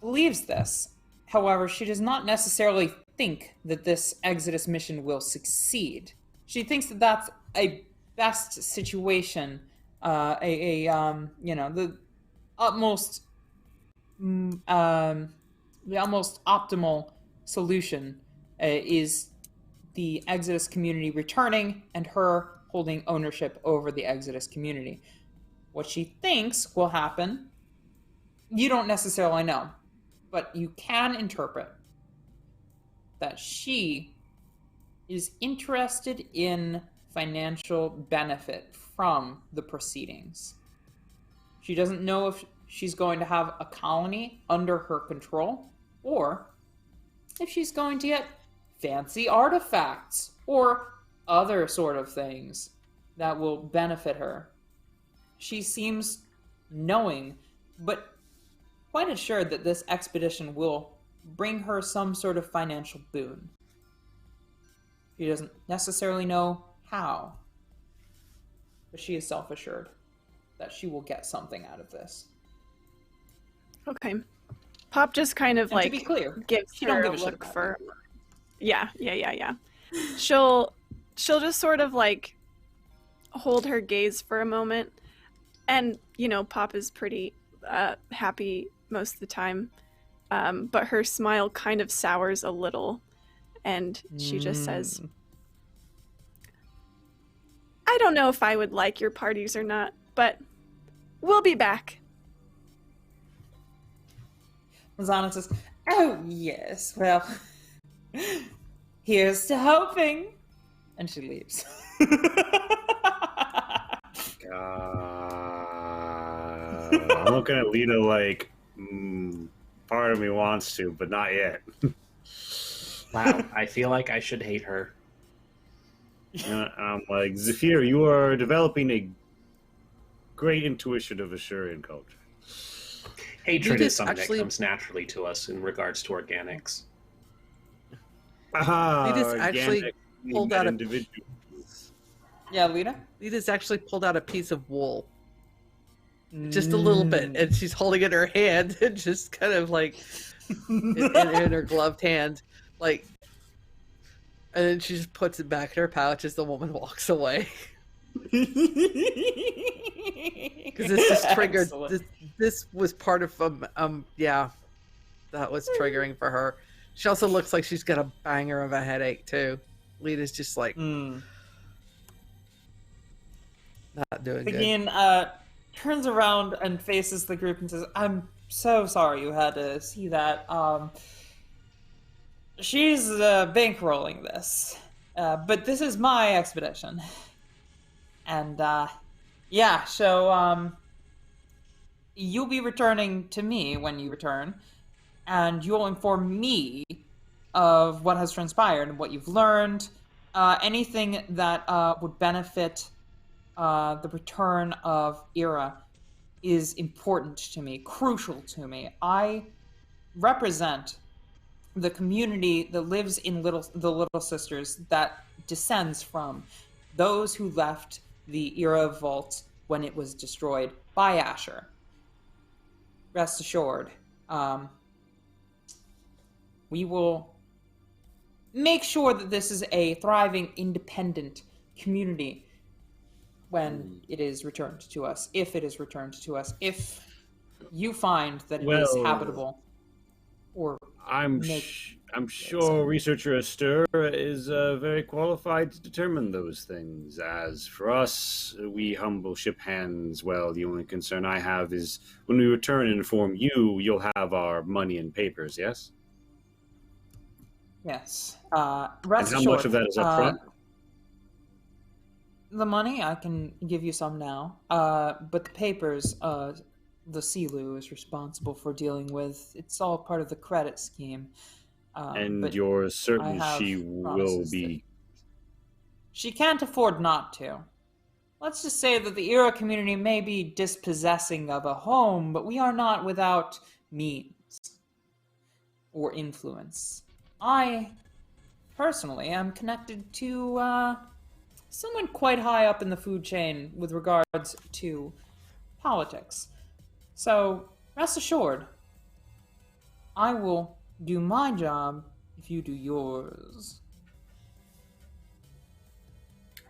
believes this. However, she does not necessarily think that this Exodus mission will succeed. She thinks that that's a best situation, the utmost optimal solution is the Exodus community returning and her holding ownership over the Exodus community. What she thinks will happen, you don't necessarily know, but you can interpret that she is interested in financial benefit from the proceedings. She doesn't know if she's going to have a colony under her control, or if she's going to get fancy artifacts or other sort of things that will benefit her. She seems knowing, but quite assured that this expedition will bring her some sort of financial boon. She doesn't necessarily know how, but she is self-assured that she will get something out of this. Okay. Pop just kind of And like to be clear, gives she her don't a give a shit look about for. Yeah. She'll just sort of like hold her gaze for a moment, and Pop is pretty happy most of the time, but her smile kind of sours a little, and she just says, "I don't know if I would like your parties or not, but we'll be back." Mazana says, "Oh yes, well, here's to hoping," and she leaves. I'm looking at Lita like, part of me wants to, but not yet. Wow, I feel like I should hate her. And I'm like, Zephyr, you are developing a great intuition of Ashurian culture. Hatred Lita's is something actually- that comes naturally to us in regards to organics. Lita's actually organic pulled out a- individuals. Yeah, Lita? Lita's actually pulled out a piece of wool. Just a little bit, and she's holding it in her hand, and just kind of like in her gloved hand, like And then she just puts it back in her pouch as the woman walks away. Because this just triggered. This was part of yeah, that was triggering for her. She also looks like she's got a banger of a headache too. Lita's just like not doing good. Again, turns around and faces the group and says, "I'm so sorry you had to see that. She's bankrolling this, but this is my expedition, and yeah. So you'll be returning to me when you return, and you'll inform me of what has transpired and what you've learned. Anything that would benefit the return of Ira is important to me, crucial to me. I represent the community that lives in the Little Sisters that descends from those who left the Ira vault when it was destroyed by Ashur. Rest assured, we will make sure that this is a thriving, independent community when it is returned to us, if it is returned to us, if you find that it is habitable, or I'm sure researcher Ashur is very qualified to determine those things. As for us, we humble ship hands. Well, the only concern I have is when we return and inform you, you'll have our money and papers, yes? Yes. And Rest how assured, much of that is up front? The money, I can give you some now. But the papers, the Silu is responsible for dealing with. It's all part of the credit scheme. And you're certain she will be... She can't afford not to. Let's just say that the Ira community may be dispossessing of a home, but we are not without means or influence. I, personally, am connected to someone quite high up in the food chain with regards to politics. So, rest assured, I will do my job if you do yours.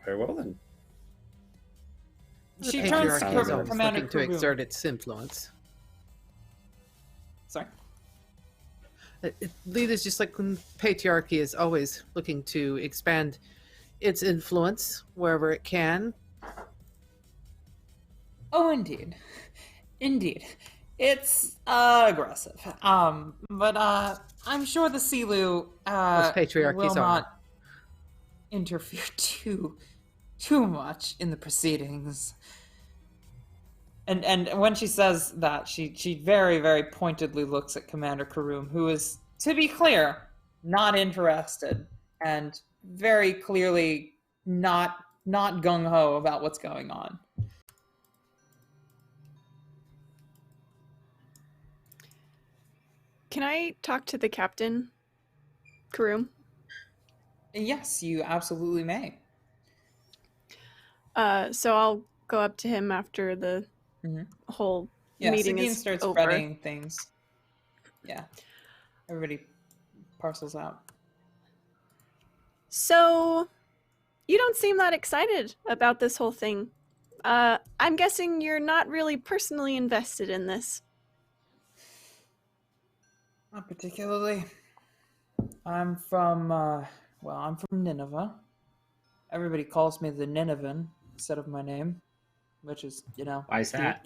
Very well, then. She turns to Patriarchy is always Commander looking to Karoom. exert its influence. Sorry? Lita's just like patriarchy is always looking to expand its influence wherever it can. Oh, indeed. Indeed. It's aggressive. But I'm sure the Silu patriarchies will are. not interfere too much in the proceedings. And when she says that, she very, very pointedly looks at Commander Karoom, who is, to be clear, not interested and very clearly not gung-ho about what's going on. Can I talk to the captain, Karoom? Yes, you absolutely may. So I'll go up to him after the whole meeting Seguin is starts over. spreading things. Yeah. Everybody parcels out. So, you don't seem that excited about this whole thing. I'm guessing you're not really personally invested in this. Not particularly. I'm from Nineveh. Everybody calls me the Ninevan instead of my name, which is, Why is that?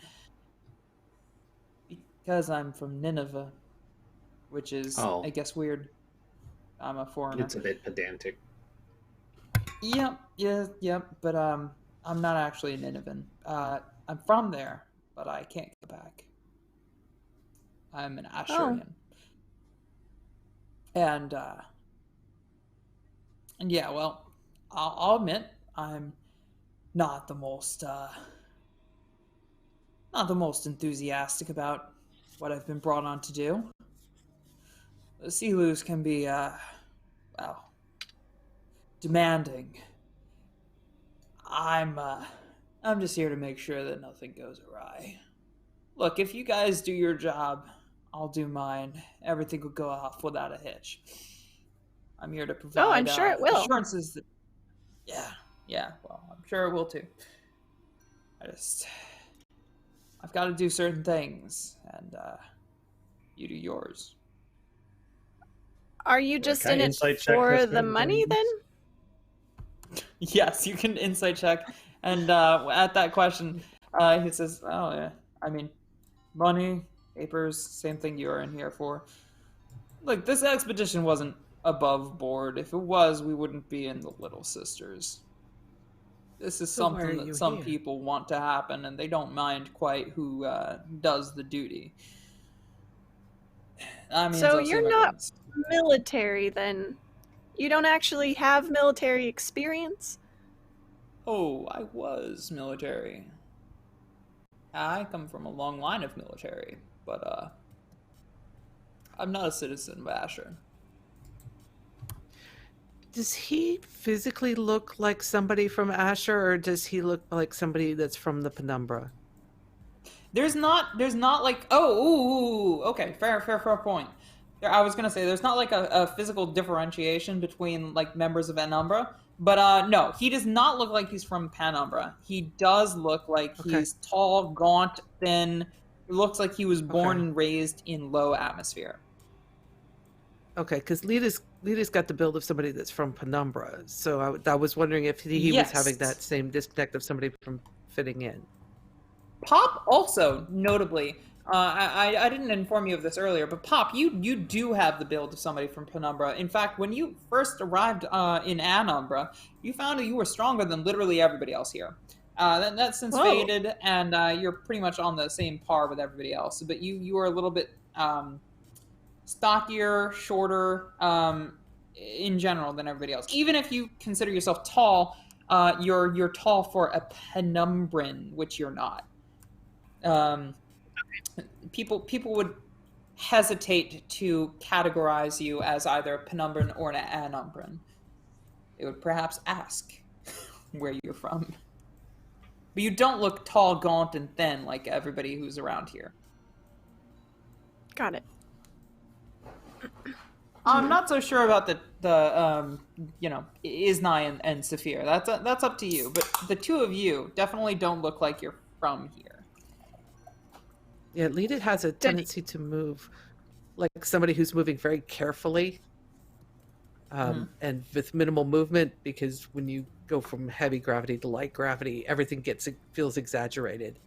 Because I'm from Nineveh, which is, Oh. I guess, weird. I'm a foreigner. It's a bit pedantic. Yep, but I'm not actually a Ninevan. I'm from there, but I can't go back. I'm an Ashurian. And yeah, well, I'll admit I'm not the most enthusiastic about what I've been brought on to do. The Silus can be demanding. I'm just here to make sure that nothing goes awry. Look, if you guys do your job, I'll do mine. Everything will go off without a hitch. I'm here to provide. Oh, I'm sure it will. Assurances that. Yeah. Well, I'm sure it will too. I've got to do certain things, and you do yours. Are you just Can I in it insight check for this the man, money please? then? Yes, you can insight check, and at that question, he says, "Oh yeah, I mean, money, papers, same thing you are in here for. Look, this expedition wasn't above board. If it was, we wouldn't be in the Little Sisters. This is So why something are that you some here? people want to happen, and they don't mind quite who does the duty. I mean, So us you're not immigrants. military then? You don't actually have military experience? Oh, I was military. I come from a long line of military, but I'm not a citizen of Ashur. Does he physically look like somebody from Ashur, or does he look like somebody that's from the Penumbra? There's not like okay, fair point. I was gonna say there's not like a physical differentiation between like members of Penumbra, but no, he does not look like he's from Penumbra. He does look like Okay. he's tall, gaunt, thin. It looks like he was born Okay. and raised in low atmosphere. Okay, because Lita's got the build of somebody that's from Penumbra, so I was wondering if he Yes. was having that same disconnect of somebody from fitting in. Pop also, notably, I didn't inform you of this earlier, but Pop, you do have the build of somebody from Penumbra. In fact, when you first arrived in Anumbra, you found that you were stronger than literally everybody else here. That's since Whoa. faded, and you're pretty much on the same par with everybody else. But you are a little bit stockier, shorter in general than everybody else. Even if you consider yourself tall, you're tall for a Penumbran, which you're not. People would hesitate to categorize you as either a Penumbran or an Anumbran. They would perhaps ask where you're from. But you don't look tall, gaunt, and thin like everybody who's around here. Got it. I'm not so sure about the Isnai and Saphir. That's up to you. But the two of you definitely don't look like you're from here. Yeah, Lita has a tendency to move like somebody who's moving very carefully and with minimal movement, because when you go from heavy gravity to light gravity, everything feels exaggerated.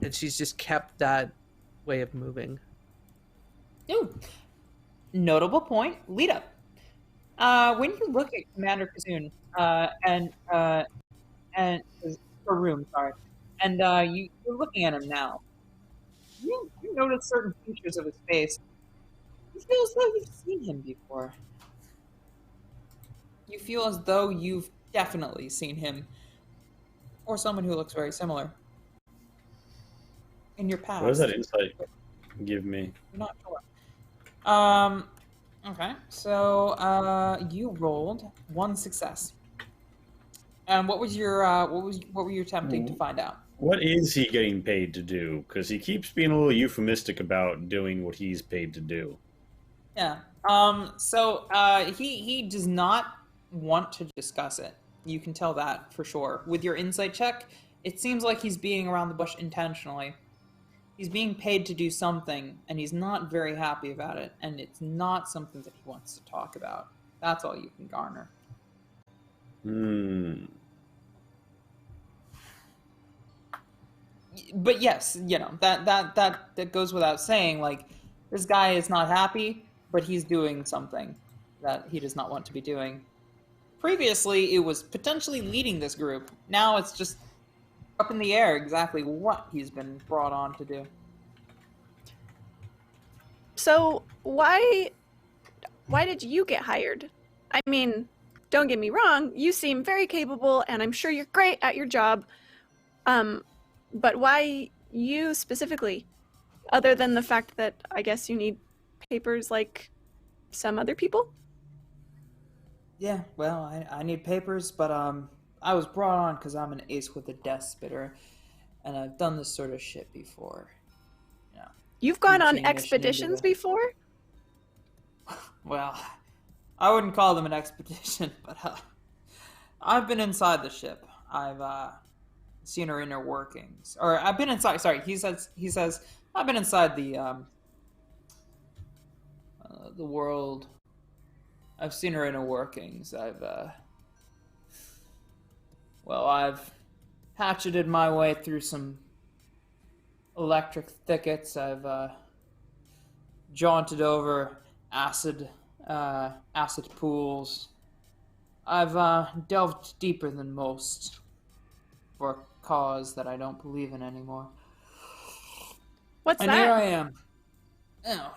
And she's just kept that way of moving. Ooh. Notable point, Lita. When you look at Commander Kazoon and Karoom, sorry, and you're looking at him now, you notice certain features of his face. You feel as though you've seen him before. You feel as though you've definitely seen him, or someone who looks very similar in your past. What does that insight give me? You're not sure. Okay, so you rolled one success. And what was your what were you attempting to find out? What is he getting paid to do? Because he keeps being a little euphemistic about doing what he's paid to do. Yeah. So he does not want to discuss it. You can tell that for sure. With your insight check, it seems like he's beating around the bush intentionally. He's being paid to do something, and he's not very happy about it, and it's not something that he wants to talk about. That's all you can garner. But yes, that goes without saying. Like, this guy is not happy, but he's doing something that he does not want to be doing. Previously, it was potentially leading this group. Now it's just up in the air exactly what he's been brought on to do. So why did you get hired? I mean, don't get me wrong, you seem very capable and I'm sure you're great at your job. But why you specifically? Other than the fact that I guess you need papers like some other people? Yeah, well, I need papers, but I was brought on because I'm an ace with a death spitter, and I've done this sort of shit before. You've gone on Reaching mission expeditions into the- before? Well, I wouldn't call them an expedition, but I've been inside the ship. I've seen her inner workings, or I've been inside. Sorry, he says I've been inside the world. I've seen her inner workings. I've hatcheted my way through some electric thickets. I've jaunted over acid pools. I've delved deeper than most for a cause that I don't believe in anymore. What's And that? here I am. Now,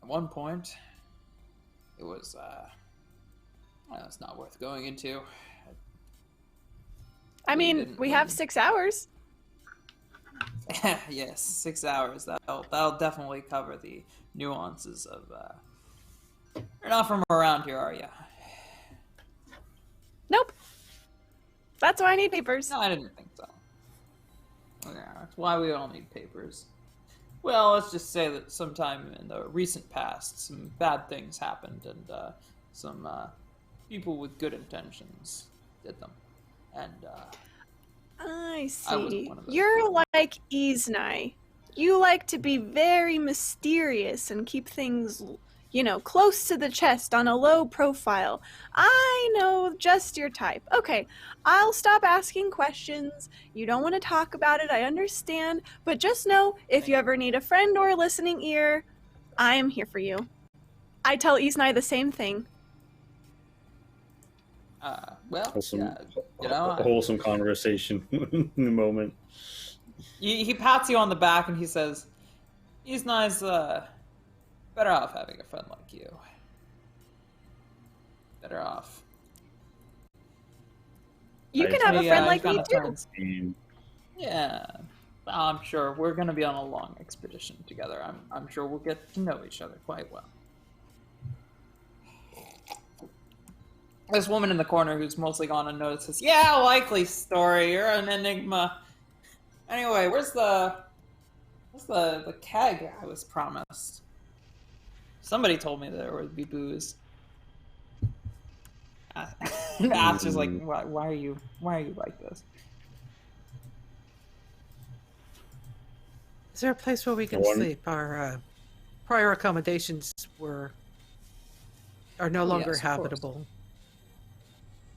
at one point, it was it's not worth going into. I mean, didn't we have win. 6 hours. Yes, 6 hours. That'll definitely cover the nuances of. You're not from around here, are you? Nope. That's why I need papers. No, I didn't think so. Yeah, that's why we all need papers. Well, let's just say that sometime in the recent past, some bad things happened, and some people with good intentions did them. And I I wasn't see. one of those You're people. like Iznai. You like to be very mysterious and keep things, close to the chest on a low profile. I know just your type. Okay, I'll stop asking questions. You don't want to talk about it, I understand. But just know, if you ever need a friend or a listening ear, I am here for you. I tell Iznai the same thing. Well, Wholesome, yeah, wholesome conversation in the moment. he pats you on the back and he says, "He's nice. Better off having a friend like you. Better off." You can have a friend like me kinda too. turns. Yeah, I'm sure we're gonna be on a long expedition together. I'm sure we'll get to know each other quite well. This woman in the corner who's mostly gone unnoticed says, "Yeah, likely story. You're an enigma. Anyway, where's the keg I was promised? Somebody told me there would be booze." Aster's like, why are you like this? Is there a place where we can sleep? Our prior accommodations are no longer yes, of course. habitable.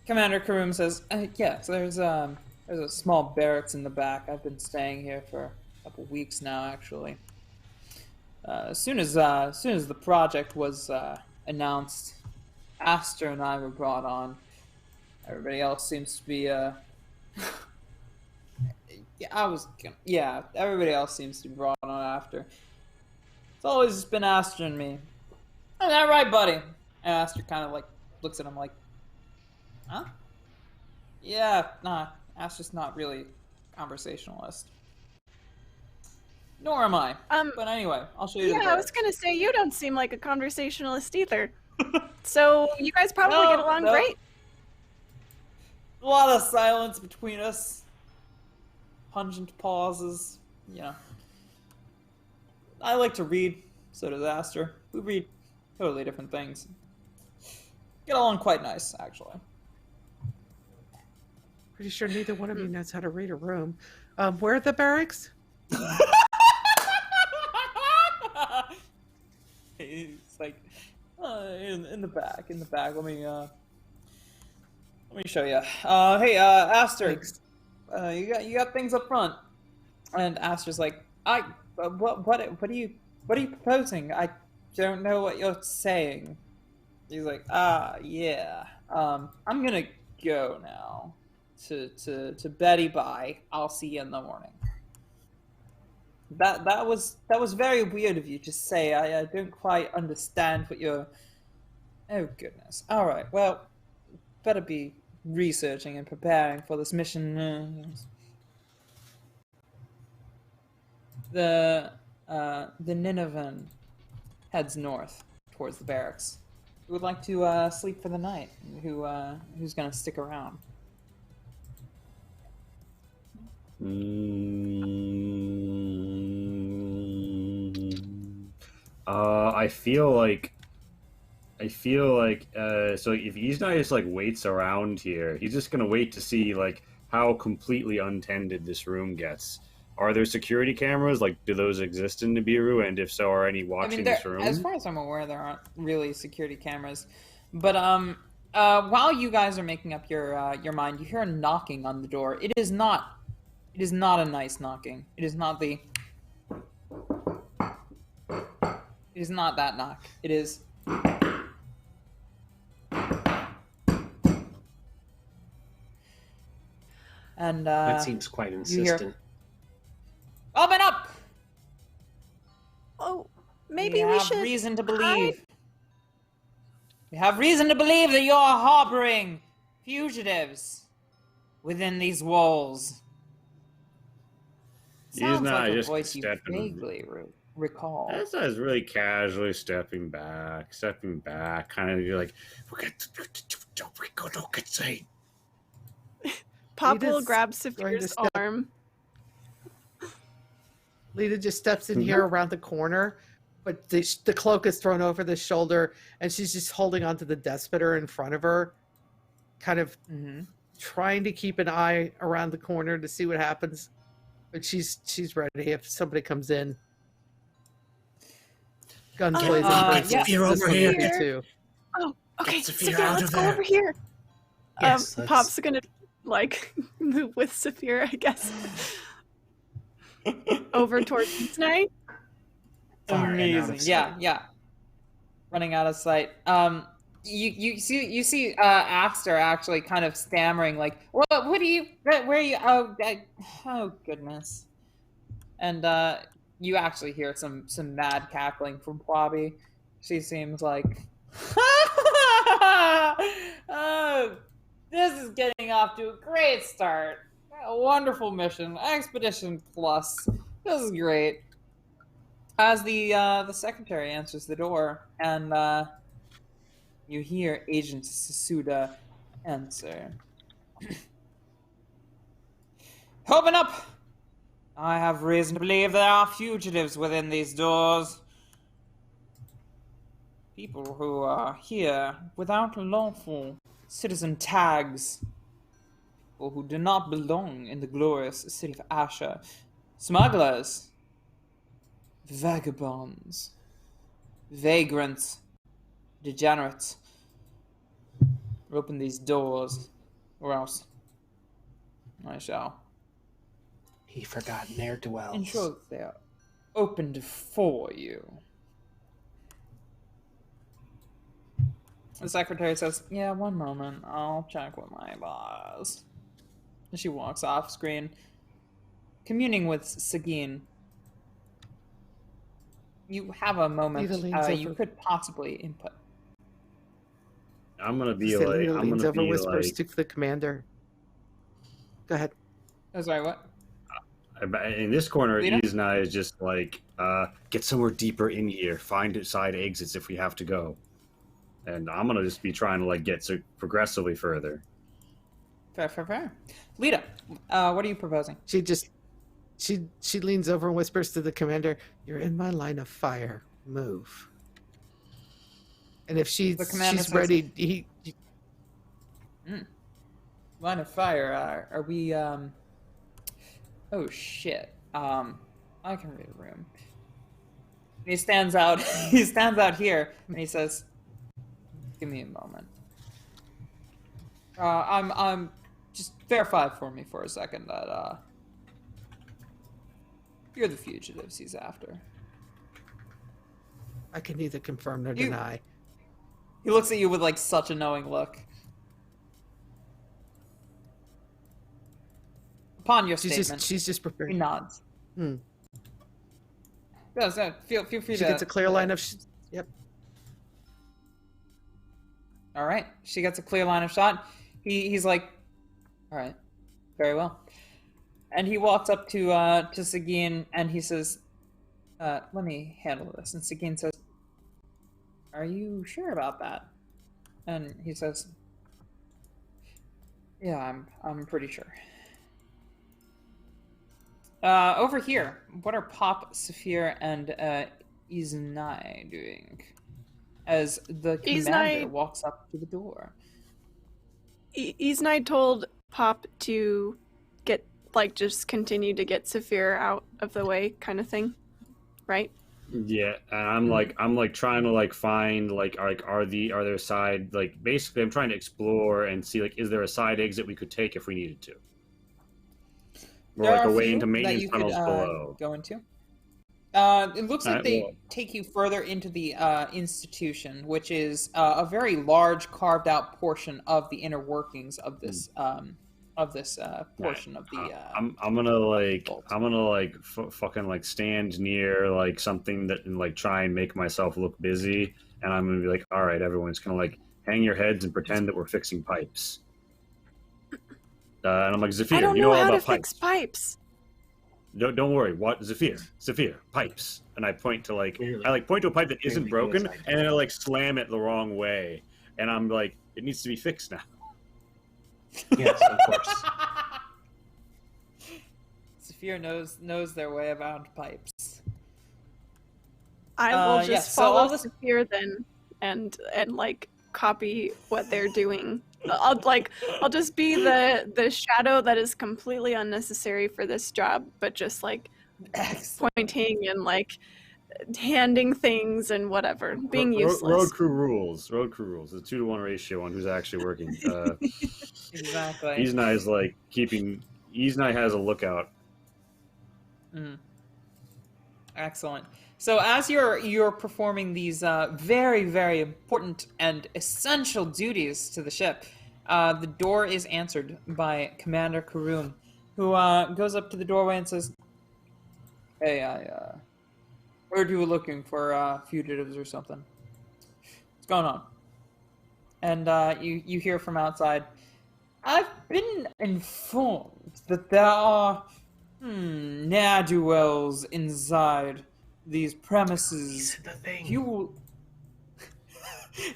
Commander Karoom says, "Yes, there's a small barracks in the back. I've been staying here for a couple weeks now, actually. As soon as the project was announced, Aster and I were brought on. Everybody else seems to be everybody else seems to be brought on after. It's always been Aster and me. Isn't that right, buddy?" And Aster kind of like looks at him like, "Huh? Yeah, nah, Aster's not really a conversationalist. Nor am I. But anyway, I'll show you the Yeah, I barracks." was gonna say, you don't seem like a conversationalist either. So you guys probably get along No. great. A lot of silence between us. Pungent pauses. I like to read, so does Aster. We read totally different things. Get along quite nice, actually. Pretty sure neither one of you knows how to read a room. Where are the barracks? It's like in the back. Let me show you. Hey, Aster. Thanks. You got things up front. And Aster's like, what are you proposing? I don't know what you're saying. He's like, yeah. I'm gonna go now to Betty bye. I'll see you in the morning. That was very weird of you to say. I don't quite understand what you're. Oh goodness. All right. Well, better be researching and preparing for this mission. The Nineveh heads north towards the barracks. Who would like to sleep for the night? Who's gonna stick around? I feel like I feel like so if he's not just like waits around here, he's just gonna wait to see like how completely untended this room gets. Are there security cameras? Like, do those exist in Nibiru? And if so, are any I watching mean, this room? as far as I'm aware, there aren't really security cameras. But while you guys are making up your mind, you hear a knocking on the door. It is not a nice knocking. It is not the. It is not that knock. It is. And That seems quite insistent. Open up! Oh, maybe we should. have reason to believe. We have reason to believe that you are harboring fugitives within these walls. Sounds not like a just voice you stepping- vaguely recall. That's us really casually stepping back, kind of like, Pop will Lita's grab going to Saphir's step- arm. Lita just steps in here around the corner, but the cloak is thrown over the shoulder, and she's just holding onto the death spitter in front of her, kind of trying to keep an eye around the corner to see what happens. But she's ready if somebody comes in. Guns blazing. yeah. Saphir over one here. will be too. Oh, okay, Get Saphir Saphir, out let's of go there. over here. Yes, let's- Pop's gonna like move with Saphir, I guess, over towards Snake. Far and out of Amazing. Yeah, sight. yeah. Running out of sight. You see Axter actually kind of stammering like, what do you, where are you? Oh goodness. And you actually hear some mad cackling from Quabi. She seems like, oh, this is getting off to a great start. A wonderful mission, Expedition Plus. This is great. As the secretary answers the door, and you hear Agent Sasuda answer. Open up! I have reason to believe there are fugitives within these doors. People who are here without lawful citizen tags, or who do not belong in the glorious city of Ashur. Smugglers, vagabonds, vagrants, degenerates. Open these doors, or else I shall He forgot ne'er dwells. ensure that they are opened for you. The secretary says, yeah, one moment, I'll check with my boss. And she walks off screen, communing with Sagine. You have a moment Lita leans you over. could possibly input. I'm gonna be Lita like, I'm leans gonna over, be whispers like, to the commander. Go ahead. Oh, sorry, what? in this corner, Lita? Izna is just like, get somewhere deeper in here, find side exits if we have to go. And I'm gonna just be trying to like get progressively further. Fair. Lita, what are you proposing? She leans over and whispers to the commander, "You're in my line of fire. Move." And if The commander she's says- ready, he Line of fire, are we, oh shit, I can read a room. He stands out, he stands out here, and he says, give me a moment. I'm, just verify for me for a second that, you're the fugitives he's after. I can neither confirm nor You- deny. He looks at you with, like, such a knowing look. Upon your statement, She's just he prepared. nods. Hmm. Yeah, feel free She to... gets a clear line of. Yep. All right, she gets a clear line of shot. He's like, all right, very well. And he walks up to Sagine and he says, let me handle this. And Sagine says, are you sure about that? And he says, yeah, I'm pretty sure. Over here, what are Pop, Saphir, and Iznai doing? as the commander Iznai- walks up to the door. Iznai told Pop to get, like, just continue to get Saphir out of the way, kind of thing, right? Yeah, and I'm like trying to like find are there side, like, basically I'm trying to explore and see, like, is there a side exit we could take if we needed to, or There like are a a way few into that maintenance you could tunnels below. go into. It looks like Alright, they well- take you further into the institution, which is a very large carved out portion of the inner workings of this portion of the. I'm gonna vault. fucking like stand near like something that and like try and make myself look busy, and I'm gonna be like, all right, everyone's gonna like hang your heads and pretend that we're fixing pipes. And I'm like, Zafir, I don't you know know all how to about pipes. fix pipes. Don't worry. What, Zafir, pipes. And I point to like Clearly. I like point to a pipe that isn't Clearly, broken, yes, I do. and then I like slam it the wrong way, and I'm like, it needs to be fixed now. Yes, of course. Saphir knows their way around pipes. I will just yes, so follow all this- Saphir then, and like copy what they're doing. I'll just be the shadow that is completely unnecessary for this job, but just like Excellent. pointing and like handing things and whatever, being useless. Road crew rules. Road crew rules. It's a 2-to-1 ratio on who's actually working. Exactly. Iznai's like keeping. Iznai has a lookout. Mhm. Excellent. So as you're performing these very, very important and essential duties to the ship, the door is answered by Commander Karun, who goes up to the doorway and says, "Hey, I heard you were looking for fugitives or something. What's going on?" And you hear from outside, "I've been informed that there are ne'er-do-wells inside these premises. Said the thing. If you will,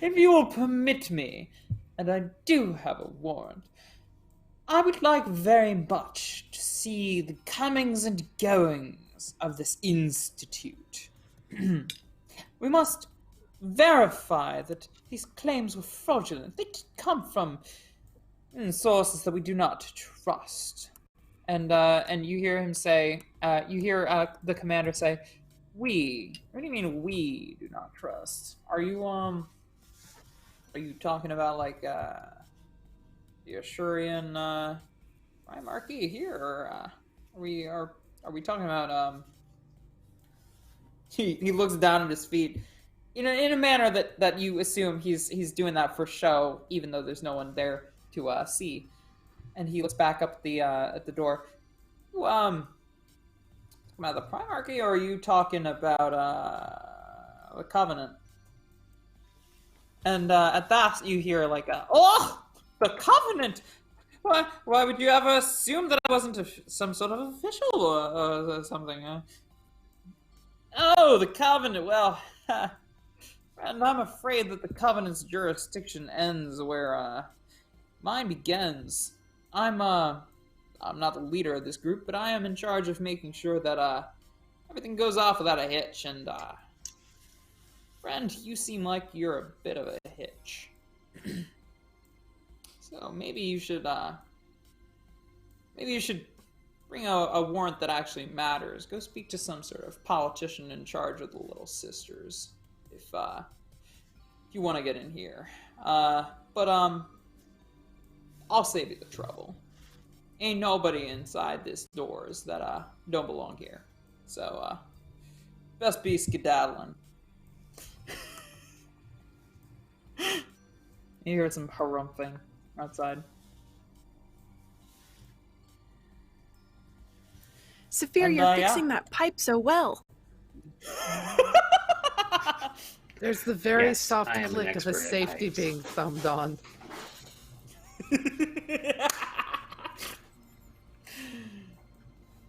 if you will permit me, and I do have a warrant, I would like very much to see the comings and goings of this institute. We must verify that these claims were fraudulent. They come from sources that we do not trust." And you hear him say, you hear the commander say, "We? What do you mean we do not trust? Are you talking about like the Ashurian primarchy here, or are we talking about He looks down at his feet, in a manner that you assume he's doing that for show, even though there's no one there to see. And he looks back up at the door. You, about the Primarchy, or are you talking about the Covenant? And at that, you hear like, "Oh, the Covenant! Why would you ever assume that I wasn't some sort of official or something? Oh, the Covenant. Well, and I'm afraid that the Covenant's jurisdiction ends where mine begins. I'm not the leader of this group, but I am in charge of making sure that everything goes off without a hitch. And friend, you seem like you're a bit of a hitch. So maybe you should bring a warrant that actually matters. Go speak to some sort of politician in charge of the Little Sisters, if you want to get in here. But I'll save you the trouble. Ain't nobody inside this doors that don't belong here. So best be skedaddling." You hear some harumphing outside. Saphir, And, you're yeah. fixing that pipe so well. There's the very Yes, soft I am an click of a expert at safety pipes. being thumbed on.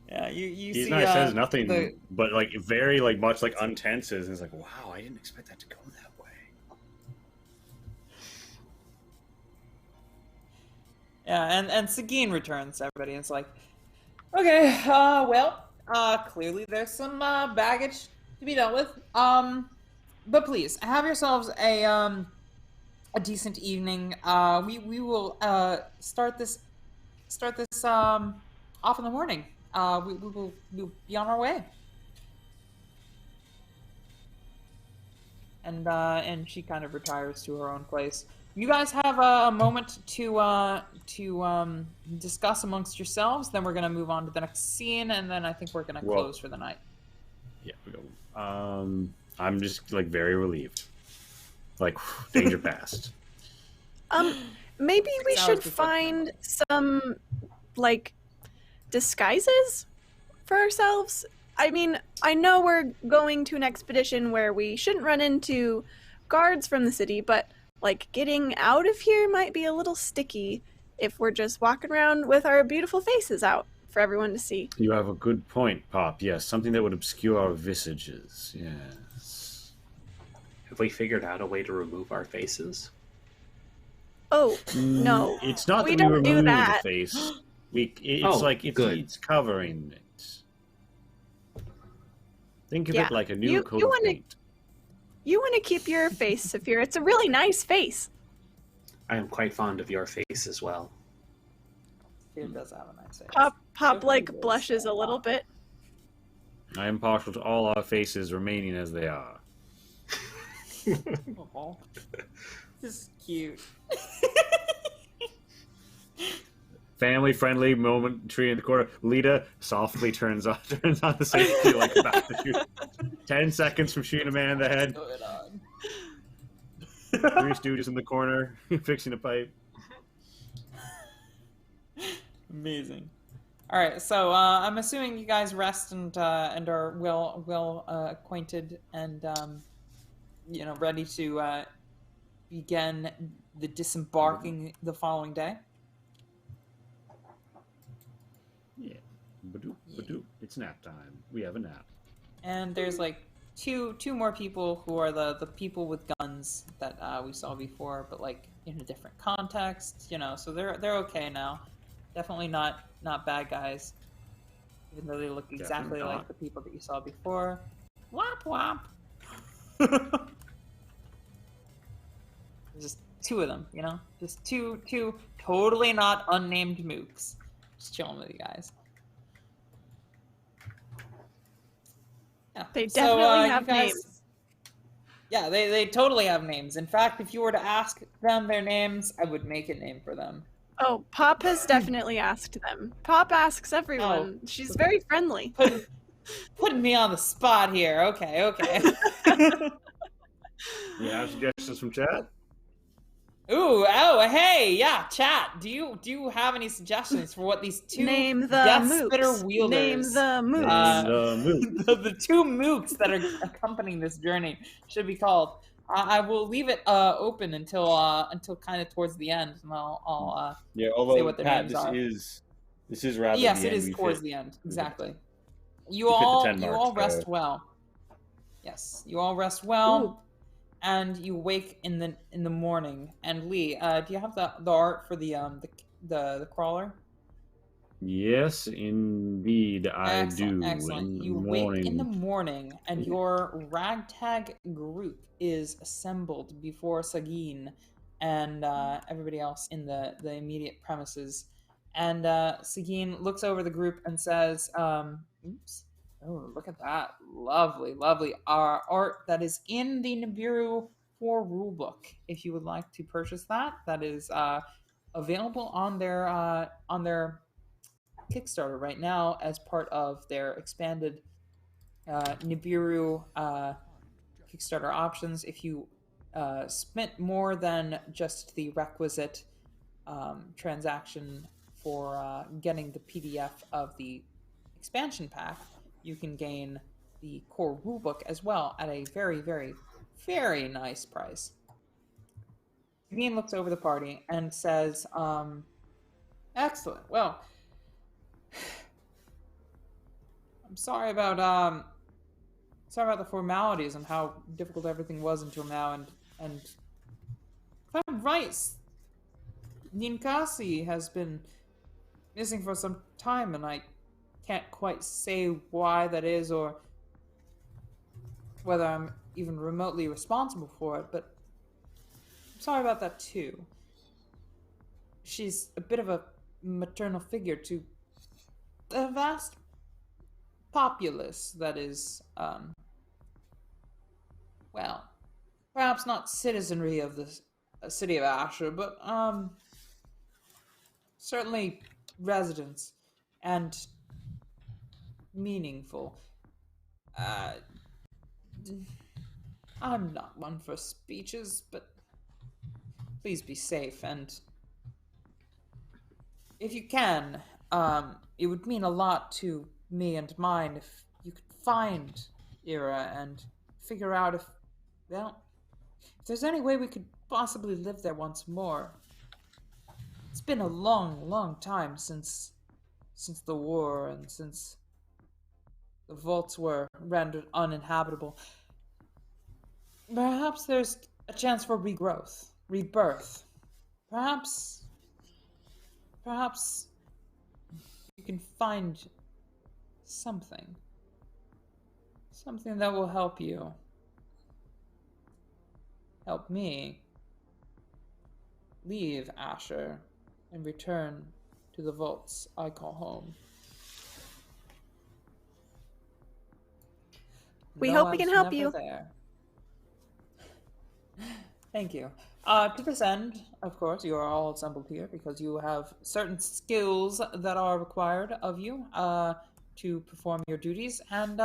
Yeah, you see. Iznai says nothing, the- but like very like much like untenses, and he's like, "Wow, I didn't expect that to go that way." Yeah, and Sagine returns to everybody and it's like, "Okay, clearly there's some baggage to be dealt with. but please have yourselves a decent evening. We will start this off in the morning. We'll be on our way. And she kind of retires to her own place. You guys have a moment to discuss amongst yourselves. Then we're gonna move on to the next scene, and then I think we're gonna close for the night. Yeah, we go. I'm just like very relieved. Like danger past. Maybe we 6 hours should before find some like disguises for ourselves. I mean, I know we're going to an expedition where we shouldn't run into guards from the city, but like getting out of here might be a little sticky if we're just walking around with our beautiful faces out for everyone to see. You have a good point, Pop. Yes, something that would obscure our visages. Yes. Have we figured out a way to remove our faces? Oh, no. It's not We that don't we do remove that. the face. It's Oh, like good. it's covering it. Think of Yeah. it like a new You coat of wanna- paint. You want to keep your face, Saphir. It's a really nice face. I am quite fond of your face as well. It does have a nice face. Pop Okay, like yes. blushes a little bit. I am partial to all our faces remaining as they are. Oh, this is cute. Family-friendly momentary in the corner. Lita softly turns on the safety like about to shoot. 10 seconds from shooting a man in the head. What's going on? Three Stooges in the corner fixing a pipe. Amazing. All right, so I'm assuming you guys rest and are well acquainted and ready to begin the disembarking the following day. Yeah. Badoop, badoop. It's nap time. We have a nap. And there's like two more people who are the people with guns that we saw before, but like in a different context, so they're okay now. Definitely not bad guys, even though they look exactly Definitely like not. the people that you saw before. Womp womp. Just two of them, just two totally not unnamed mooks, just chilling with you guys. Yeah. They So, definitely you have guys- names. Yeah, they totally have names. In fact, if you were to ask them their names, I would make a name for them. Oh, Pop has definitely asked them. Pop asks everyone. She's very friendly. Putting me on the spot here. Okay. You have suggestions from chat? Hey, yeah, chat. Do you have any suggestions for what these two Name the Death mooks. Spitter wielders, Name the mooks. the two mooks that are accompanying this journey should be called? I will leave it open until kind of towards the end, and I'll Yeah, although say what their Pat, names are. this is rather yes, the it end. is We've towards hit- the end. we've hit- Exactly. we've You hit the all 10 you mark, all rest so- well. Yes, you all rest well, Ooh. and you wake in the morning. And Lee, do you have the art for the crawler? Yes, indeed, I Excellent, do. excellent. In the You wake in the morning. morning, and your ragtag group is assembled before Sagin and everybody else in the immediate premises. And Sagin looks over the group and says, "Oops! Oh, look at that! Lovely art that is in the Nibiru 4 rulebook. If you would like to purchase that, that is available on their Kickstarter right now as part of their expanded Nibiru Kickstarter options. If you spent more than just the requisite transaction for getting the PDF of the expansion pack, you can gain the core rulebook as well at a very, very, very nice price. Ian looks over the party and says, excellent. Well, I'm sorry about the formalities and how difficult everything was until now, and if I'm right, Ninkasi has been missing for some time, and I can't quite say why that is, or whether I'm even remotely responsible for it, but I'm sorry about that too. She's a bit of a maternal figure to a vast populace that is, well, perhaps not citizenry of the city of Ashur, but certainly residents and meaningful. I'm not one for speeches, but please be safe, and if you can, it would mean a lot to me and mine if you could find Ira and figure out if there's any way we could possibly live there once more. It's been a long, long time since the war and since the vaults were rendered uninhabitable. Perhaps there's a chance for regrowth, rebirth. Perhaps you can find something that will help you. Help me leave Ashur and return to the vaults I call home. We Though hope we I can was help never you. there. Thank you. To this end, of course, you are all assembled here because you have certain skills that are required of you to perform your duties, and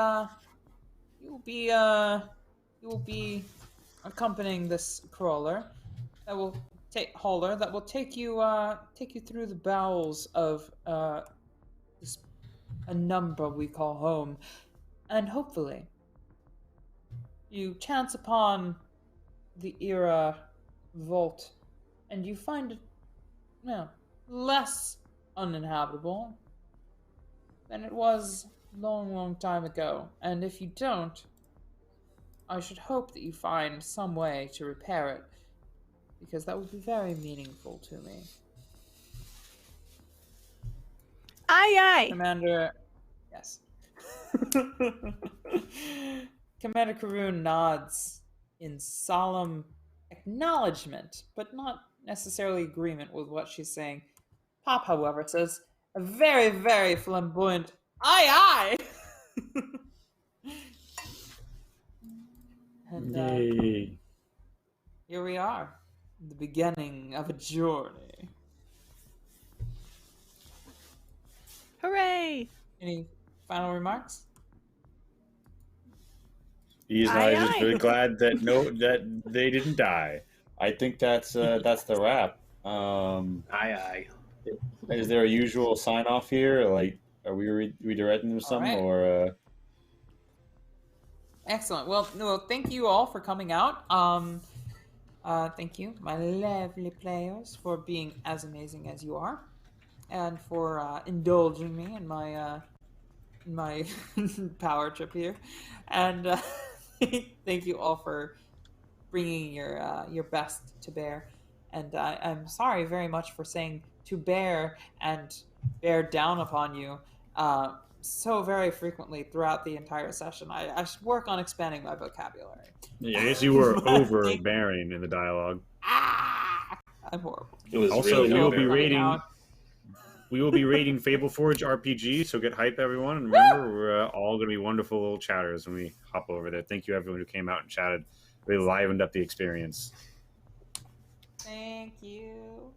you will be accompanying this crawler that will take you through the bowels of this a number we call home, and hopefully you chance upon the Era vault, and you find it, less uninhabitable than it was long, long time ago. And if you don't, I should hope that you find some way to repair it, because that would be very meaningful to me. Aye, aye. Commander, yes. Commander Karoon nods in solemn acknowledgement, but not necessarily agreement with what she's saying. Pop, however, says a very, very flamboyant aye, aye. And Yay. here we are, the beginning of a journey. Hooray! Any final remarks? He's Aye, just aye. really glad that they didn't die. I think that's the wrap. Aye. Is there a usual sign off here? Like, are we redirecting them some right. or? Excellent. Well, thank you all for coming out. Thank you, my lovely players, for being as amazing as you are, and for indulging me in my power trip here. And thank you all for bringing your best to bear. And I'm sorry very much for saying to bear and bear down upon you so very frequently throughout the entire session. I should work on expanding my vocabulary. Yeah, I guess you were overbearing in the dialogue. I'm horrible. It was Also, really we will be overbearing. rating. We will be rating Fable Forge RPG, so get hype, everyone. And remember, we're all going to be wonderful little chatters when we hop over there. Thank you, everyone who came out and chatted. Really livened up the experience. Thank you.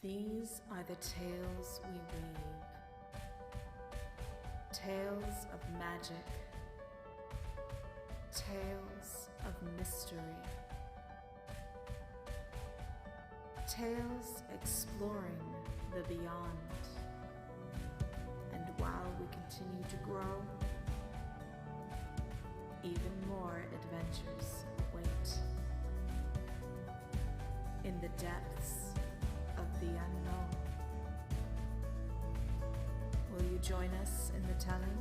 These are the tales we weave. Tales of magic. Tales of mystery. Tales exploring the beyond. And while we continue to grow, even more adventures await. In the depths of the unknown. Will you join us in the telling?